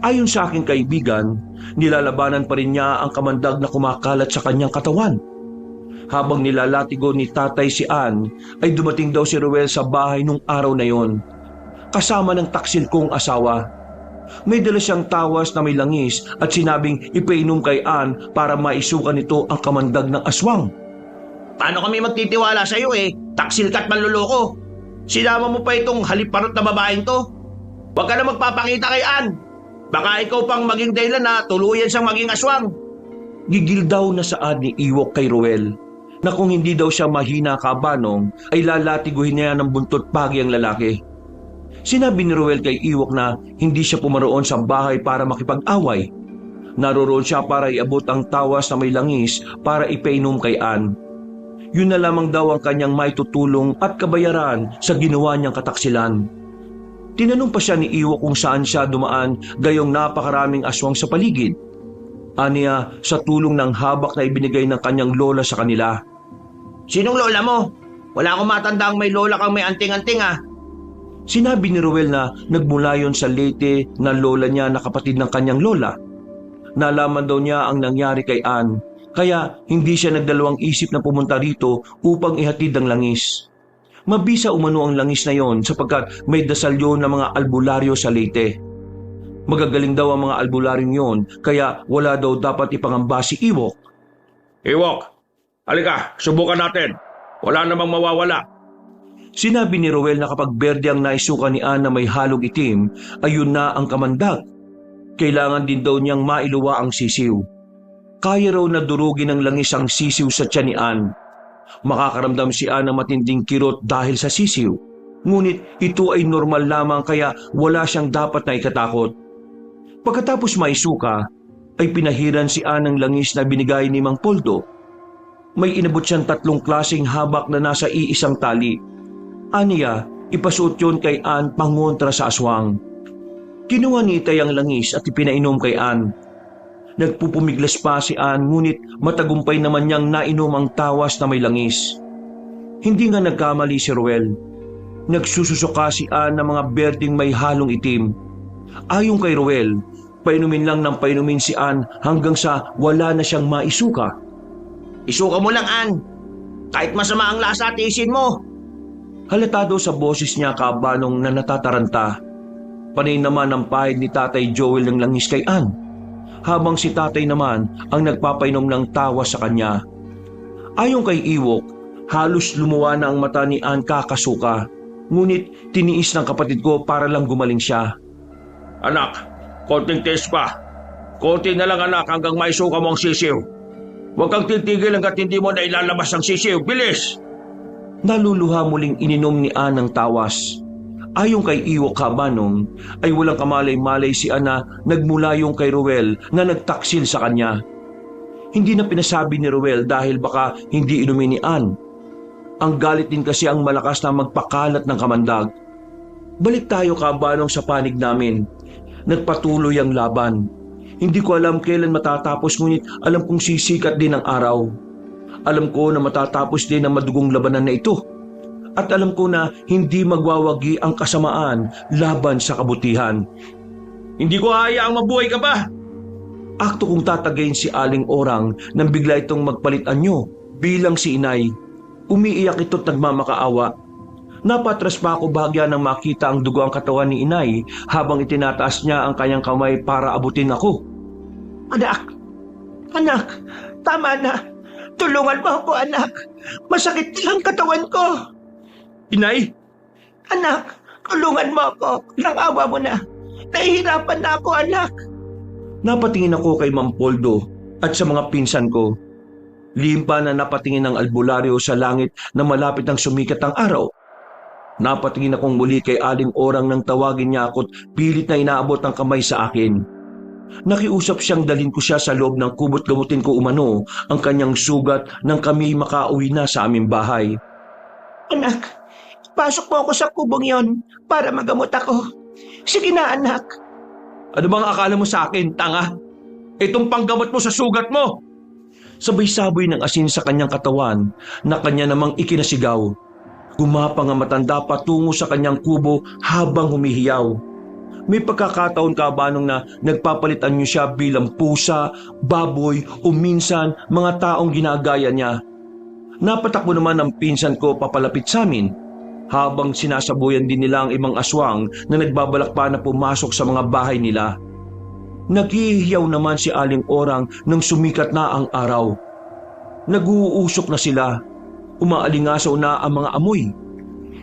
Ayon sa aking kaibigan, nilalabanan pa rin niya ang kamandag na kumakalat sa kanyang katawan. Habang nilalatigo ni tatay si Ann, ay dumating daw si Ruel sa bahay nung araw na yon, kasama ng taksil kong asawa. May dala siyang tawas na may langis at sinabing ipainom kay Ann para maisukan nito ang kamandag ng aswang. Paano kami magtitiwala sa iyo Taksil ka't manluloko. Sinama mo pa itong haliparot na babaeng to. Huwag ka na magpapakita kay Ann. Baka ikaw pang maging dahilan na tuluyan siyang maging aswang. Gigil daw na saad ni Ewok kay Ruel na kung hindi daw siya mahina kabanong ay lalatiguhin niya ng buntot pagi ang lalaki. Sinabi ni Ruel kay Ewok na hindi siya pumaroon sa bahay para makipag-away. Naroroon siya para iabot ang tawas na may langis para ipainom kay Ann. Yun na lamang daw ang kanyang maitutulong at kabayaran sa ginawa niyang kataksilan. Tinanong pa siya ni Ewok kung saan siya dumaan gayong napakaraming aswang sa paligid. Aniya sa tulong ng habak na ibinigay ng kanyang lola sa kanila. Sinong lola mo? Wala akong matandang may lola kang may anting-anting Sinabi ni Ruel na nagmula yon sa Leyte na lola niya na kapatid ng kanyang lola. Nalaman daw niya ang nangyari kay Ann, kaya hindi siya nagdalawang isip na pumunta rito upang ihatid ang langis. Mabisa umano ang langis na yon sapagkat may dasal yon ng mga albularyo sa Leyte. Magagaling daw ang mga albularyo yon kaya wala daw dapat ipangamba si Ewok. Ewok, halika, subukan natin. Wala namang mawawala. Sinabi ni Ruel na kapag berde ang naisuka ni Ann na may halong itim, ayun na ang kamandag. Kailangan din daw niyang mailuwa ang sisiw. Kaya raw na durugin ng langis ang sisiw sa tiyan ni Ann. Makakaramdam si Ann ng matinding kirot dahil sa sisiw. Ngunit ito ay normal lamang kaya wala siyang dapat na ikatakot. Pagkatapos maisuka, ay pinahiran si Ann ng langis na binigay ni Mang Poldo. May inabot siyang 3 klaseng habak na nasa iisang tali. Aniya, ipasuot yun kay Ann pangontra sa aswang. Kinuha ni Itay ang langis at ipinainom kay Ann. Nagpupumiglas pa si Ann ngunit matagumpay naman niyang nainom ang tawas na may langis. Hindi nga nagkamali si Ruel. Nagsususuka si Ann ng mga berdeng may halong itim. Ayon kay Ruel, painumin lang ng painumin si Ann hanggang sa wala na siyang maisuka. Isuka mo lang, Ann. Kahit masama ang lasa, tiisin mo. Halatado sa boses niya kabanong na natataranta. Panay naman ang pahid ni Tatay Joel ng langis kay Ann, habang si Tatay naman ang nagpapainom ng tawa sa kanya. Ayon kay Ewok, halos lumuwa na ang mata ni Ann kakasuka, ngunit tiniis ng kapatid ko para lang gumaling siya. Anak, konting test pa. Konti na lang anak hanggang maisuka mo ang sisiw. Huwag kang titigil hanggat hindi mo na ilalabas ang sisiw. Bilis! Naluluha muling ininom ni Ann ng tawas. Ayon kay Ewok kabanong, ay walang kamalay-malay si Ann na nagmula yung kay Ruel na nagtaksil sa kanya. Hindi na pinasabi ni Ruel dahil baka hindi inumin ni Ann. Ang galit din kasi ang malakas na magpakalat ng kamandag. Balik tayo kabanong sa panig namin. Nagpatuloy ang laban. Hindi ko alam kailan matatapos ngunit alam kong sisikat din ang araw. Alam ko na matatapos din ang madugong labanan na ito. At alam ko na hindi magwawagi ang kasamaan laban sa kabutihan. Hindi ko hayaang mabuhay ka pa. Akto kong tatagayin si Aling Orang nang bigla itong magpalit anyo bilang si Inay. Umiiyak ito't nagmamakaawa. Napatras pa ako bahagya nang makita ang dugo ang katawan ni Inay habang itinataas niya ang kanyang kamay para abutin ako. Anak! Anak! Tama na! Tulungan mo ako, anak! Masakit lang katawan ko! Inay? Anak! Tulungan mo ako! Nang awa mo na! Nahihirapan na ako, anak! Napatingin ako kay Mang Poldo at sa mga pinsan ko. Limpa na napatingin ang albularyo sa langit na malapit ang sumikat ang araw. Napatingin akong muli kay Aling Orang nang tawagin niya ako't pilit na inaabot ang kamay sa akin. Nakiusap siyang dalhin ko siya sa loob ng kubo't gamutin ko umano ang kanyang sugat nang kami makauwi na sa aming bahay. Anak, pasok mo ako sa kubong yon para magamot ako. Sige na, anak. Ano bang akala mo sa akin, tanga? Itong panggamot mo sa sugat mo! Sabay-sabay ng asin sa kanyang katawan na kanya namang ikinasigaw. Gumapang ang matanda patungo sa kanyang kubo habang humihiyaw. May pagkakataon Kabanong na nagpapalitan niyo siya bilang pusa, baboy o minsan mga taong ginagaya niya. Napatakbo naman ang pinsan ko papalapit sa amin habang sinasabuyan din nila ang ibang aswang na nagbabalak pa na pumasok sa mga bahay nila. Naghihiyaw naman si Aling Orang nang sumikat na ang araw. Nag-uusok na sila. Umaalingasaw na ang mga amoy.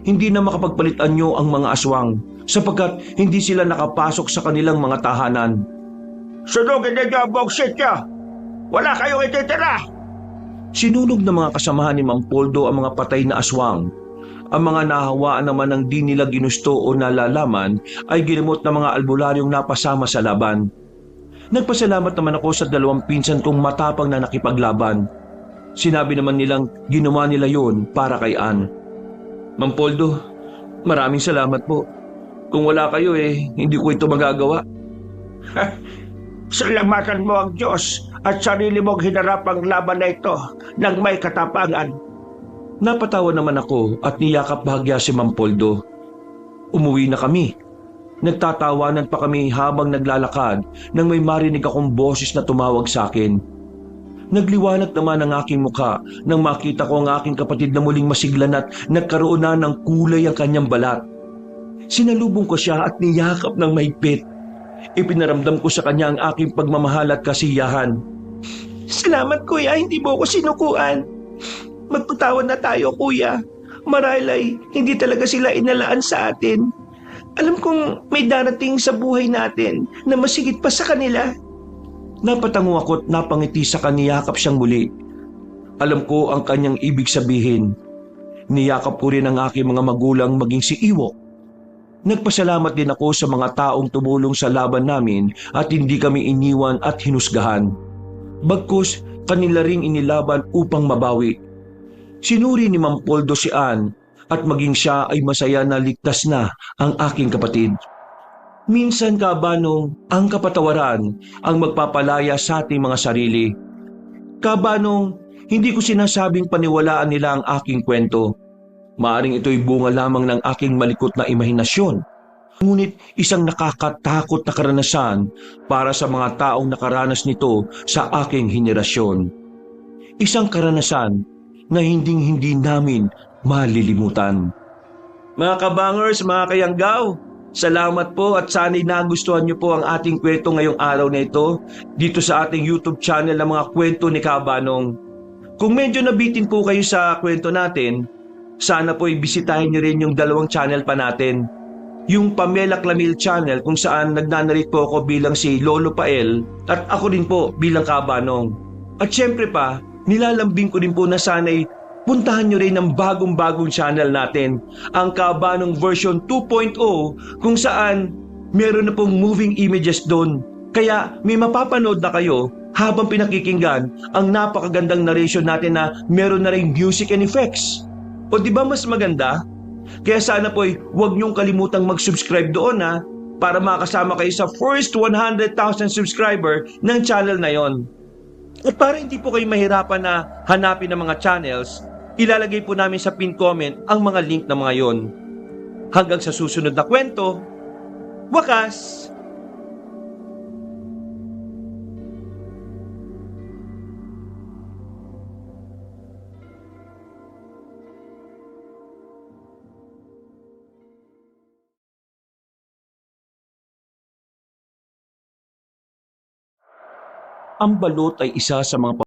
Hindi na makapagpalitan nyo ang mga aswang sapagkat hindi sila nakapasok sa kanilang mga tahanan. Sunugin ninyo ang buong sityo. Wala kayong ititira. Sinunog ng mga kasamahan ni Mang Poldo ang mga patay na aswang. Ang mga nahawaan naman ng di nila ginusto o nalalaman ay ginamot ng mga albularyong napasama sa laban. Nagpasalamat naman ako sa dalawang pinsan kong matapang na nakipaglaban. Sinabi naman nilang ginawa nila yon para kay Ann. Mang Poldo, maraming salamat po. Kung wala kayo hindi ko ito magagawa. Salamatan mo ang Diyos at sarili mong hinarap ang laban na ito ng may katapangan. Napatawa naman ako at niyakap bahagya si Mang Poldo. Umuwi na kami. Nagtatawanan pa kami habang naglalakad nang may marinig akong boses na tumawag sa akin. Nagliwanag naman ang aking mukha nang makita ko ang aking kapatid na muling masiglan at nagkaroon na ng kulay ang kanyang balat. Sinalubong ko siya at niyakap ng mahigpit. Ipinaramdam ko sa kanya ang aking pagmamahal at kasiyahan. Salamat kuya, hindi mo ako sinukuan. Magpatawad na tayo kuya. Marahil ay hindi talaga sila inalaan sa atin. Alam kong may darating sa buhay natin na masigit pa sa kanila. Napatango ako at napangiti sa kaniyakap siyang muli. Alam ko ang kanyang ibig sabihin. Niyakap ko rin ang aking mga magulang maging si Iwo. Nagpasalamat din ako sa mga taong tumulong sa laban namin at hindi kami iniwan at hinusgahan. Bagkus, kanila ring inilaban upang mabawi. Sinuri ni Mang Poldo si Ann at maging siya ay masaya na ligtas na ang aking kapatid. Minsan Kabanong, ang kapatawaran ang magpapalaya sa ating mga sarili. Kabanong, hindi ko sinasabing paniwalaan nila ang aking kwento. Maaring ito'y bunga lamang ng aking malikot na imahinasyon. Ngunit isang nakakatakot na karanasan para sa mga taong nakaranas nito sa aking henerasyon. Isang karanasan na hinding-hindi namin malilimutan. Mga kabangers, mga kayanggaw, salamat po at sana'y nagustuhan niyo po ang ating kwento ngayong araw na ito dito sa ating YouTube channel ng mga kwento ni Kabanong. Kung medyo nabitin po kayo sa kwento natin, sana po ibisitahin niyo rin yung dalawang channel pa natin. Yung Pamela Clamil channel kung saan nagnanarate po ako bilang si Lolo Pael at ako din po bilang Kabanong. At syempre pa, nilalambing ko din po na sana'y puntahan nyo rin ang bagong-bagong channel natin, ang Kabanong version 2.0 kung saan meron na pong moving images doon. Kaya may mapapanood na kayo habang pinakikinggan ang napakagandang narration natin na meron na rin music and effects. O di ba mas maganda? Kaya sana po'y huwag niyong kalimutang mag-subscribe doon para makasama kayo sa first 100,000 subscriber ng channel na yon. At para hindi po kayo mahirapan na hanapin ang mga channels, ilalagay po namin sa pin comment ang mga link na mga yon. Hanggang sa susunod na kwento, wakas! Ang balot ay isa sa mga